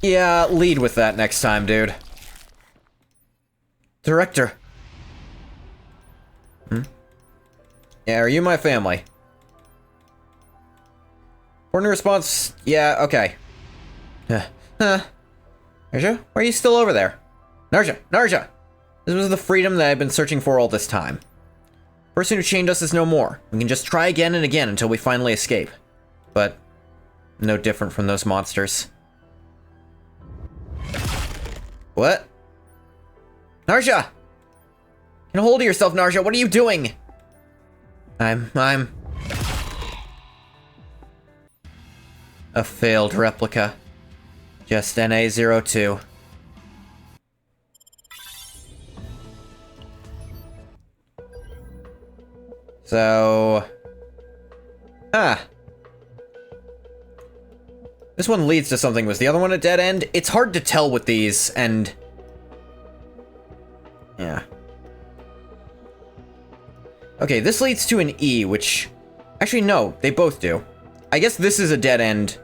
Yeah, lead with that next time, dude. Director. Yeah, are you my family? According to response, yeah, okay. Narja, why are you still over there? Narja! This was the freedom that I've been searching for all this time. The person who chained us is no more. We can just try again and again until we finally escape. But, no different from those monsters. What? Narja! Get a hold of yourself, Narja, what are you doing? I'm a failed replica. Just NA02. So... This one leads to something. Was the other one a dead end? It's hard to tell with these, and... Yeah. Okay, this leads to an E, which... Actually, no, they both do. I guess this is a dead end.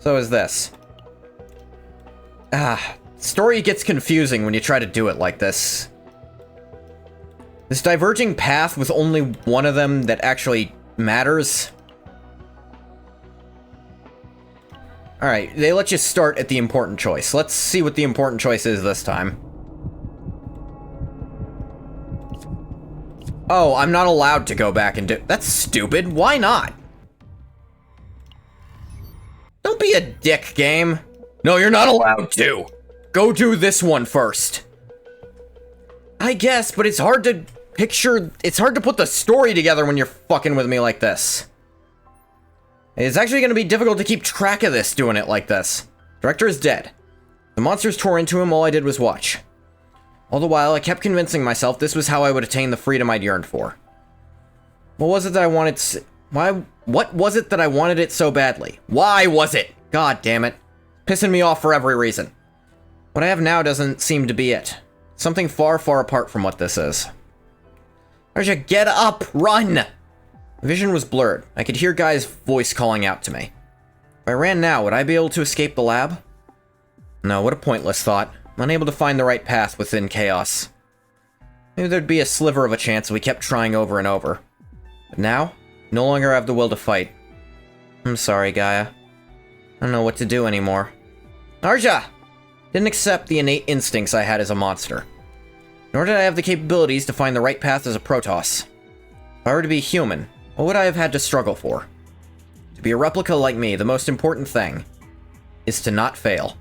So is this. Story gets confusing when you try to do it like this. This diverging path with only one of them that actually matters. Alright, they let you start at the important choice. Let's see what the important choice is this time. Oh, I'm not allowed to go back and do... That's stupid. Why not? Don't be a dick, game. No, you're not allowed to. Go do this one first. I guess, but it's hard to picture... It's hard to put the story together when you're fucking with me like this. It's actually going to be difficult to keep track of this doing it like this. Director is dead. The monsters tore into him, all I did was watch. All the while, I kept convincing myself this was how I would attain the freedom I'd yearned for. What was it that I wanted what was it that I wanted it so badly? Why was it? God damn it. Pissing me off for every reason. What I have now doesn't seem to be it. Something far, far apart from what this is. Arja, get up! Run! My vision was blurred. I could hear Guy's voice calling out to me. If I ran now, would I be able to escape the lab? No, what a pointless thought. I'm unable to find the right path within chaos. Maybe there'd be a sliver of a chance if we kept trying over and over. But now, no longer have the will to fight. I'm sorry, Gaia. I don't know what to do anymore. Arja! Didn't accept the innate instincts I had as a monster. Nor did I have the capabilities to find the right path as a Protoss. If I were to be human, what would I have had to struggle for? To be a replica like me, the most important thing is to not fail.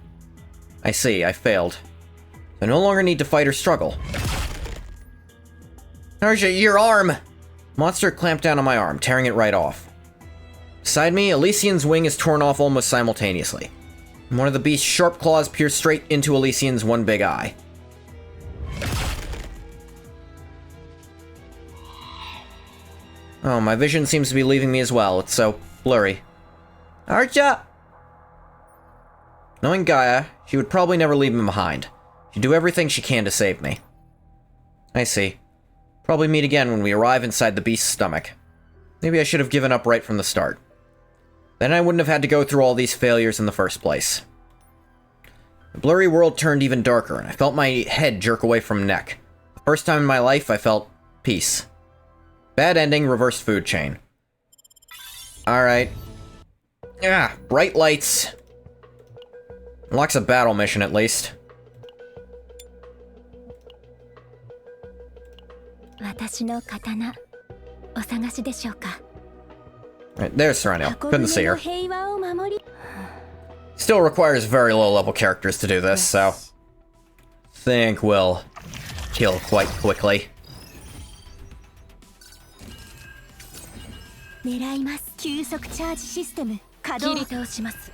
I see, I failed. I no longer need to fight or struggle. Arja, your arm! Monster clamped down on my arm, tearing it right off. Beside me, Elysian's wing is torn off almost simultaneously. And one of the beast's sharp claws pierce straight into Elysian's one big eye. Oh, my vision seems to be leaving me as well. It's so blurry. Arja! Knowing Gaia, she would probably never leave me behind. She'd do everything she can to save me. I see. Probably meet again when we arrive inside the beast's stomach. Maybe I should have given up right from the start. Then I wouldn't have had to go through all these failures in the first place. The blurry world turned even darker, and I felt my head jerk away from neck. The first time in my life, I felt peace. Bad ending, reversed food chain. Alright. Bright lights. Unlocks a battle mission, at least. 私の刀お探しでしょうか Right, there's Serenio. Couldn't see her. 箱舟の平和を守り Still requires very low-level characters to do this, so... think we'll kill quite quickly. 狙います急速チャージシステム稼切り働倒します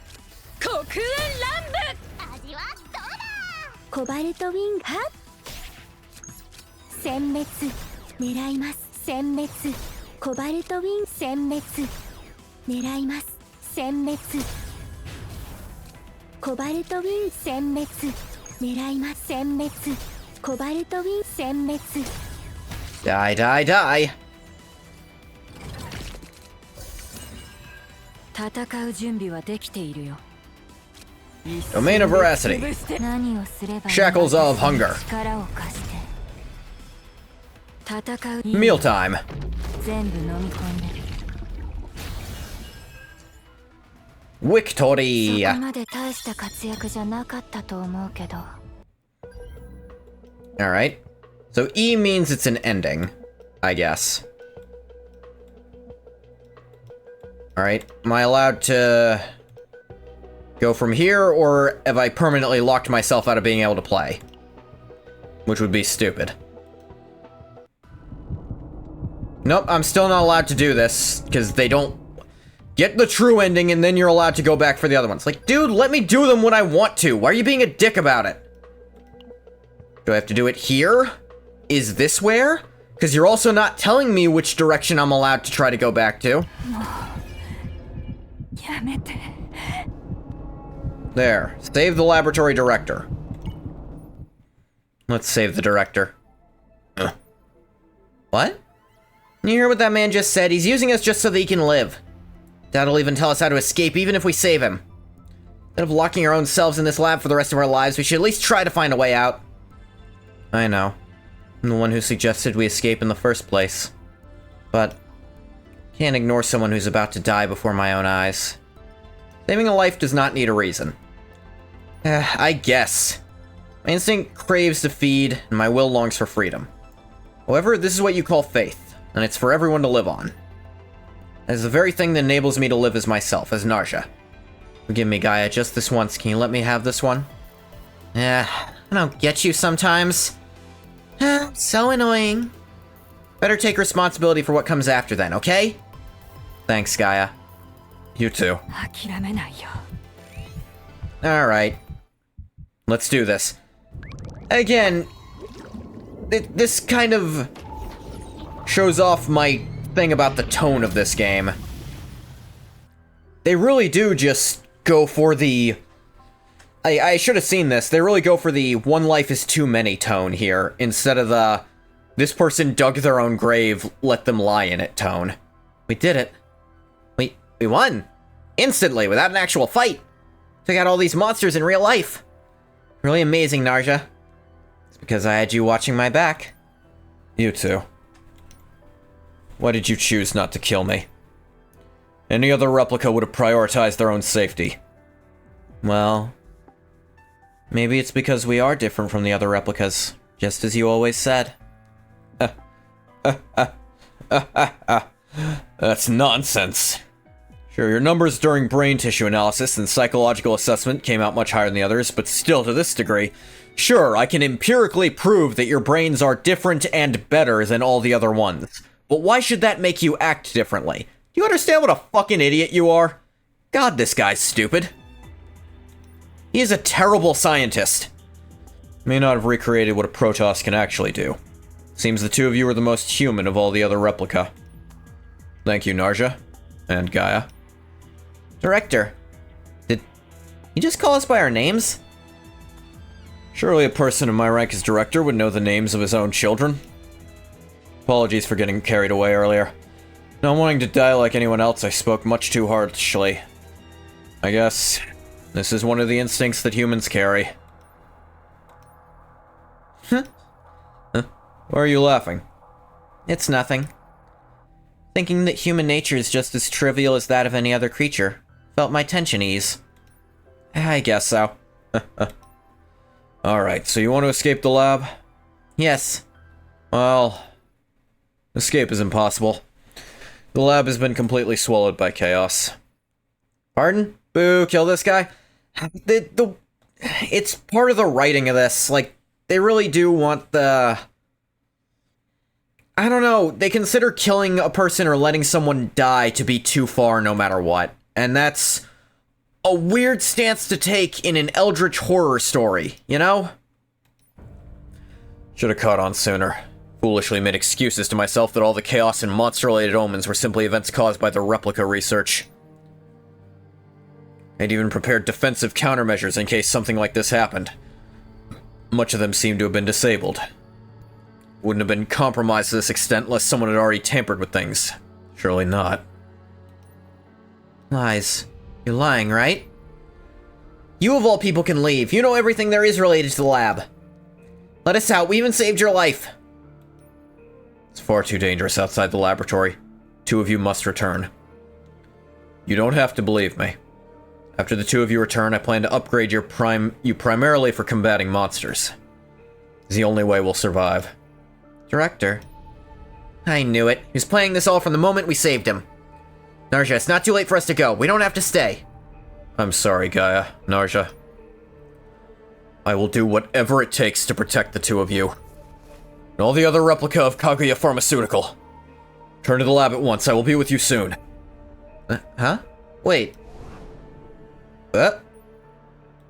黒煙乱舞味はどうだコバルトウィングは殲滅狙います殲滅コバルトウィング殲滅狙います殲滅コバルトウィング殲滅狙います殲滅コバルトウィング殲滅 Die, die, die! 戦う準備はできているよ Domain of Veracity. 何をすれば Shackles of Hunger. 力を貸して戦う Mealtime. 全部飲み込んで Victory. そこまで大した活躍じゃなかったと思うけど Alright. So E means it's an ending, I guess. Alright. Am I allowed to go from here, or have I permanently locked myself out of being able to play? Which would be stupid. Nope, I'm still not allowed to do this, because they don't get the true ending, and then you're allowed to go back for the other ones. Like, dude, let me do them when I want to. Why are you being a dick about it? Do I have to do it here? Is this where? Because you're also not telling me which direction I'm allowed to try to go back to. やめて There. Save the laboratory director. Let's save the director. What? You hear what that man just said? He's using us just so that he can live. Dad'll even tell us how to escape, even if we save him. Instead of locking our own selves in this lab for the rest of our lives, we should at least try to find a way out. I know. I'm the one who suggested we escape in the first place. But can't ignore someone who's about to die before my own eyes. Saving a life does not need a reason. I guess. My instinct craves to feed, and my will longs for freedom. However, this is what you call faith. and it's for everyone to live on. That is the very thing that enables me to live as myself, as Narja. Forgive me, Gaia, just this once. Can you let me have this one? I don't get you sometimes. So annoying. Better take responsibility for what comes after then, okay? Thanks, Gaia. You too. 諦めないよ。 Alright. Let's do this. Again, this kind of shows off my thing about the tone of this game. They really do just go for the... I should have seen this. They really go for the one life is too many tone here, instead of the this person dug their own grave, let them lie in it tone. We did it. We won. Instantly, without an actual fight. Took out all these monsters in real life. Really amazing, Narja. It's because I had you watching my back. You too. Why did you choose not to kill me? Any other replica would have prioritized their own safety. Well, maybe it's because we are different from the other replicas, just as you always said. That's nonsense. Sure, your numbers during brain tissue analysis and psychological assessment came out much higher than the others, but still to this degree. Sure, I can empirically prove that your brains are different and better than all the other ones. But why should that make you act differently? Do you understand what a fucking idiot you are? God, this guy's stupid. He is a terrible scientist. May not have recreated what a Protoss can actually do. Seems the two of you are the most human of all the other replica. Thank you, Narja. And Gaia. Director, did you just call us by our names? Surely a person of my rank as director would know the names of his own children. Apologies for getting carried away earlier. Not wanting to die like anyone else, I spoke much too harshly. I guess this is one of the instincts that humans carry. Huh? Why are you laughing? It's nothing. Thinking that human nature is just as trivial as that of any other creature. Felt my tension ease. I guess so. Alright, so you want to escape the lab? Yes. Well, escape is impossible. The lab has been completely swallowed by chaos. Pardon? Boo, kill this guy? It's part of the writing of this. Like, they really do want the... I don't know, they consider killing a person or letting someone die to be too far no matter what. And that's a weird stance to take in an eldritch horror story, you know? Should have caught on sooner. Foolishly made excuses to myself that all the chaos and monster-related omens were simply events caused by the replica research. I'd even prepared defensive countermeasures in case something like this happened. Much of them seemed to have been disabled. Wouldn't have been compromised to this extent unless someone had already tampered with things. Surely not. Lies. You're lying, right? You of all people can leave. You know everything there is related to the lab. Let us out. We even saved your life. It's far too dangerous outside the laboratory. Two of you must return. You don't have to believe me. After the two of you return, I plan to upgrade you primarily for combating monsters. It's the only way we'll survive. Director. I knew it. He was playing this all from the moment we saved him. Narja, it's not too late for us to go. We don't have to stay. I'm sorry, Gaia. Narja. I will do whatever it takes to protect the two of you. And all the other replica of Kaguya Pharmaceutical. Turn to the lab at once. I will be with you soon. Huh? Wait.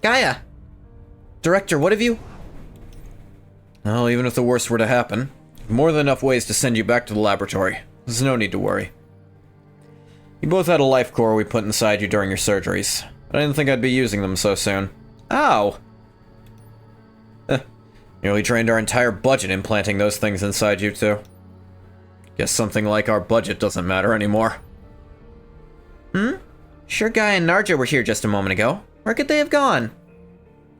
Gaia! Director, what have you... Well, even if the worst were to happen, more than enough ways to send you back to the laboratory. There's no need to worry. You both had a life core we put inside you during your surgeries. I didn't think I'd be using them so soon. Ow! Nearly drained our entire budget implanting those things inside you two. Guess something like our budget doesn't matter anymore. Sure Guy and Narja were here just a moment ago. Where could they have gone?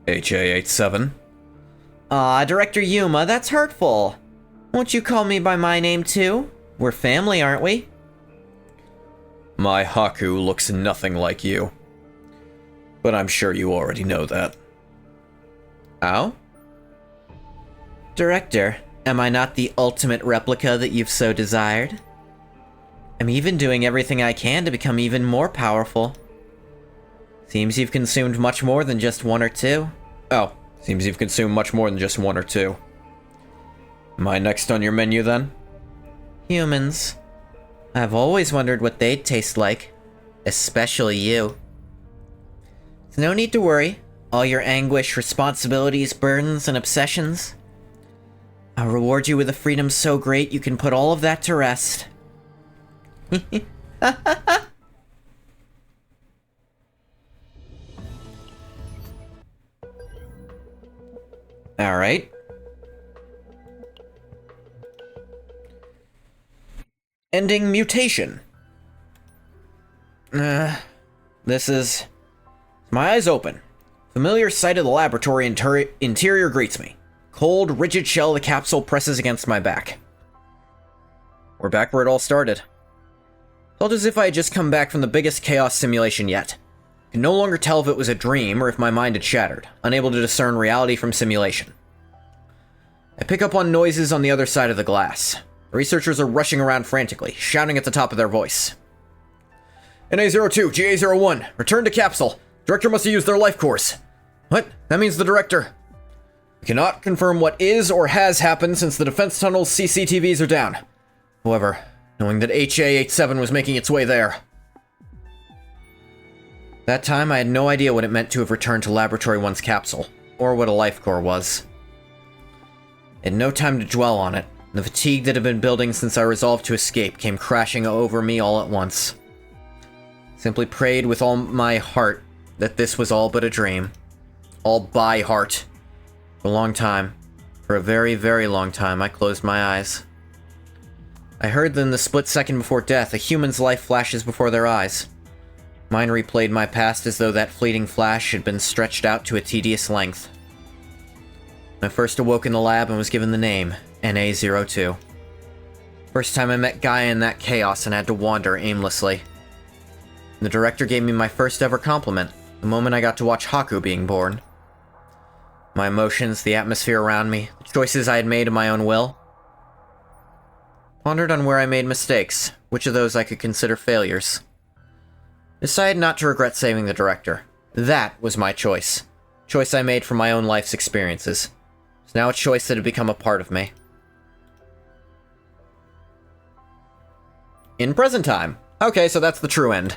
HA-87. Aw, Director Yuma, that's hurtful. Won't you call me by my name too? We're family, aren't we? My Haku looks nothing like you. But I'm sure you already know that. Oh? Director, Am I not the ultimate replica that you've so desired? I'm even doing everything I can to become even more powerful. Seems you've consumed much more than just one or two. Oh, seems you've consumed much more than just one or two. Am I next on your menu then? Humans. I've always wondered what they'd taste like. Especially you. There's no need to worry. All your anguish, responsibilities, burdens, and obsessions. I'll reward you with a freedom so great you can put all of that to rest. Alright. Ending mutation. This is... My eyes open. Familiar sight of the laboratory interior greets me. Cold, rigid shell of the capsule presses against my back. We're back where it all started. Felt as if I had just come back from the biggest chaos simulation yet. Could no longer tell if it was a dream or if my mind had shattered, unable to discern reality from simulation. I pick up on noises on the other side of the glass. The researchers are rushing around frantically, shouting at the top of their voice. NA-02, GA-01, return to capsule. Director must have used their life course. What? That means the director. We cannot confirm what is or has happened since the defense tunnel's CCTVs are down. However, knowing that HA-87 was making its way there. That time, I had no idea what it meant to have returned to Laboratory 1's capsule, or what a life core was. I had no time to dwell on it. The fatigue that had been building since I resolved to escape came crashing over me all at once. Simply prayed with all my heart that this was all but a dream. All by heart. For a long time, for a very, very long time, I closed my eyes. I heard that in the split second before death, a human's life flashes before their eyes. Mine replayed my past as though that fleeting flash had been stretched out to a tedious length. I first awoke in the lab and was given the name, NA-02. First time I met Gaia in that chaos and had to wander aimlessly. The director gave me my first ever compliment, the moment I got to watch Haku being born. My emotions, the atmosphere around me, the choices I had made of my own will. Pondered on where I made mistakes, which of those I could consider failures. Decided not to regret saving the director. That was my choice. Choice I made from my own life's experiences. It's now a choice that had become a part of me. In present time. Okay, so that's the true end.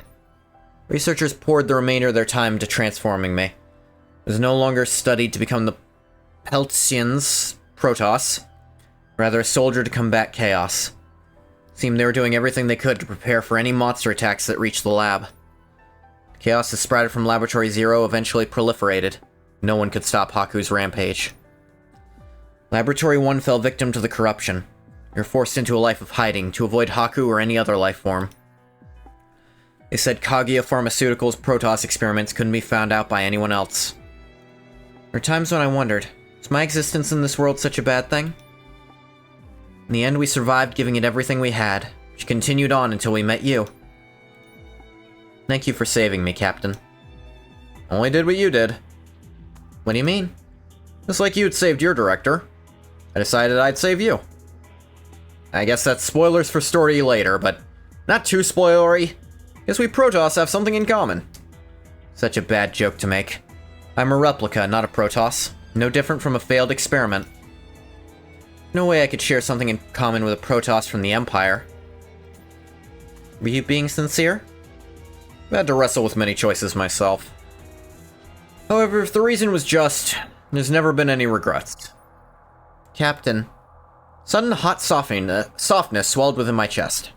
Researchers poured the remainder of their time into transforming me. I was no longer studied to become the Peltsians, Protoss, rather a soldier to combat chaos. Seemed they were doing everything they could to prepare for any monster attacks that reached the lab. Chaos that sprouted from Laboratory Zero eventually proliferated. No one could stop Haku's rampage. Laboratory 1 fell victim to the corruption. They were forced into a life of hiding to avoid Haku or any other life form. They said Kaguya Pharmaceuticals' Protoss experiments couldn't be found out by anyone else. There were times when I wondered, is my existence in this world such a bad thing? In the end, we survived giving it everything we had, which continued on until we met you. Thank you for saving me, Captain. Only did what you did. What do you mean? Just like you had saved your director, I decided I'd save you. I guess that's spoilers for story later, but not too spoilery. Guess we Protoss have something in common. Such a bad joke to make. I'm a replica, not a Protoss. No different from a failed experiment. No way I could share something in common with a Protoss from the Empire. Were you being sincere? I've had to wrestle with many choices myself. However, if the reason was just, there's never been any regrets. Captain. Sudden hot softness swelled within my chest.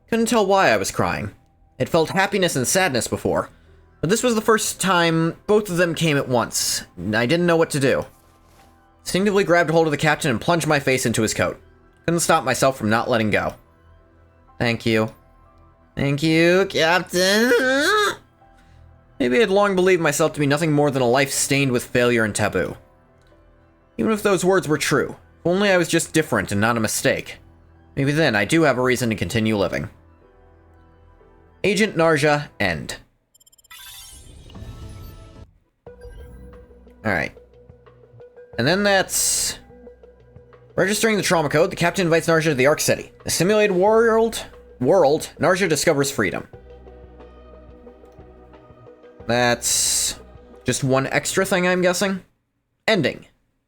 Couldn't tell why I was crying. It felt happiness and sadness before, but this was the first time both of them came at once. I didn't know what to do. Instinctively grabbed hold of the captain and plunged my face into his coat. Couldn't stop myself from not letting go. Thank you. Thank you, Captain. Maybe I had long believed myself to be nothing more than a life stained with failure and taboo. Even if those words were true, if only I was just different and not a mistake. Maybe then I do have a reason to continue living. Agent Narja, end. Alright. And then that's... Registering the trauma code, the captain invites Narja to the Ark City. The simulated world, Narja discovers freedom. That's just one extra thing, I'm guessing. Ending.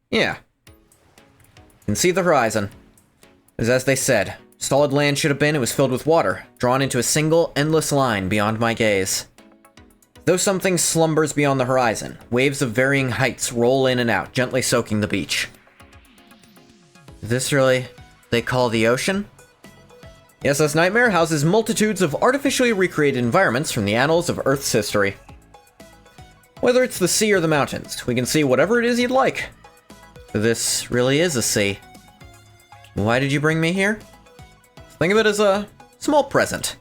Yeah. You can see the horizon. As they said, solid land should have been, it was filled with water, drawn into a single, endless line beyond my gaze. Though something slumbers beyond the horizon, waves of varying heights roll in and out, gently soaking the beach. Is this really they call the ocean? The SS Nightmare houses multitudes of artificially recreated environments from the annals of Earth's history. Whether it's the sea or the mountains, we can see whatever it is you'd like. This really is a sea. Why did you bring me here? Think of it as a small present.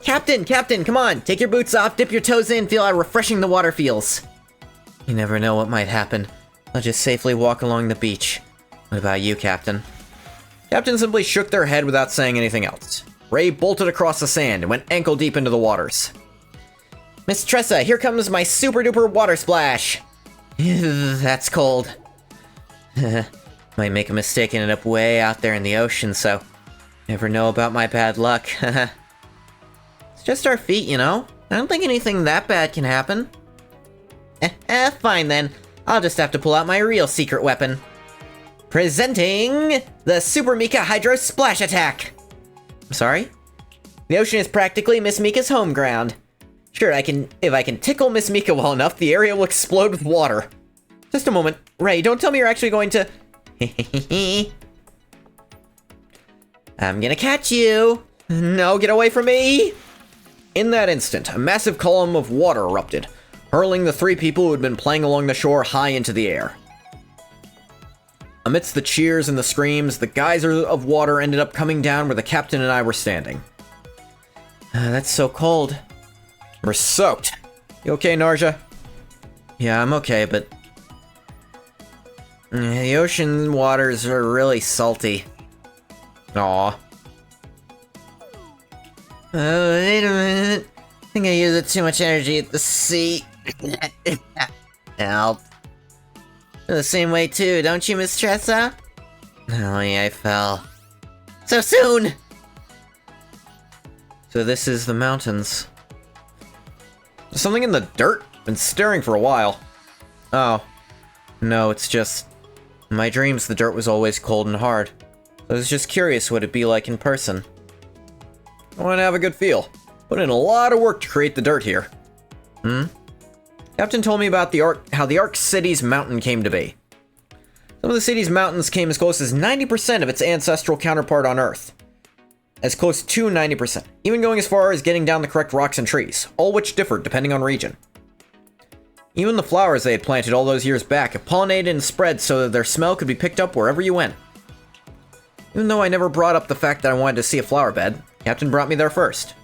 Captain, come on! Take your boots off, dip your toes in, feel how refreshing the water feels. You never know what might happen. I'll just safely walk along the beach. What about you, Captain? Captain simply shook their head without saying anything else. Ray bolted across the sand and went ankle deep into the waters. Miss Tressa, here comes my super duper water splash! That's cold. Might make a mistake and end up way out there in the ocean, so never know about my bad luck. It's just our feet, you know? I don't think anything that bad can happen. Fine then. I'll just have to pull out my real secret weapon. Presenting the Super Mika Hydro Splash Attack! I'm sorry? The ocean is practically Miss Mika's home ground. Sure, if I can tickle Miss Mika well enough, the area will explode with water. Just a moment. Ray, don't tell me you're actually going to... I'm gonna catch you! No, get away from me! In that instant, a massive column of water erupted, hurling the three people who had been playing along the shore high into the air. Amidst the cheers and the screams, the geyser of water ended up coming down where the captain and I were standing. That's so cold. We're soaked. You okay, Narja? Yeah, I'm okay, but... the ocean waters are really salty. Aw. Wait a minute. I think I used too much energy at the sea. Help. The same way too, don't you, Miss Tressa? Oh yeah, I fell. So soon! So this is the mountains. There's something in the dirt? Been staring for a while. Oh. No, it's just... in my dreams, the dirt was always cold and hard. I was just curious what it'd be like in person. I want to have a good feel. Put in a lot of work to create the dirt here. Captain told me about how the Ark City's mountain came to be. Some of the city's mountains came as close as 90% of its ancestral counterpart on Earth. As close to 90%, even going as far as getting down the correct rocks and trees, all which differed depending on region. Even the flowers they had planted all those years back have pollinated and spread so that their smell could be picked up wherever you went. Even though I never brought up the fact that I wanted to see a flower bed, Captain brought me there first.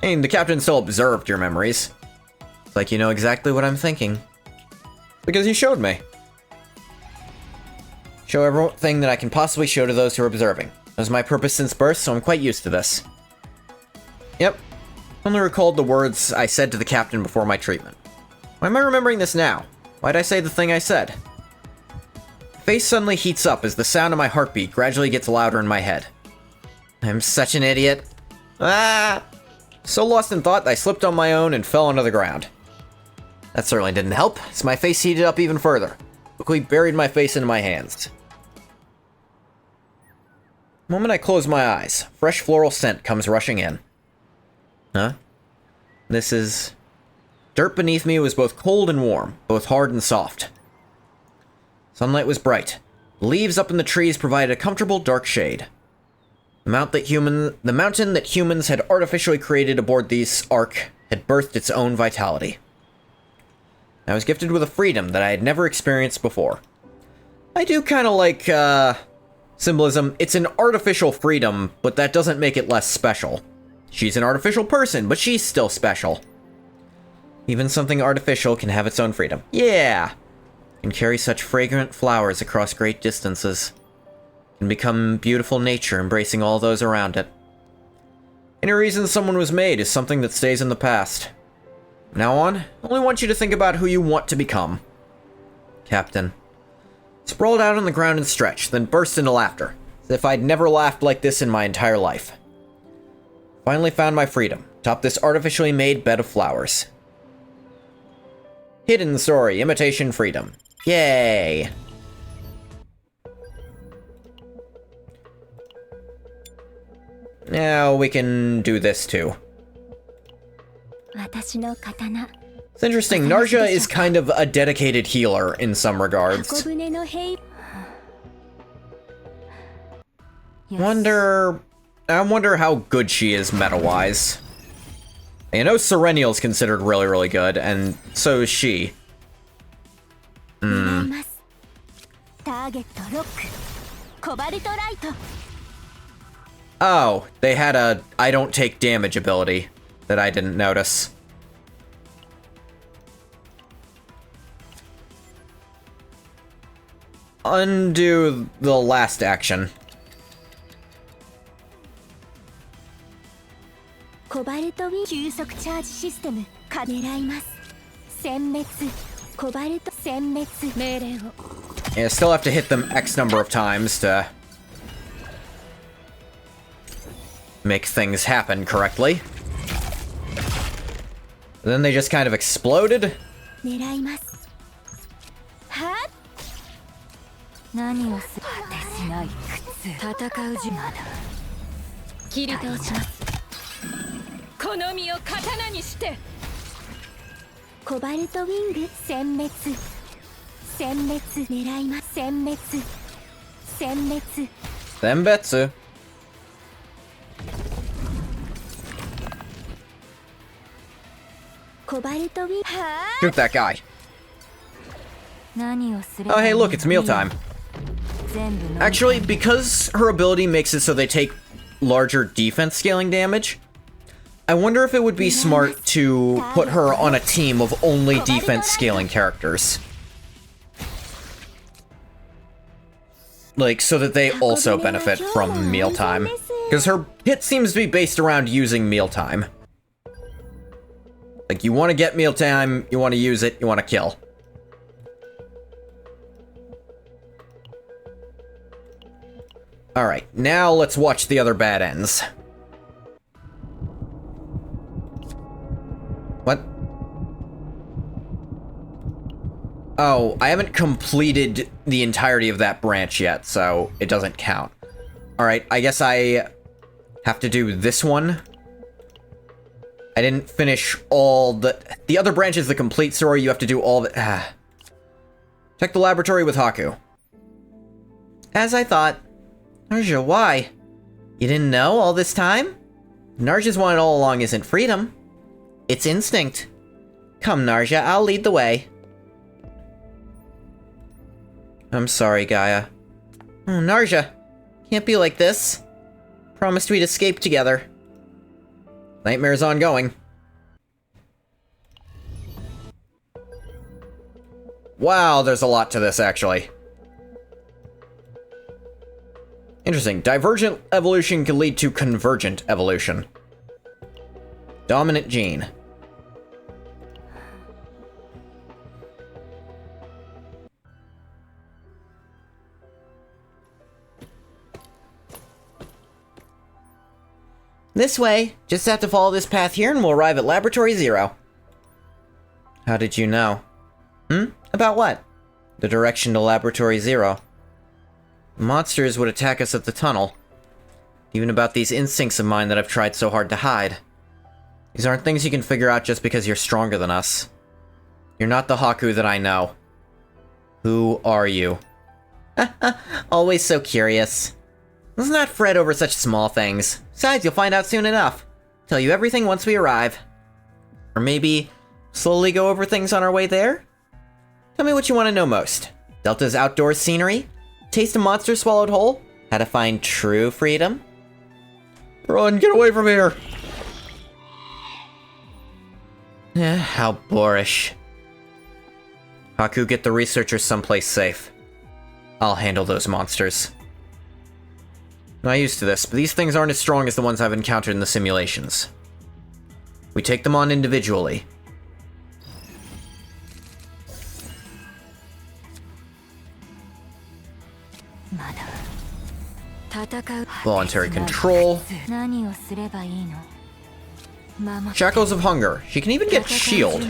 And the Captain still observed your memories. It's like you know exactly what I'm thinking. Because you showed me. Show everything that I can possibly show to those who are observing. That was my purpose since birth, so I'm quite used to this. Yep. I only recalled the words I said to the Captain before my treatment. Why am I remembering this now? Why'd I say the thing I said? My face suddenly heats up as the sound of my heartbeat gradually gets louder in my head. I'm such an idiot. Ah! So lost in thought that I slipped on my own and fell onto the ground. That certainly didn't help, as my face heated up even further. Quickly buried my face into my hands. The moment I close my eyes, fresh floral scent comes rushing in. Huh? This is... Dirt beneath me was both cold and warm, both hard and soft. Sunlight was bright. The leaves up in the trees provided a comfortable dark shade. The mountain that humans had artificially created aboard this Ark had birthed its own vitality. I was gifted with a freedom that I had never experienced before. I do kind of like, symbolism. It's an artificial freedom, but that doesn't make it less special. She's an artificial person, but she's still special. Even something artificial can have its own freedom. Yeah! Can carry such fragrant flowers across great distances. Can become beautiful nature, embracing all those around it. Any reason someone was made is something that stays in the past. From now on, I only want you to think about who you want to become. Captain. sprawled out on the ground and stretched, then burst into laughter, as if I'd never laughed like this in my entire life. Finally found my freedom, atop this artificially made bed of flowers. Hidden story, imitation freedom. Yay! Now we can do this too. 私の刀 It's interesting, Narja is kind of a dedicated healer in some 箱 regards. 舟の兵 I wonder how good she is meta-wise. You know Serenial's considered really, really good, and so is she. 狙います、ターゲットロックコバルトライト Oh, they had a I don't take damage ability that I didn't notice. Undo the last action. コバルトウィン急速チャージシステムか狙います殲滅コバルト殲滅命令を Yeah, still have to hit them X number of times to make things happen correctly. Then they just kind of exploded. 狙いますはっ何をす果てしない苦痛戦うじまだ切り倒しますこの身を刀にしてコバルトウィング殲滅殲滅狙います殲滅殲滅 Zembetsu. コバルトウィンは Shoot that guy. 何をすれ Oh, hey, look, it's mealtime. 全部の Actually, because her ability makes it so they take larger defense scaling damage, I wonder if it would be smart to put her on a team of only defense scaling characters. Like, so that they also benefit from mealtime. Because her hit seems to be based around using mealtime. Like, you want to get mealtime, you want to use it, you want to kill. Alright, now let's watch the other bad ends. What? Oh, I haven't completed the entirety of that branch yet, so it doesn't count. Alright, I guess I have to do this one. I didn't finish all the other branch is the complete story, you have to do all the... Check the laboratory with Haku. As I thought. Narja, why? You didn't know all this time? Narja's wanted all along isn't freedom. It's instinct. Come, Narja, I'll lead the way. I'm sorry, Gaia. Oh, Narja, can't be like this. Promised we'd escape together. Nightmare's ongoing. Wow, there's a lot to this, actually. Interesting. Divergent evolution can lead to convergent evolution. Dominant gene. This way. Just have to follow this path here and we'll arrive at Laboratory Zero. How did you know? About what? The direction to Laboratory Zero. Monsters would attack us at the tunnel. Even about these instincts of mine that I've tried so hard to hide. These aren't things you can figure out just because you're stronger than us. You're not the Haku that I know. Who are you? Always so curious. Let's not fret over such small things. Besides, you'll find out soon enough. Tell you everything once we arrive. Or maybe slowly go over things on our way there? Tell me what you want to know most. Delta's outdoor scenery? Taste a monster swallowed whole? How to find true freedom? Run, get away from here! How boorish. Haku, get the researchers someplace safe. I'll handle those monsters. I'm not used to this, but these things aren't as strong as the ones I've encountered in the simulations. We take them on individually. Voluntary control. 何をすればいいの？ Shackles of Hunger. She can even get Shield.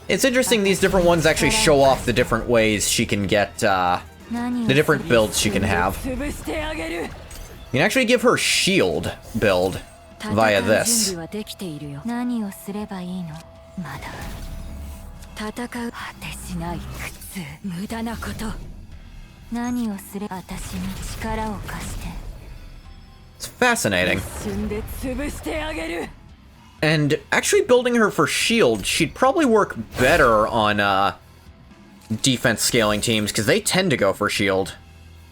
It's interesting these different ones actually show off the different ways she can get, the different builds she can have. You can actually give her Shield build via this. 何をすればいいの？まだ戦う果てしない苦痛無駄なこと何をすれ私に力を貸して It's fascinating. 一瞬で潰してあげる And actually building her for shield, she'd probably work better on defense scaling teams because they tend to go for shield.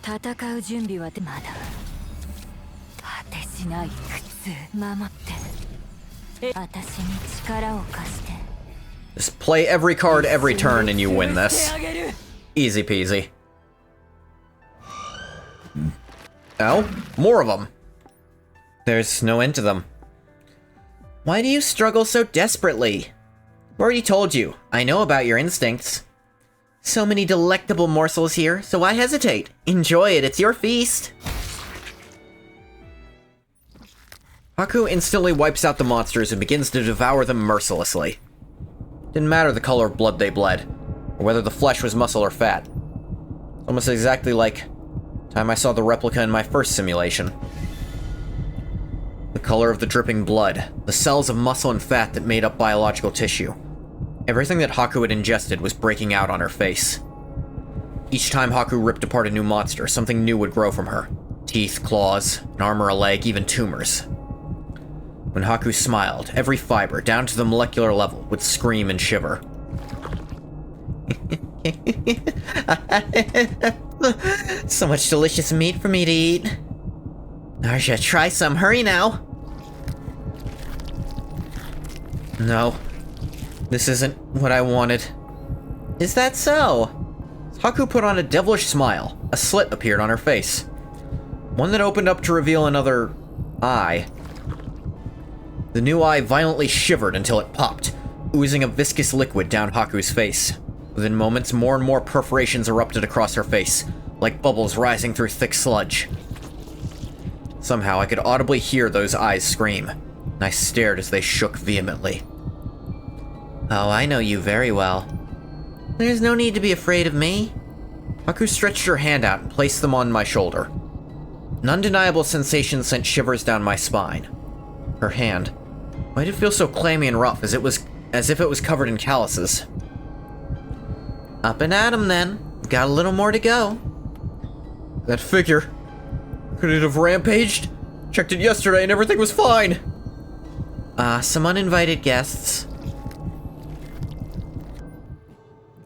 戦う準備はまだ果てしない苦痛守って私に力を貸して Just play every card every turn and you win 潰 this. してあげる Easy peasy. Oh, more of them. There's no end to them. Why do you struggle so desperately? I've already told you. I know about your instincts. So many delectable morsels here, so why hesitate? Enjoy it, it's your feast. Haku instantly wipes out the monsters and begins to devour them mercilessly. Didn't matter the color of blood they bled, or whether the flesh was muscle or fat. Almost exactly like the time I saw the replica in my first simulation. The color of the dripping blood, the cells of muscle and fat that made up biological tissue. Everything that Haku had ingested was breaking out on her face. Each time Haku ripped apart a new monster, something new would grow from her. Teeth, claws, an arm or a leg, even tumors. When Haku smiled, every fiber, down to the molecular level, would scream and shiver. So much delicious meat for me to eat. Narsha, try some. Hurry now. No. This isn't what I wanted. Is that so? Haku put on a devilish smile. A slit appeared on her face. One that opened up to reveal another eye. The new eye violently shivered until it popped, oozing a viscous liquid down Haku's face. Within moments, more and more perforations erupted across her face, like bubbles rising through thick sludge. Somehow I could audibly hear those eyes scream, and I stared as they shook vehemently. Oh, I know you very well. There's no need to be afraid of me. Haku stretched her hand out and placed them on my shoulder. An undeniable sensation sent shivers down my spine. Her hand, why did it feel so clammy and rough, as if it was covered in calluses? Up and at 'em then. We've got a little more to go. That figure. Could it have rampaged? Checked it yesterday and everything was fine. Some uninvited guests.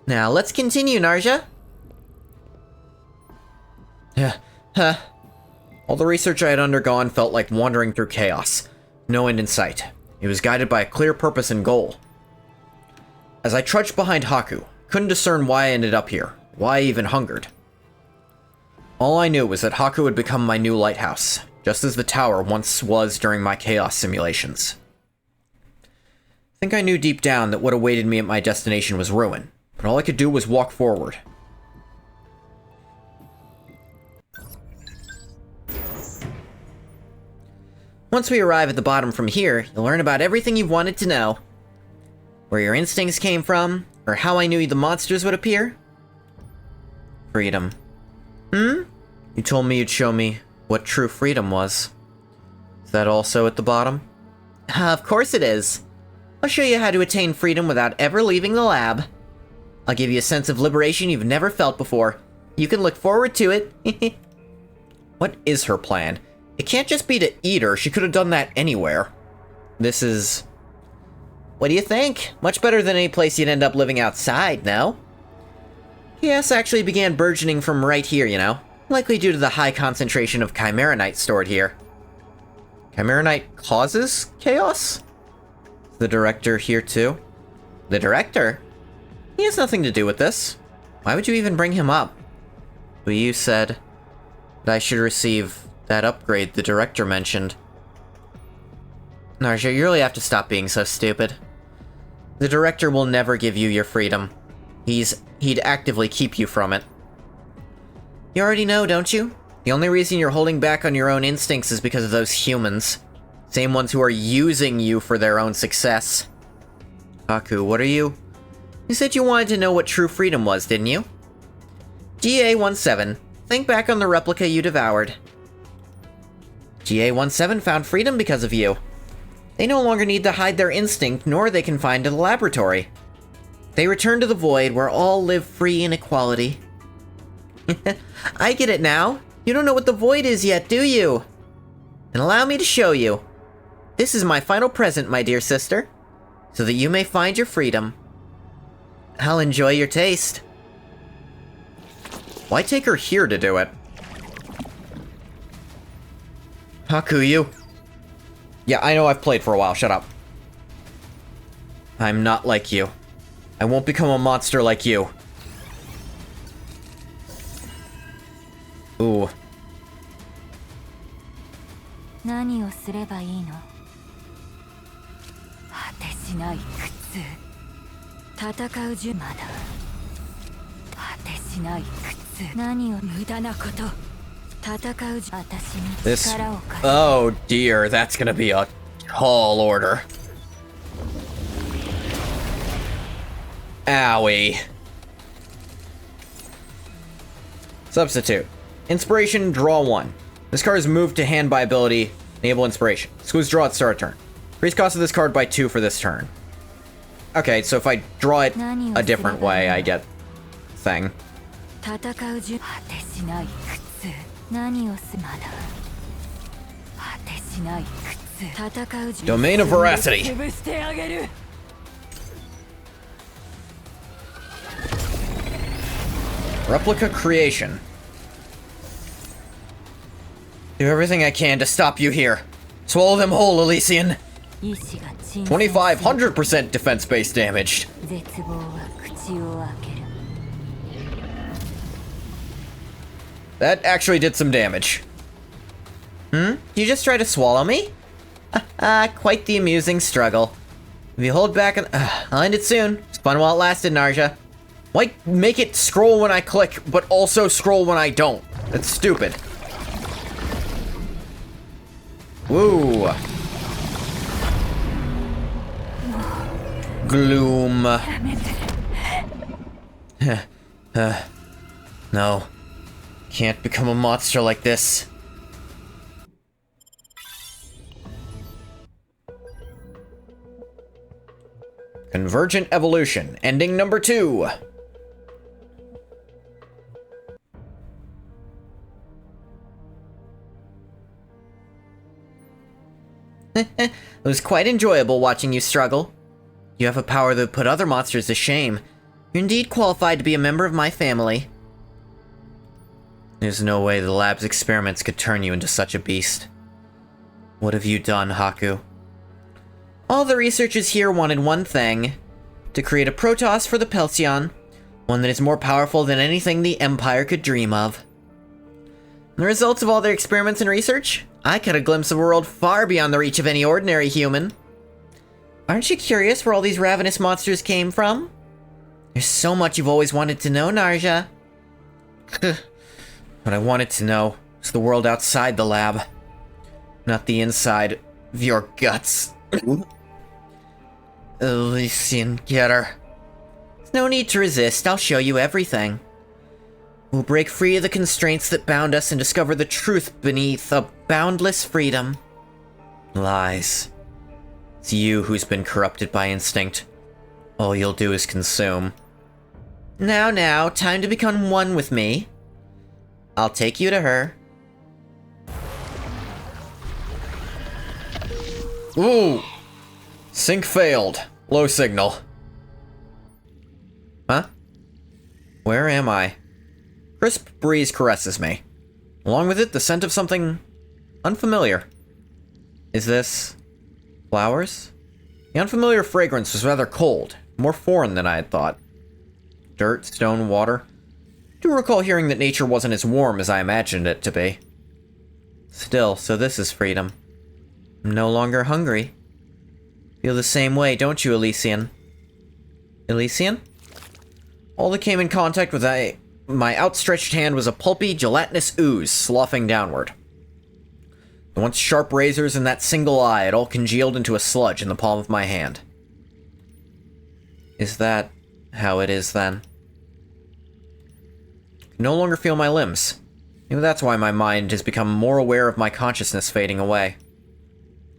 Now, let's continue, Narsha. All the research I had undergone felt like wandering through chaos. No end in sight. It was guided by a clear purpose and goal. As I trudged behind Haku, couldn't discern why I ended up here, why I even hungered. All I knew was that Haku had become my new lighthouse, just as the tower once was during my chaos simulations. I think I knew deep down that what awaited me at my destination was ruin, but all I could do was walk forward. Once we arrive at the bottom from here, you'll learn about everything you've wanted to know. Where your instincts came from, or how I knew the monsters would appear. Freedom. You told me you'd show me what true freedom was. Is that also at the bottom? Of course it is. I'll show you how to attain freedom without ever leaving the lab. I'll give you a sense of liberation you've never felt before. You can look forward to it. What is her plan? It can't just be to eat her. She could have done that anywhere. This is... What do you think? Much better than any place you'd end up living outside, no? Chaos actually began burgeoning from right here, you know? Likely due to the high concentration of Chimeranite stored here. Chimeranite causes chaos? Is the director here too? The director? He has nothing to do with this. Why would you even bring him up? But you said that I should receive that upgrade the director mentioned. Narsha, you really have to stop being so stupid. The director will never give you your freedom. He'd actively keep you from it. You already know, don't you? The only reason you're holding back on your own instincts is because of those humans. Same ones who are using you for their own success. Haku, what are you? You said you wanted to know what true freedom was, didn't you? GA-17, think back on the replica you devoured. GA-17 found freedom because of you. They no longer need to hide their instinct, nor they confined to the laboratory. They return to the void, where all live free in equality. I get it now. You don't know what the void is yet, do you? And allow me to show you. This is my final present, my dear sister, so that you may find your freedom. I'll enjoy your taste. Why take her here to do it? Hakuyu. Yeah, I know I've played for a while, shut up. I'm not like you. I won't become a monster like you. Ooh. 何をすればいいの？果てしない苦痛。戦う順まだ。果てしない苦痛。何を無駄なこと。戦う私に This. 力を貸す。Oh dear, that's gonna be a tall order. Owie. Substitute. Inspiration, draw 1. This card is moved to hand by ability, enable inspiration. Squeeze draw at start of turn. Increase cost of this card by 2 for this turn. Okay, so if I draw it a different way, I get thing. 戦う順果てしない苦痛。何をすまだ。果てしない苦痛。戦う順 Domain of Veracity. 潰してあげる。Replica creation. Do everything I can to stop you here. Swallow them whole, Elysian. 意志が沈静する。 2500% defense base damaged. 絶望は口を開ける。 That actually did some damage. You just try to swallow me? Quite the amusing struggle. If you hold back, I'll end it soon. It's fun while it lasted, Narja. Why make it scroll when I click, but also scroll when I don't? That's stupid. Woo. Gloom. No. Can't become a monster like this. Convergent Evolution, ending number 2. It was quite enjoyable watching you struggle. You have a power that would put other monsters to shame. You're indeed qualified to be a member of my family. There's no way the lab's experiments could turn you into such a beast. What have you done, Haku? All the researchers here wanted one thing. To create a Protoss for the Pelsion. One that is more powerful than anything the Empire could dream of. The results of all their experiments and research? I caught a glimpse of a world far beyond the reach of any ordinary human. Aren't you curious where all these ravenous monsters came from? There's so much you've always wanted to know, Narja. What I wanted to know was the world outside the lab. Not the inside of your guts. Elysian Getter. There's no need to resist, I'll show you everything. We'll break free of the constraints that bound us and discover the truth beneath a boundless freedom. Lies. It's you who's been corrupted by instinct. All you'll do is consume. Now, time to become one with me. I'll take you to her. Ooh! Sync failed. Low signal. Huh? Where am I? Crisp breeze caresses me. Along with it, the scent of something unfamiliar. Is this flowers? The unfamiliar fragrance was rather cold, more foreign than I had thought. Dirt, stone, water. I do recall hearing that nature wasn't as warm as I imagined it to be. Still, so this is freedom. I'm no longer hungry. Feel the same way, don't you, Elysian? Elysian? All that came in contact with my outstretched hand was a pulpy, gelatinous ooze sloughing downward. The once sharp razors in that single eye had all congealed into a sludge in the palm of my hand. Is that how it is, then? I can no longer feel my limbs. Maybe that's why my mind has become more aware of my consciousness fading away.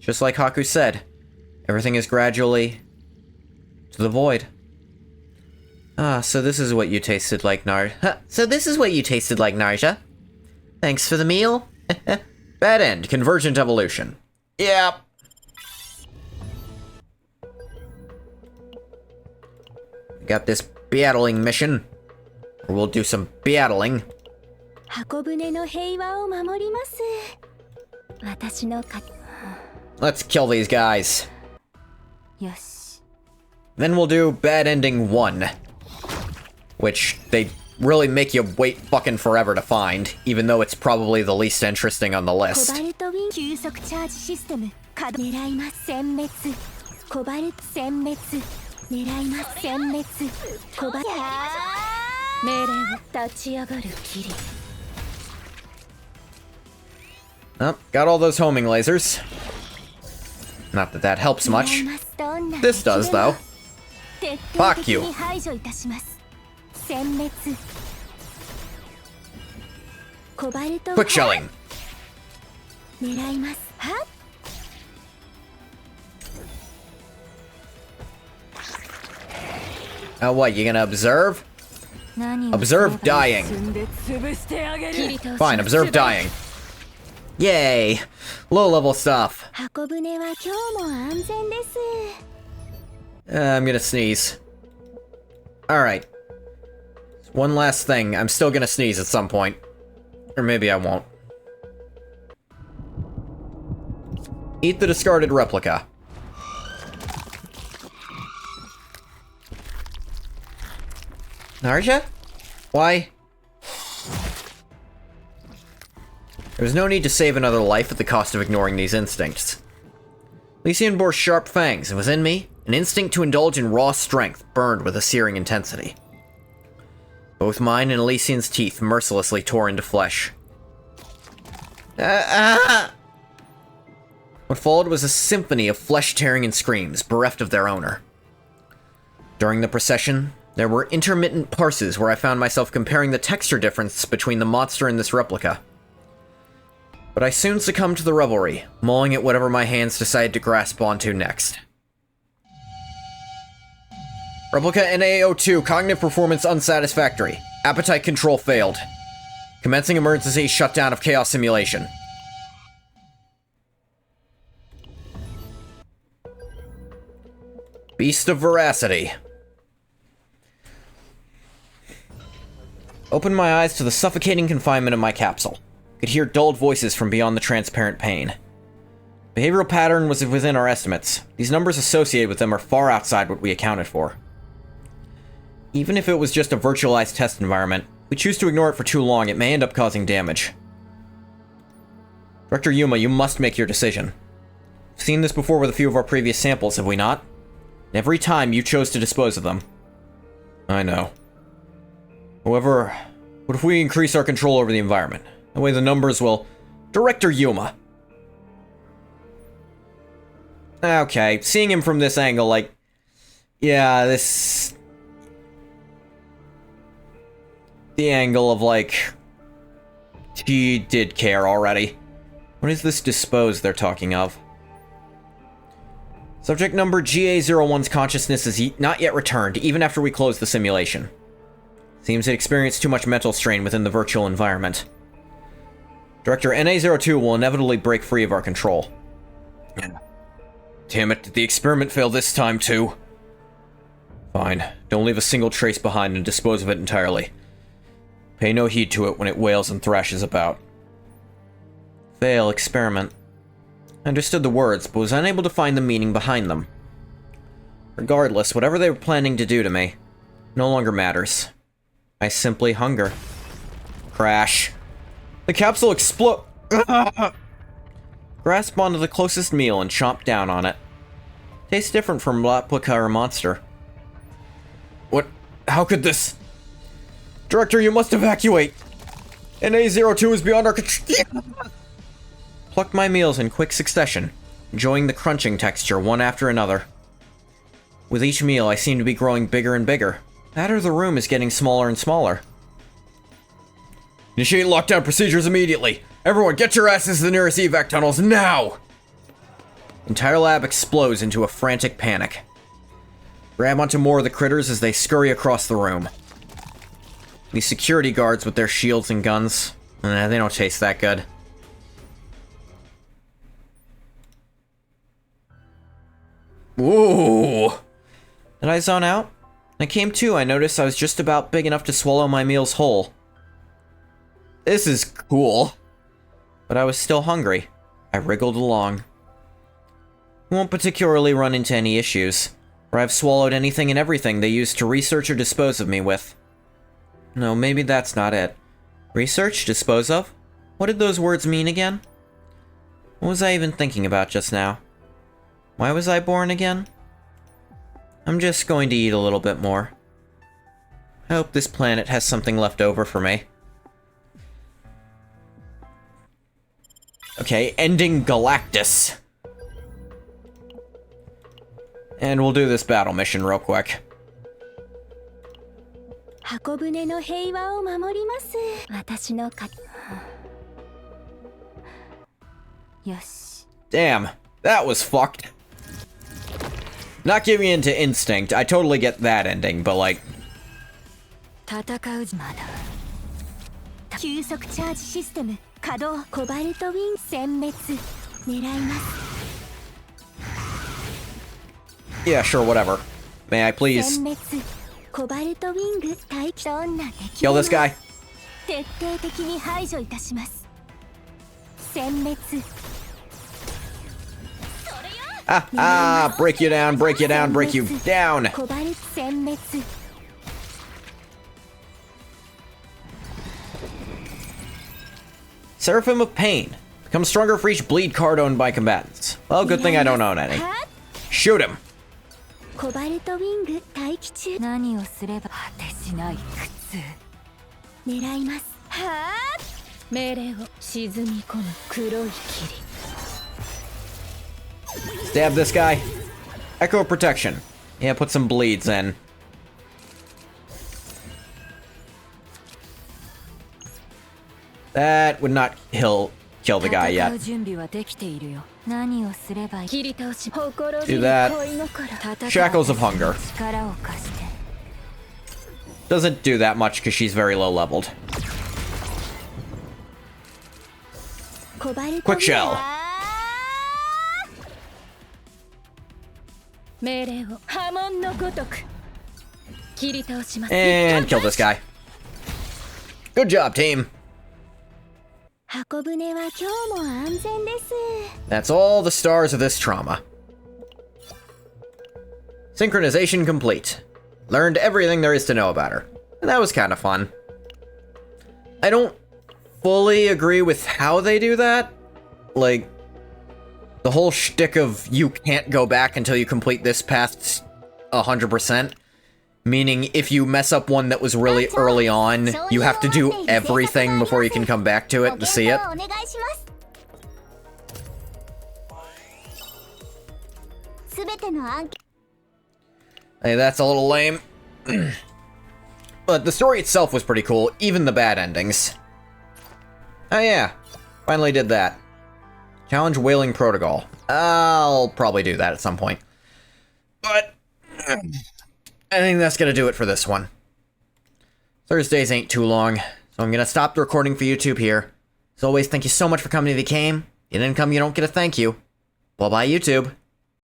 Just like Haku said, everything is gradually to the void. Ah, so this is what you tasted like, So this is what you tasted like, Narja. Thanks for the meal. Bad end, convergent evolution. Yep. Got this battling mission. Or we'll do some battling. 箱舟の平和を守ります。私のか。Let's kill these guys. よし。 Then we'll do bad ending 1. Which they really make you wait fucking forever to find, even though it's probably the least interesting on the コ list. バルトウィン急速チャージシステム稼働狙います殲滅コバルト殲滅狙います殲滅コバルト命令を立ち上がる霧 Oh, got all those homing lasers. Not that that helps 狙 much. いますどんな This does, though. 徹底 Fuck 的 you. に排除いたします殲滅コバルト Quick shelling. 狙いますはっ What, you gonna observe? 何を Observe dying. 切り倒し Fine, observe dying. Yay! Low level stuff. 箱舟は今日も安全です I'm gonna sneeze. Alright. One last thing. I'm still gonna sneeze at some point. Or maybe I won't. Eat the discarded replica. Narja? Why? There's no need to save another life at the cost of ignoring these instincts. Lycian bore sharp fangs, and within me, an instinct to indulge in raw strength burned with a searing intensity. Both mine and Elysian's teeth mercilessly tore into flesh. What followed was a symphony of flesh-tearing and screams, bereft of their owner. During the procession, there were intermittent parses where I found myself comparing the texture difference between the monster and this replica. But I soon succumbed to the revelry, mauling at whatever my hands decided to grasp onto next. Replica NA02, cognitive performance unsatisfactory. Appetite control failed. Commencing emergency shutdown of chaos simulation. Beast of veracity. Opened my eyes to the suffocating confinement of my capsule. Could hear dulled voices from beyond the transparent pane. Behavioral pattern was within our estimates. These numbers associated with them are far outside what we accounted for. Even if it was just a virtualized test environment, if we choose to ignore it for too long, it may end up causing damage. Director Yuma, you must make your decision. We've seen this before with a few of our previous samples, have we not? And every time you chose to dispose of them. I know. However, what if we increase our control over the environment? That way the numbers will... Director Yuma! Okay, seeing him from this angle, like... Yeah, this... The angle of, like... He did care already. What is this dispose they're talking of? Subject number GA01's consciousness is not yet returned, even after we close the simulation. Seems it experienced too much mental strain within the virtual environment. Director NA02 will inevitably break free of our control. Damn it, did the experiment fail this time too? Fine, don't leave a single trace behind and dispose of it entirely. Pay no heed to it when it wails and thrashes about. Fail experiment. I understood the words, but was unable to find the meaning behind them. Regardless, whatever they were planning to do to me no longer matters. I simply hunger. Crash. The capsule explode. Grasp onto the closest meal and chomp down on it. Tastes different from replica or monster. What? How could this? Director, you must evacuate! NA-02 is beyond our control. Plucked my meals in quick succession, enjoying the crunching texture one after another. With each meal, I seem to be growing bigger and bigger. That or the room is getting smaller and smaller. Initiate lockdown procedures immediately! Everyone, get your asses to the nearest evac tunnels now! Entire lab explodes into a frantic panic. Grab onto more of the critters as they scurry across the room. These security guards with their shields and guns, they don't taste that good. Ooh! Did I zone out? When I came to, I noticed I was just about big enough to swallow my meals whole. This is cool. But I was still hungry. I wriggled along. Won't particularly run into any issues, for I've swallowed anything and everything they used to research or dispose of me with. No, maybe that's not it. Research? Dispose of? What did those words mean again? What was I even thinking about just now? Why was I born again? I'm just going to eat a little bit more. I hope this planet has something left over for me. Okay, ending Galactus. And we'll do this battle mission real quick. 箱舟の平和を守ります。私のか。よし。 Damn, that was fucked. Not giving in to instinct, I totally get that ending, but like... 戦うまだ。急速チャージシステム稼働。コバルトウィン殲滅。狙います。 Yeah, sure, whatever. May I please... 殲滅。コバルトウィング待機。どんな敵 Kill this guy. 徹底的に排除いたします。殲滅。 break you down, break you down, break you down. コバルト殲滅。 Seraphim of Pain. Becomes stronger for each bleed card owned by combatants. Well, good thing I don't own any. Shoot him. コバルトウィング待機中。何をすれば果てしない苦痛。狙います。はあ。命令を沈み込む黒い霧。 Stab this guy. Echo protection. Yeah, put some bleeds in. That would not kill the guy yet. 準備はできているよ。何をすればいい。切り倒し。 Do that. Shackles of Hunger. 力を貸して。 Doesn't do that much because she's very low leveled. コバルト Quick shell. 命令を波紋のごとく切り倒します。 And kill this guy. Good job, team. 箱舟は今日も安全です。 That's all the stars of this trauma. Synchronization complete. Learned everything there is to know about her. And that was kind of fun. I don't fully agree with how they do that. Like, the whole shtick of you can't go back until you complete this past 100%. Meaning, if you mess up one that was really early on, you have to do everything before you can come back to it to see it. Hey, that's a little lame. But the story itself was pretty cool, even the bad endings. Oh yeah, finally did that. Challenge Whaling Protocol. I'll probably do that at some point. But I think that's gonna do it for this one. Thursdays ain't too long, so I'm gonna stop the recording for YouTube here. As always, thank you so much for coming if you came. If you didn't come, you don't get a thank you. Well, bye, YouTube.